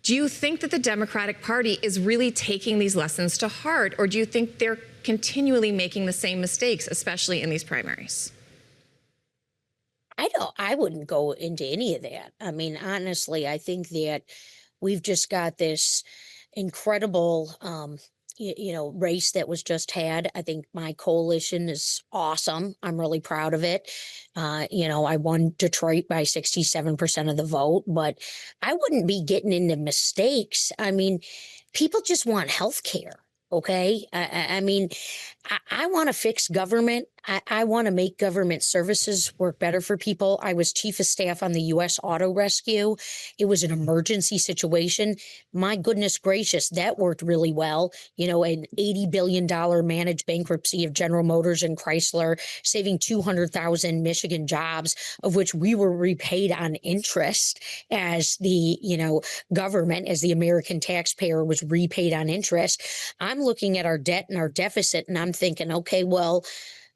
Do you think that the Democratic Party is really taking these lessons to heart, or do you think they're continually making the same mistakes, especially in these primaries? I wouldn't go into any of that. I mean, honestly, I think that we've just got this incredible, race that was just had. I think my coalition is awesome. I'm really proud of it. I won Detroit by 67% of the vote, but I wouldn't be getting into mistakes. I mean, people just want health care. Okay. I mean, I want to fix government. I want to make government services work better for people. I was chief of staff on the U.S. Auto Rescue. It was an emergency situation. My goodness gracious, that worked really well. An $80 billion managed bankruptcy of General Motors and Chrysler, saving 200,000 Michigan jobs, of which we were repaid on interest as the, government, as the American taxpayer was repaid on interest. I'm looking at our debt and our deficit, and I'm thinking, okay, well,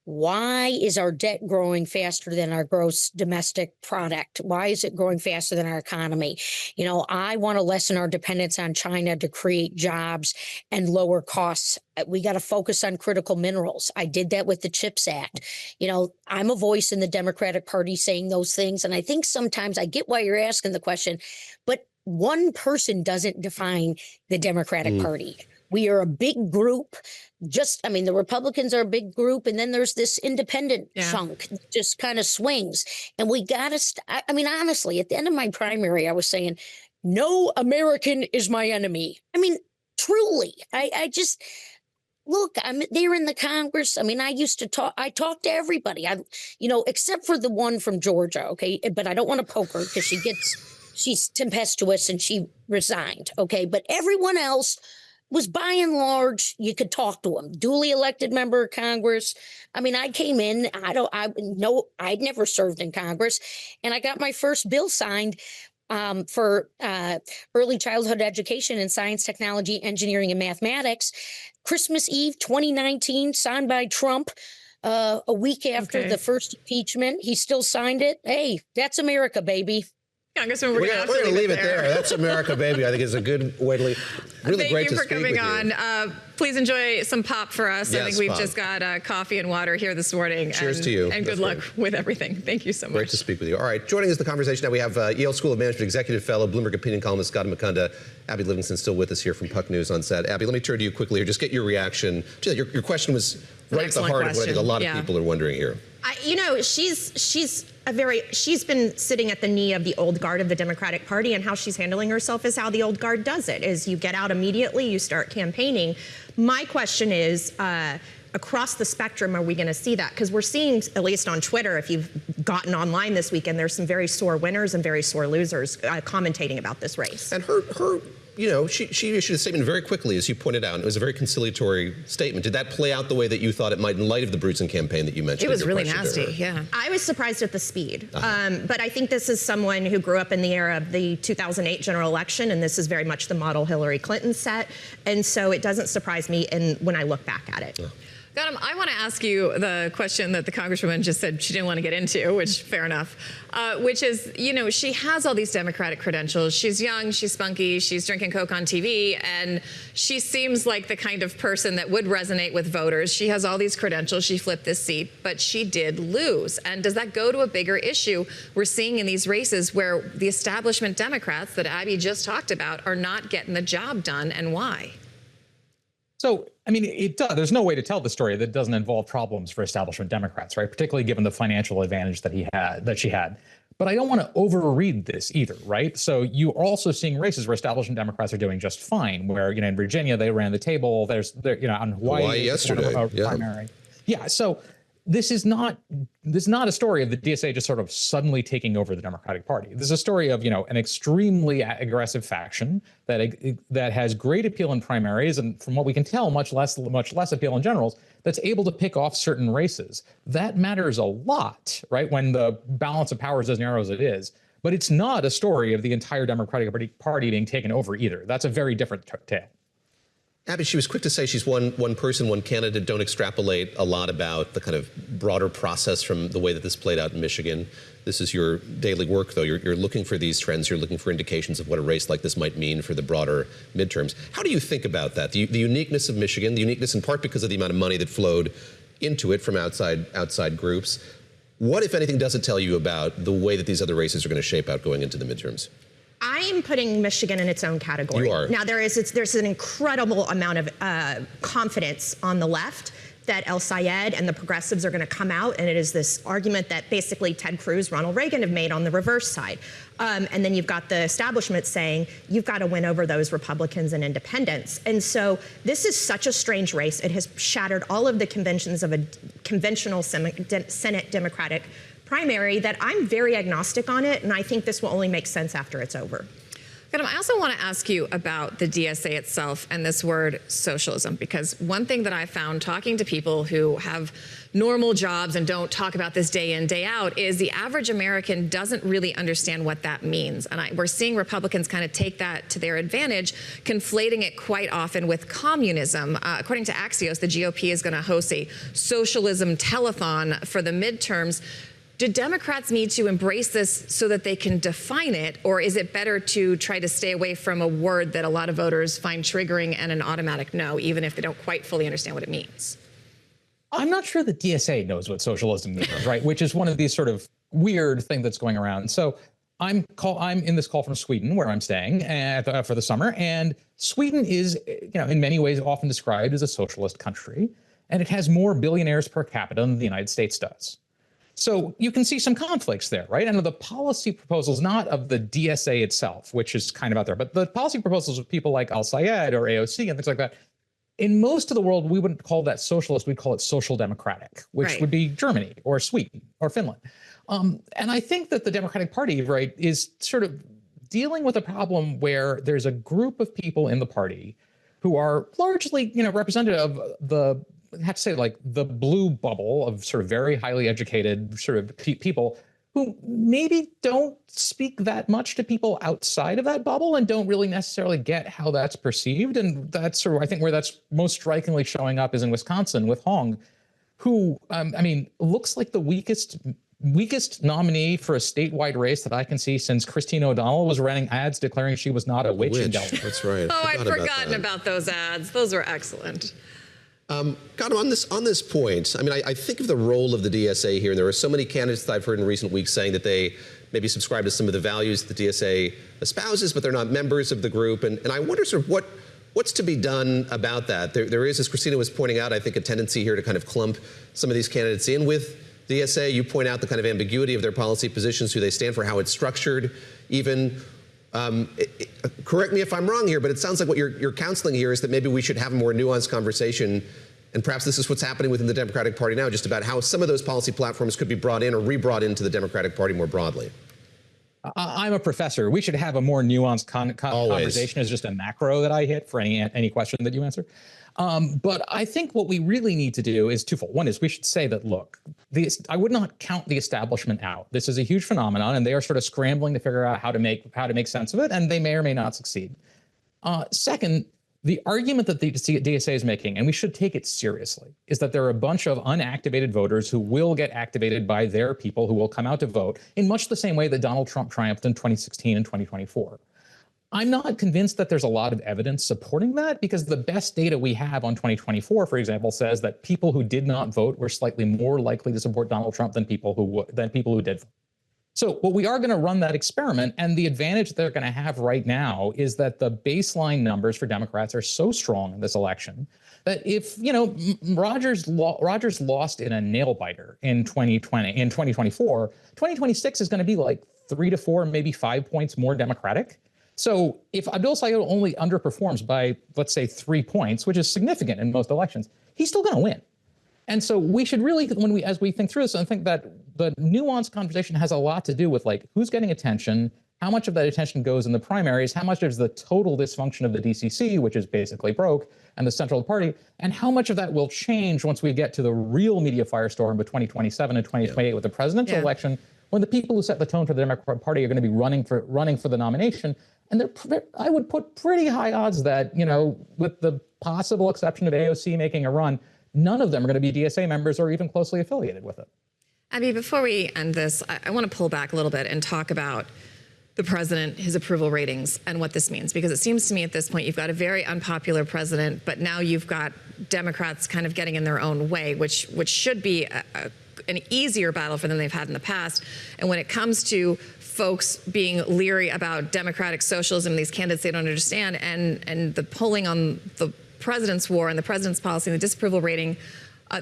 why is our debt growing faster than our gross domestic product? Why is it growing faster than our economy? You know, I want to lessen our dependence on China to create jobs and lower costs. We got to focus on critical minerals. I did that with the CHIPS Act. You know, I'm a voice in the Democratic Party saying those things. And I think sometimes I get why you're asking the question, but one person doesn't define the Democratic Party. We are a big group. The Republicans are a big group, and then there's this independent chunk that just kind of swings. And we got to, honestly, at the end of my primary, I was saying, no American is my enemy. I mean, truly, I just, look, I'm there in the Congress. I mean, I talk to everybody, except for the one from Georgia, okay? But I don't want to poke her because she's tempestuous and she resigned, okay? But everyone else was by and large, you could talk to them. Duly elected member of Congress. I mean, I came in, I'd never served in Congress, and I got my first bill signed for early childhood education in science, technology, engineering, and mathematics. Christmas Eve, 2019, signed by Trump. A week after the first impeachment, he still signed it. Hey, that's America, baby. Congressman, we're going to leave it there. That's America, baby. I think it's a good way to leave. Really great to speak with you. Thank you for coming on. Please enjoy some pop for us. Yes, I think we've pop. Just got coffee and water here this morning. Cheers to you. And good luck with everything. Thank you so much. Great to speak with you. All right, joining us in the conversation now, we have Yale School of Management Executive Fellow, Bloomberg opinion columnist Scott Makunda, Abby Livingston still with us here from Puck News on set. Abby, let me turn to you quickly here. Just get your reaction. Your question was right at the heart of what I think a lot of people are wondering here. She's been sitting at the knee of the old guard of the Democratic Party, and how she's handling herself is how the old guard does it, is you get out immediately, you start campaigning. My question is, across the spectrum, are we going to see that? Because we're seeing, at least on Twitter, if you've gotten online this weekend, there's some very sore winners and very sore losers commentating about this race. And she issued a statement very quickly, as you pointed out. And it was a very conciliatory statement. Did that play out the way that you thought it might in light of the Bruton campaign that you mentioned? It was really nasty, yeah. I was surprised at the speed. But I think this is someone who grew up in the era of the 2008 general election, and this is very much the model Hillary Clinton set. And so it doesn't surprise me when I look back at it. Yeah. Gautam, I want to ask you the question that the Congresswoman just said she didn't want to get into, which fair enough, which is, she has all these Democratic credentials. She's young, she's spunky, she's drinking Coke on TV, and she seems like the kind of person that would resonate with voters. She has all these credentials, she flipped this seat, but she did lose. And does that go to a bigger issue we're seeing in these races where the establishment Democrats that Abby just talked about are not getting the job done, and why? So, it does. There's no way to tell the story that doesn't involve problems for establishment Democrats, right? Particularly given the financial advantage that she had. But I don't want to overread this either, right? So you are also seeing races where establishment Democrats are doing just fine. Where in Virginia they ran the table. There's on Hawaii yesterday, primary. Yeah. So this is not a story of the DSA just sort of suddenly taking over the Democratic Party. This is a story of an extremely aggressive faction that has great appeal in primaries, and from what we can tell, much less appeal in generals. That's able to pick off certain races. That matters a lot, right? When the balance of power is as narrow as it is. But it's not a story of the entire Democratic Party being taken over either. That's a very different tale. Abby, she was quick to say she's one person, one candidate. Don't extrapolate a lot about the kind of broader process from the way that this played out in Michigan. This is your daily work, though. You're looking for these trends. You're looking for indications of what a race like this might mean for the broader midterms. How do you think about that? The uniqueness of Michigan, the uniqueness in part because of the amount of money that flowed into it from outside groups. What, if anything, does it tell you about the way that these other races are going to shape out going into the midterms? I'm putting Michigan in its own category. You are. Now, there's an incredible amount of confidence on the left that El Sayed and the progressives are going to come out, and it is this argument that basically Ted Cruz, Ronald Reagan have made on the reverse side. And then you've got the establishment saying, you've got to win over those Republicans and independents. And so this is such a strange race. It has shattered all of the conventions of a conventional Senate Democratic primary that I'm very agnostic on it, and I think this will only make sense after it's over. Adam, I also want to ask you about the DSA itself and this word socialism, because one thing that I found talking to people who have normal jobs and don't talk about this day in, day out is the average American doesn't really understand what that means. And we're seeing Republicans kind of take that to their advantage, conflating it quite often with communism. According to Axios, the GOP is going to host a socialism telethon for the midterms. Do Democrats need to embrace this so that they can define it, or is it better to try to stay away from a word that a lot of voters find triggering and an automatic no, even if they don't quite fully understand what it means? I'm not sure the DSA knows what socialism means, right? Which is one of these sort of weird thing that's going around. So I'm in this call from Sweden, where I'm staying for the summer, and Sweden is, in many ways often described as a socialist country, and it has more billionaires per capita than the United States does. So you can see some conflicts there, right? And the policy proposals, not of the DSA itself, which is kind of out there, but the policy proposals of people like Al-Sayed or AOC and things like that. In most of the world, we wouldn't call that socialist. We'd call it social democratic, which would be Germany or Sweden or Finland. And I think that the Democratic Party, right, is sort of dealing with a problem where there's a group of people in the party who are largely, representative of the, I have to say, like the blue bubble of sort of very highly educated sort of people who maybe don't speak that much to people outside of that bubble and don't really necessarily get how that's perceived. And that's sort of, I think, where that's most strikingly showing up is in Wisconsin with Hong, who, looks like the weakest nominee for a statewide race that I can see since Christina O'Donnell was running ads declaring she was not a witch. That's right. Oh, I'd forgotten about those ads. Those were excellent. God, on this point, I think of the role of the DSA here, and there are so many candidates that I've heard in recent weeks saying that they maybe subscribe to some of the values the DSA espouses, but they're not members of the group. And I wonder sort of what's to be done about that. There is, as Christina was pointing out, I think a tendency here to kind of clump some of these candidates in with DSA. You point out the kind of ambiguity of their policy positions, who they stand for, how it's structured, even. Correct me if I'm wrong here, but it sounds like what you're counseling here is that maybe we should have a more nuanced conversation, and perhaps this is what's happening within the Democratic Party now, just about how some of those policy platforms could be brought in or re-brought into the Democratic Party more broadly. I'm a professor. We should have a more nuanced conversation as just a macro that I hit for any question that you answer. But I think what we really need to do is twofold. One is we should say that, look, I would not count the establishment out. This is a huge phenomenon, and they are sort of scrambling to figure out how to make sense of it, and they may or may not succeed. Second, the argument that the DSA is making, and we should take it seriously, is that there are a bunch of unactivated voters who will get activated by their people who will come out to vote in much the same way that Donald Trump triumphed in 2016 and 2024. I'm not convinced that there's a lot of evidence supporting that, because the best data we have on 2024, for example, says that people who did not vote were slightly more likely to support Donald Trump than people who did vote. So what we are going to run that experiment, and the advantage they're going to have right now is that the baseline numbers for Democrats are so strong in this election that if, Rogers lost in a nail biter in 2024, 2026 is going to be like 3 to 4, maybe 5 points more Democratic. So if Abdul Sayed only underperforms by, let's say, 3 points, which is significant in most elections, he's still going to win. And so we should really, as we think through this, I think that the nuanced conversation has a lot to do with, like, who's getting attention, how much of that attention goes in the primaries, how much is the total dysfunction of the DCC, which is basically broke, and the central party, and how much of that will change once we get to the real media firestorm of 2027 and 2028 with the presidential election, when the people who set the tone for the Democratic Party are going to be running for the nomination. And I would put pretty high odds that, with the possible exception of AOC making a run, none of them are going to be DSA members or even closely affiliated with it. Abby, before we end this, I want to pull back a little bit and talk about the president, his approval ratings, and what this means. Because it seems to me at this point you've got a very unpopular president, but now you've got Democrats kind of getting in their own way, which should be an easier battle for them they've had in the past. And when it comes to folks being leery about democratic socialism, these candidates they don't understand, and the polling on the president's war and the president's policy and the disapproval rating,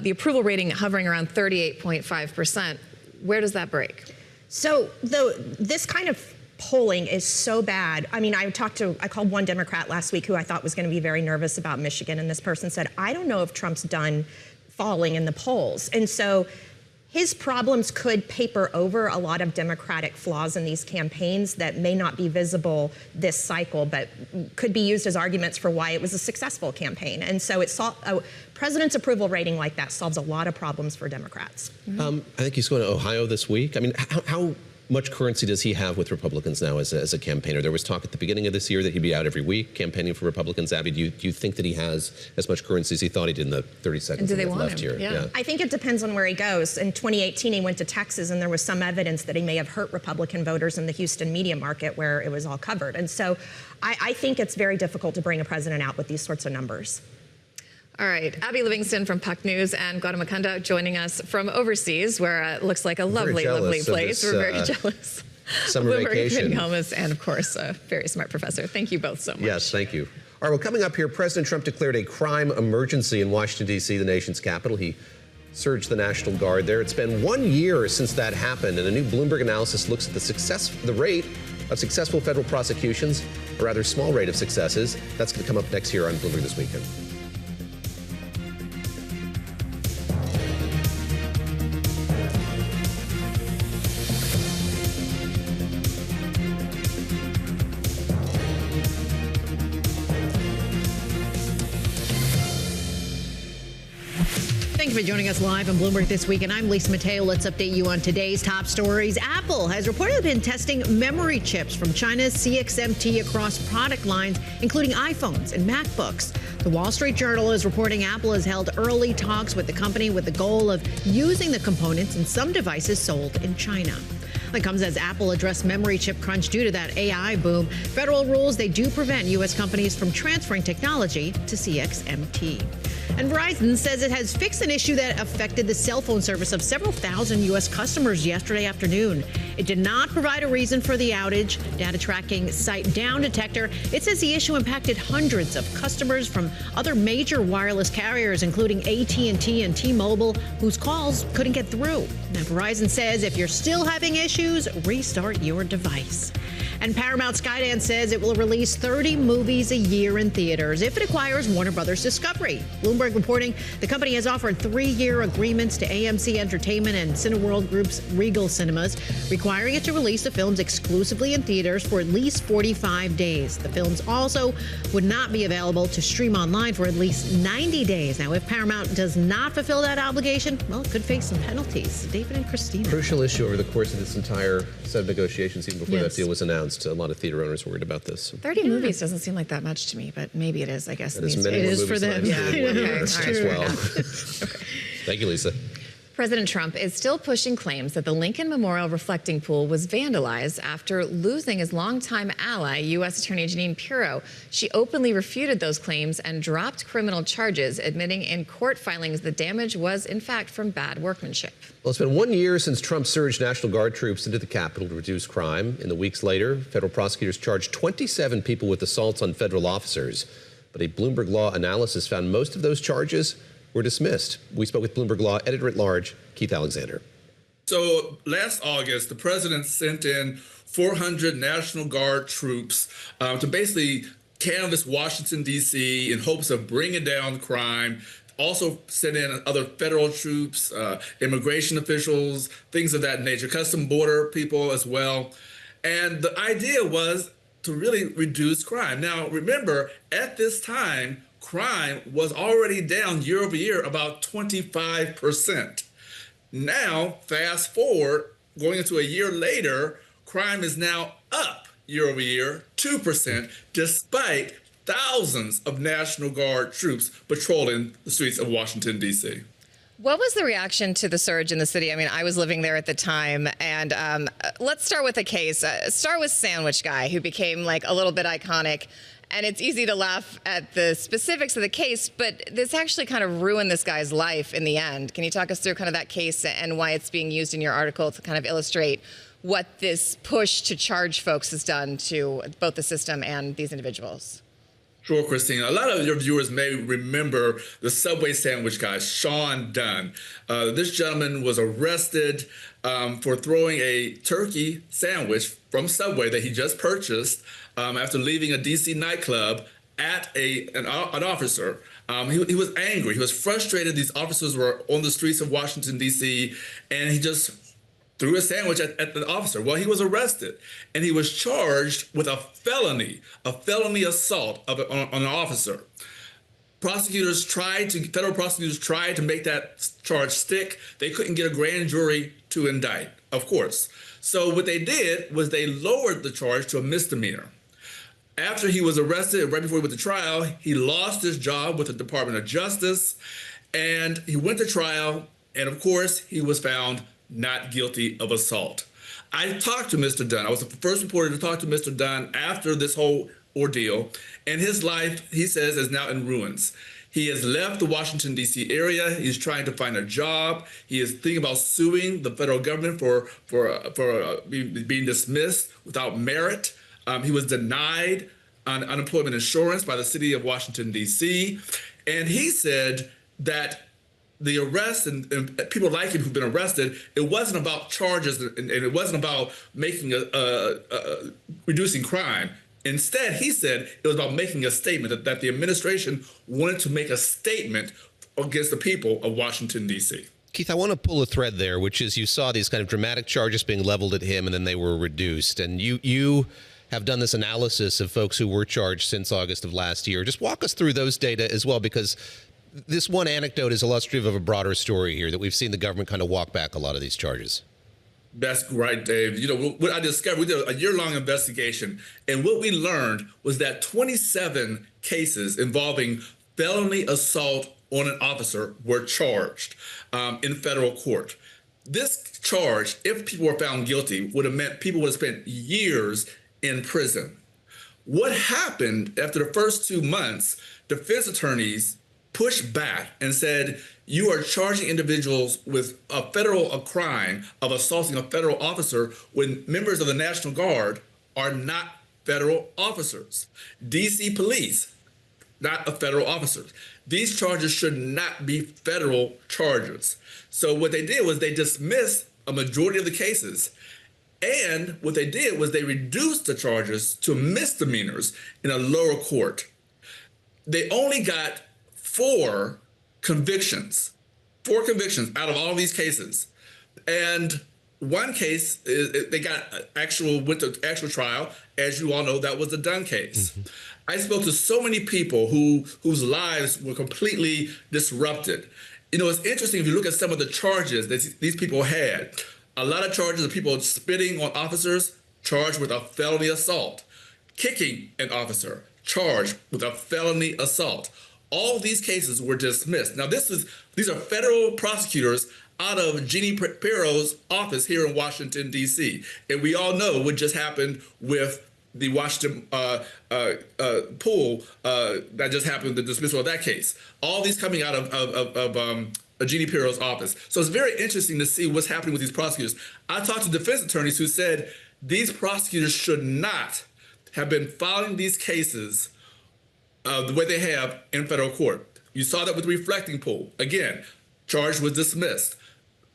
the approval rating hovering around 38.5%. Where does that break? So this kind of polling is so bad. I mean, I called one Democrat last week who I thought was going to be very nervous about Michigan, and this person said, I don't know if Trump's done falling in the polls. And so his problems could paper over a lot of Democratic flaws in these campaigns that may not be visible this cycle, but could be used as arguments for why it was a successful campaign. And so a president's approval rating like that solves a lot of problems for Democrats. I think he's going to Ohio this week. I mean, how much currency does he have with Republicans now as a campaigner? There was talk at the beginning of this year that he'd be out every week campaigning for Republicans. Abby, do you think that he has as much currency as he thought he did in the 30 seconds And do they want left him? here? Yeah. I think it depends on where he goes. In 2018, he went to Texas, and there was some evidence that he may have hurt Republican voters in the Houston media market where it was all covered. And so I think it's very difficult to bring a president out with these sorts of numbers. All right, Abby Livingston from Puck News and Guadamakunda joining us from overseas, where it looks like a lovely, lovely place. We're very jealous. Summer vacation. Helmus, and of course, a very smart professor. Thank you both so much. Yes, thank you. All right, well, coming up here, President Trump declared a crime emergency in Washington, D.C., the nation's capital. He surged the National Guard there. It's been 1 year since that happened, and a new Bloomberg analysis looks at the rate of successful federal prosecutions, a rather small rate of successes. That's going to come up next here on Bloomberg This Weekend. Thank you for joining us live on Bloomberg This Week, and I'm Lisa Mateo. Let's update you on today's top stories. Apple has reportedly been testing memory chips from China's CXMT across product lines, including iPhones and MacBooks. The Wall Street Journal is reporting Apple has held early talks with the company with the goal of using the components in some devices sold in China. That comes as Apple addressed memory chip crunch due to that AI boom. Federal rules, they do prevent U.S. companies from transferring technology to CXMT. And Verizon says it has fixed an issue that affected the cell phone service of several thousand U.S. customers yesterday afternoon. It did not provide a reason for the outage. Data tracking site Down Detector, it says the issue impacted hundreds of customers from other major wireless carriers, including AT&T and T-Mobile, whose calls couldn't get through. Now, Verizon says if you're still having issues, restart your device. And Paramount Skydance says it will release 30 movies a year in theaters if it acquires Warner Brothers Discovery. Bloomberg reporting the company has offered 3-year agreements to AMC Entertainment and Cineworld Group's Regal Cinemas, requiring it to release the films exclusively in theaters for at least 45 days. The films also would not be available to stream online for at least 90 days. Now, if Paramount does not fulfill that obligation, well, it could face some penalties. David and Christina. Crucial issue over the course of this entire set of negotiations, even before that deal was announced. A lot of theater owners worried about this. 30 movies doesn't seem like that much to me, but maybe it is, I guess. It is for them. Yeah. Okay. As well. Thank you, Lisa. President Trump is still pushing claims that the Lincoln Memorial reflecting pool was vandalized after losing his longtime ally, U.S. Attorney Jeanine Pirro. She openly refuted those claims and dropped criminal charges, admitting in court filings the damage was, in fact, from bad workmanship. Well, it's been 1 year since Trump surged National Guard troops into the Capitol to reduce crime. In the weeks later, federal prosecutors charged 27 people with assaults on federal officers. But a Bloomberg Law analysis found most of those charges were dismissed. We spoke with Bloomberg Law editor-at-large, Keith Alexander. So last August, the president sent in 400 National Guard troops to basically canvass Washington, D.C. in hopes of bringing down crime. Also sent in other federal troops, immigration officials, things of that nature, custom border people as well. And the idea was to really reduce crime. Now, remember, at this time, crime was already down year over year about 25%. Now, fast forward, going into a year later, crime is now up year over year, 2%, despite thousands of National Guard troops patrolling the streets of Washington, D.C. What was the reaction to the surge in the city? I mean, I was living there at the time, and let's start with a case. Start with Sandwich Guy, who became like a little bit iconic. And it's easy to laugh at the specifics of the case, but this actually kind of ruined this guy's life in the end. Can you talk us through kind of that case and why it's being used in your article to kind of illustrate what this push to charge folks has done to both the system and these individuals? Sure, Christina. A lot of your viewers may remember the Subway sandwich guy, Sean Dunn. This gentleman was arrested for throwing a turkey sandwich from Subway that he just purchased after leaving a D.C. nightclub at an officer. He was angry. He was frustrated. These officers were on the streets of Washington, D.C., and he just threw a sandwich at the officer. Well, he was arrested, and he was charged with a felony assault on an officer. Federal prosecutors tried to make that charge stick. They couldn't get a grand jury to indict, of course. So what they did was they lowered the charge to a misdemeanor. After he was arrested, right before he went to trial, he lost his job with the Department of Justice, and he went to trial, and of course, he was found not guilty of assault. I talked to Mr. Dunn. I was the first reporter to talk to Mr. Dunn after this whole ordeal, and his life, he says, is now in ruins. He has left the Washington, D.C. area. He's trying to find a job. He is thinking about suing the federal government for being dismissed without merit. He was denied unemployment insurance by the city of Washington, D.C. And he said that the arrest and people like him who've been arrested, it wasn't about charges and it wasn't about making reducing crime. Instead, he said it was about making a statement that the administration wanted to make a statement against the people of Washington, D.C. Keith, I want to pull a thread there, which is you saw these kind of dramatic charges being leveled at him and then they were reduced. And you have done this analysis of folks who were charged since August of last year. Just walk us through those data as well, because this one anecdote is illustrative of a broader story here, that we've seen the government kind of walk back a lot of these charges. That's right, Dave. You know, what I discovered, we did a year-long investigation, and what we learned was that 27 cases involving felony assault on an officer were charged in federal court. This charge, if people were found guilty, would have meant people would have spent years in prison. What happened after the first 2 months, defense attorneys pushed back and said, you are charging individuals with a crime of assaulting a federal officer when members of the National Guard are not federal officers. DC police, not a federal officer. These charges should not be federal charges. So what they did was they dismissed a majority of the cases. And what they did was they reduced the charges to misdemeanors in a lower court. They only got 4 convictions out of all these cases. And one case, they got went to actual trial. As you all know, that was the Dunn case. Mm-hmm. I spoke to so many people whose lives were completely disrupted. You know, it's interesting if you look at some of the charges that these people had. A lot of charges of people spitting on officers, charged with a felony assault. Kicking an officer, charged with a felony assault. All these cases were dismissed. Now, these are federal prosecutors out of Jeannie Pirro's office here in Washington, D.C. And we all know what just happened with the Washington pool that just happened, the dismissal of that case. All these coming out of Jeannie Pirro's office. So it's very interesting to see what's happening with these prosecutors. I talked to defense attorneys who said these prosecutors should not have been filing these cases the way they have in federal court. You saw that with the reflecting pool. Again, charge was dismissed.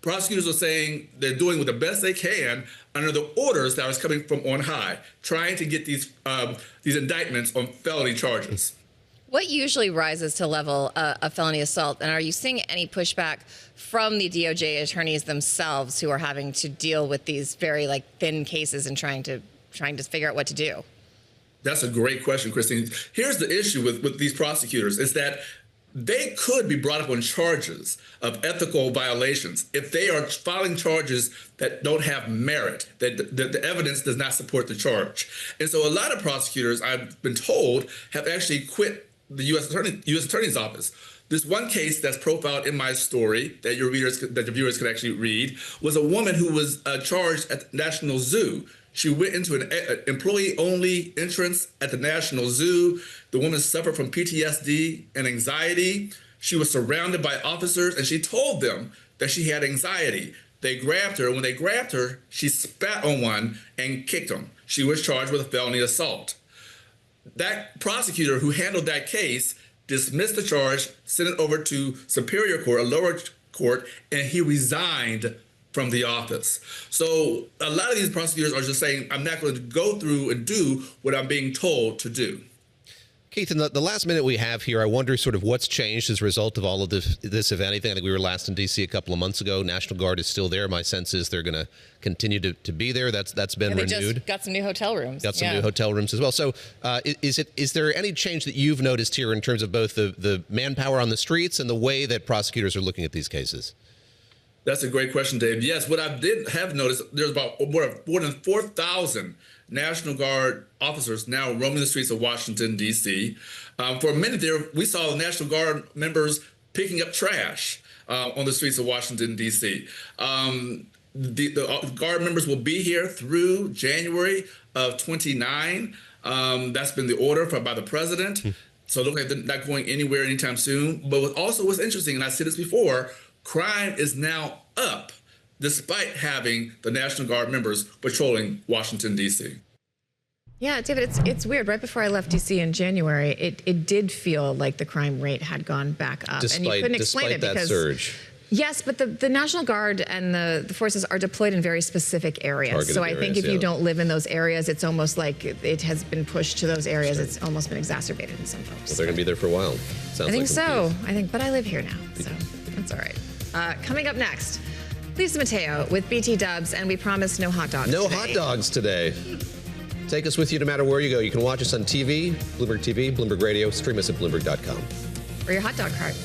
Prosecutors are saying they're doing with the best they can under the orders that was coming from on high, trying to get these indictments on felony charges. What usually rises to level a felony assault, and are you seeing any pushback from the DOJ attorneys themselves who are having to deal with these very thin cases and trying to figure out what to do? That's a great question, Christine. Here's the issue with these prosecutors is that they could be brought up on charges of ethical violations if they are filing charges that don't have merit, that the evidence does not support the charge. And so a lot of prosecutors, I've been told, have actually quit the U.S. Attorney's Office. This one case that's profiled in my story that your viewers can actually read was a woman who was charged at the National Zoo. She went into an employee-only entrance at the National Zoo. The woman suffered from PTSD and anxiety. She was surrounded by officers, and she told them that she had anxiety. They grabbed her. When they grabbed her, she spat on one and kicked him. She was charged with a felony assault. That prosecutor who handled that case dismissed the charge, sent it over to Superior Court, a lower court, and he resigned from the office. So a lot of these prosecutors are just saying, I'm not going to go through and do what I'm being told to do. Keith, in the last minute we have here, I wonder sort of what's changed as a result of all of this, if anything. I think we were last in D.C. a couple of months ago. National Guard is still there. My sense is they're going to continue to be there. That's been renewed. They just got some new hotel rooms. Got some new hotel rooms as well. So is there any change that you've noticed here in terms of both the manpower on the streets and the way that prosecutors are looking at these cases? That's a great question, Dave. Yes, what I did have noticed, there's about more than 4,000 National Guard officers now roaming the streets of Washington, D.C. For a minute there, we saw the National Guard members picking up trash on the streets of Washington, D.C. The Guard members will be here through January of 29. That's been the order by the president. So it looks like they're not going anywhere anytime soon. But also what's interesting, and I said this before, crime is now up despite having the National Guard members patrolling Washington, D.C. Yeah, David, it's weird. Right before I left D.C. in January, it did feel like the crime rate had gone back up. And you couldn't explain it that because, surge. Yes, but the National Guard and the forces are deployed in very specific areas. Targeted so I think if areas, you don't live in those areas, it's almost like it has been pushed to those areas. Sure. It's almost been exacerbated in some folks. Well, they're going to be there for a while. Sounds I think like so. But I live here now, so that's all right. Coming up next, Lisa Mateo with BT Dubs, and we promise no hot dogs No today. hot dogs today. Take us with you no matter where you go. You can watch us on TV, Bloomberg TV, Bloomberg Radio, stream us at Bloomberg.com. Or your hot dog cart.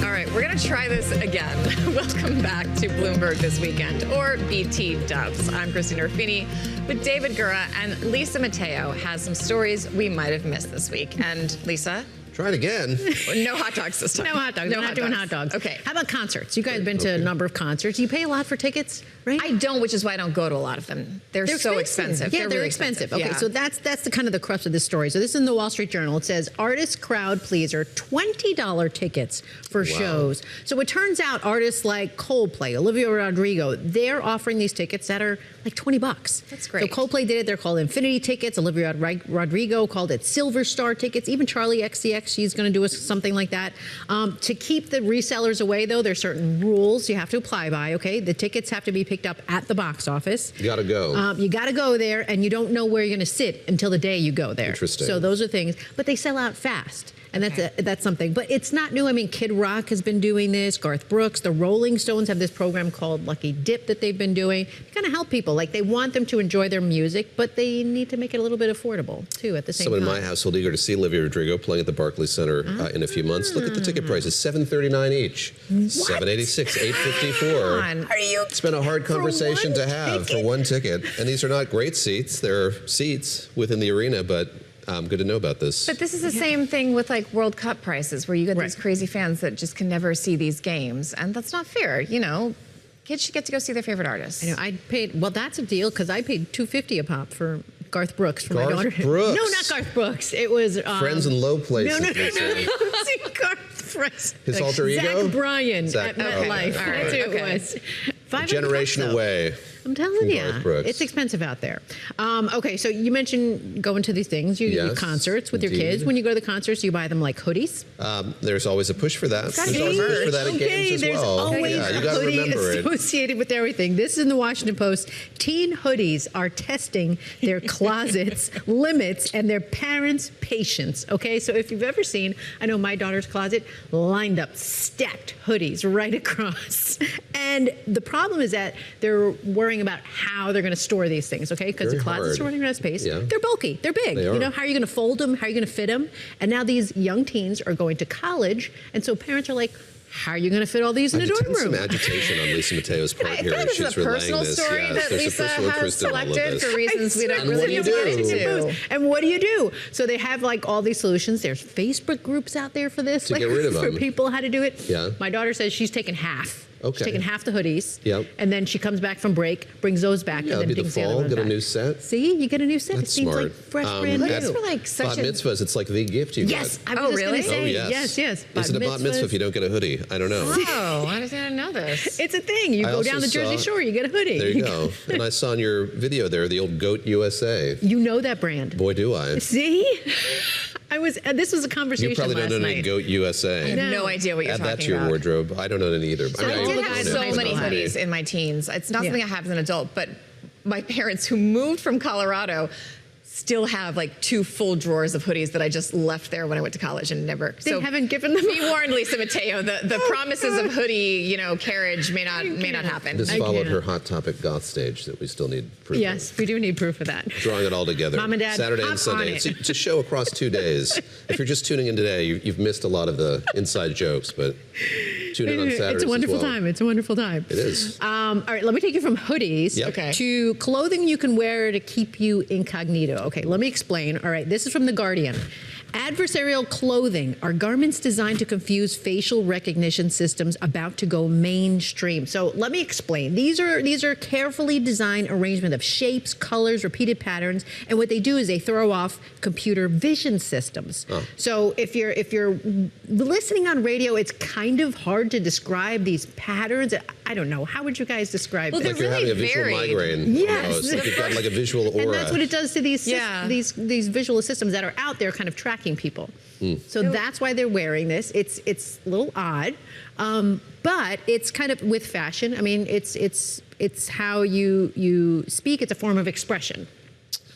All right, we're going to try this again. Welcome back to Bloomberg This Weekend, or BT Dubs. I'm Christina Ruffini with David Gura, and Lisa Mateo has some stories we might have missed this week. And Lisa? Try it again. No hot dogs this time. No hot dogs. No We're not doing hot dogs. Okay. How about concerts? You guys have been to a number of concerts. You pay a lot for tickets, right? I don't, which is why I don't go to a lot of them. They're so expensive. Yeah, they're really expensive. Okay, yeah. so that's the kind of the crux of this story. So this is in the Wall Street Journal. It says artist crowd pleaser, $20 tickets for shows. So it turns out artists like Coldplay, Olivia Rodrigo, they're offering these tickets that are like $20. That's great. So Coldplay did it. They're called Infinity tickets. Olivia Rodrigo called it Silver Star tickets. Even Charlie XCX, she's going to do something like that. To keep the resellers away, though, there's certain rules you have to apply by, okay? The tickets have to be picked up at the box office. You got to go. You got to go there, and you don't know where you're going to sit until the day you go there. Interesting. So those are things, but they sell out fast. And that's something. But it's not new. I mean, Kid Rock has been doing this. Garth Brooks. The Rolling Stones have this program called Lucky Dip that they've been doing. To kind of help people. Like, they want them to enjoy their music, but they need to make it a little bit affordable, too, at the same time. Someone in my household eager to see Olivia Rodrigo playing at the Barclays Center in a few months. Look at the ticket prices, $739 each. What? $786, $854. Are you? It's been a hard conversation to have for one ticket. And these are not great seats. They're seats within the arena, but good to know about this. But this is the same thing with like World Cup prices, where you get these crazy fans that just can never see these games, and that's not fair. You know, kids should get to go see their favorite artists. I know. I paid. Well, that's a deal because I paid $250 a pop for Garth Brooks for my daughter. Brooks. No, not Garth Brooks. It was Friends in Low Places. No. Garth Brooks. His alter ego. Zach Bryan Zach, at MetLife. All right. That's who it was. A generation away. I'm telling you, it's expensive out there. Okay, so you mentioned going to these things, you concerts with your kids. When you go to the concerts, you buy them like hoodies. There's always a push for that. There's always a push for that at games as well. Always yeah, you a got to hoodie remember it. associated with everything. This is in the Washington Post. Teen hoodies are testing their closets, limits, and their parents' patience. Okay, so if you've ever seen, I know my daughter's closet, lined up, stacked hoodies right across. And the problem is that they're worrying about how they're going to store these things, okay? Because the closets are running out of space. Yeah. They're bulky. They're big. You know, how are you going to fold them? How are you going to fit them? And now these young teens are going to college, and so parents are like, how are you going to fit all these in a dorm room? Some agitation on Lisa Mateo's part here. This is a personal story that Lisa has selected for reasons we don't really need to get into. And what do you do? So they have like all these solutions. There's Facebook groups out there for this. To get rid of them. For people how to do it. Yeah. My daughter says she's taken half. Okay. She's taking half the hoodies. Yep. And then she comes back from break, brings those back, and then it'll be the digs the other fall, one get a back. new set. See, you get a new set. That's it seems smart. like fresh, brand new. That's for like such Bat mitzvahs, it's like the gift you Yes, got. I was just really? going to say. Oh, yes. Yes. Is it a bat mitzvah if you don't get a hoodie? I don't know. Oh, I didn't know this. It's a thing. You I go also down the Jersey saw- Shore, you get a hoodie. There you go. And I saw in your video there the old Goat USA. You know that brand. Boy, do I. See? This was a conversation You probably last don't own night. any Goat USA. I have no idea what you're Talking talking about. Add that to your wardrobe. I don't own any either. So I did have so many hoodies in my teens. It's not something I have as an adult, but my parents who moved from Colorado still have like 2 full drawers of hoodies that I just left there when I went to college and never. They haven't given them. Be warned, Lisa Mateo. The promises of hoodie, carriage may not happen. This followed her Hot Topic goth stage that we still need proof of. Yes, we do need proof of that. Drawing it all together. Mom and Dad, Saturday hop and Sunday. on it. It's a show across 2 days. If you're just tuning in today, you've missed a lot of the inside jokes, but tune in on Saturdays. It's a wonderful as well. time. It's a wonderful time. It is. All right, let me take you from hoodies to clothing you can wear to keep you incognito. Okay, let me explain. All right, this is from The Guardian. Adversarial clothing are garments designed to confuse facial recognition systems about to go mainstream. So let me explain. These are carefully designed arrangement of shapes, colors, repeated patterns, and what they do is they throw off computer vision systems. So if you're listening on radio, it's kind of hard to describe these patterns. I don't know. How would you guys describe Well, it? like you're having a visual migraine. Yes. It's like you've got like a visual aura. And that's what it does to these these visual systems that are out there kind of tracking people. So that's why they're wearing this. It's a little odd, but it's kind of with fashion. I mean, it's how you speak. It's a form of expression.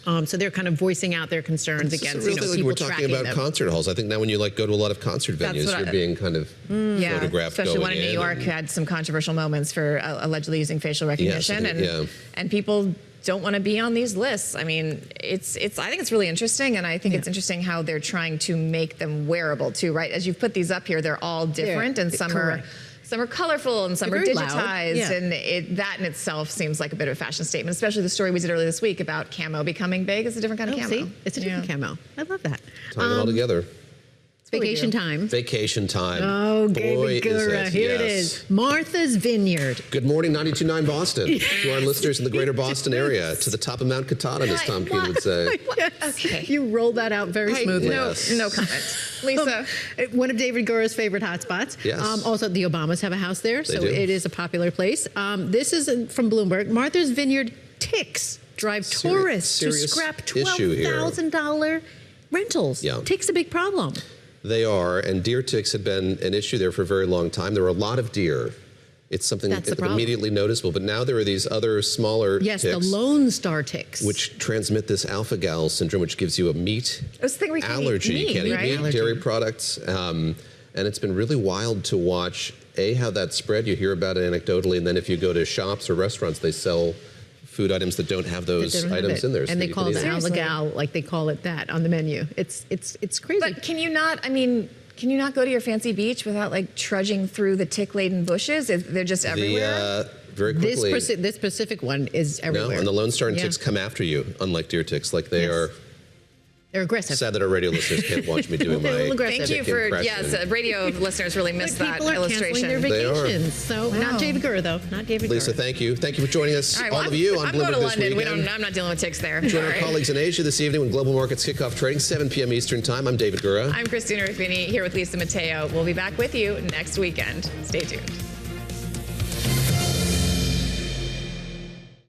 So they're kind of voicing out their concerns against really people we're talking tracking about them. concert halls. I think now when you go to a lot of concert venues, you're being kind of photographed especially going one in New York had some controversial moments for allegedly using facial recognition, and people don't want to be on these lists. I mean, I think it's really interesting, and I think it's interesting how they're trying to make them wearable too, right? As you've put these up here, they're all different, and some are colorful and some are digitized, and that in itself seems like a bit of a fashion statement, especially the story we did earlier this week about camo becoming big. It's a different kind of camo. See? It's a different camo. I love that. Tying it all together. Vacation time. Vacation time. Oh, Boy, David Gura, here it is. Martha's Vineyard. Good morning, 92.9 Boston. To our listeners in the greater Boston area, to the top of Mount Katahdin, as Tom Keene would say. Okay. You rolled that out very smoothly. No comment. Lisa. One of David Gura's favorite hotspots. Yes. Also, the Obamas have a house there, so do. it is a popular place. This is from Bloomberg. Martha's Vineyard ticks drive tourists to scrap $12,000 rentals. Yeah. Ticks a big problem. They are, and deer ticks had been an issue there for a very long time. There were a lot of deer. It's something that's immediately noticeable, but now there are these other smaller ticks. Yes, the Lone Star ticks. Which transmit this alpha-gal syndrome, which gives you a meat allergy. You can't eat meat, dairy products. And it's been really wild to watch, how that spread. You hear about it anecdotally, and then if you go to shops or restaurants, they sell food items that don't have those items in there. And they call it alligal, like they call it that on the menu. It's crazy. But can you not go to your fancy beach without trudging through the tick-laden bushes? They're just everywhere. Very quickly. This specific one is everywhere. No, and the Lone Star and ticks come after you, unlike deer ticks. They are. They're aggressive. Sad that our radio listeners can't watch me doing my Thank you for radio listeners really missed that illustration. People are canceling their vacations. So not David Gura though. Not David Gura. Lisa, thank you. Thank you for joining us, all of you on I'm Bloomberg going to this London. weekend. I'm not dealing with ticks there. Join our colleagues in Asia this evening when global markets kick off trading, 7 p.m. Eastern Time. I'm David Gura. I'm Christina Ruffini here with Lisa Mateo. We'll be back with you next weekend. Stay tuned.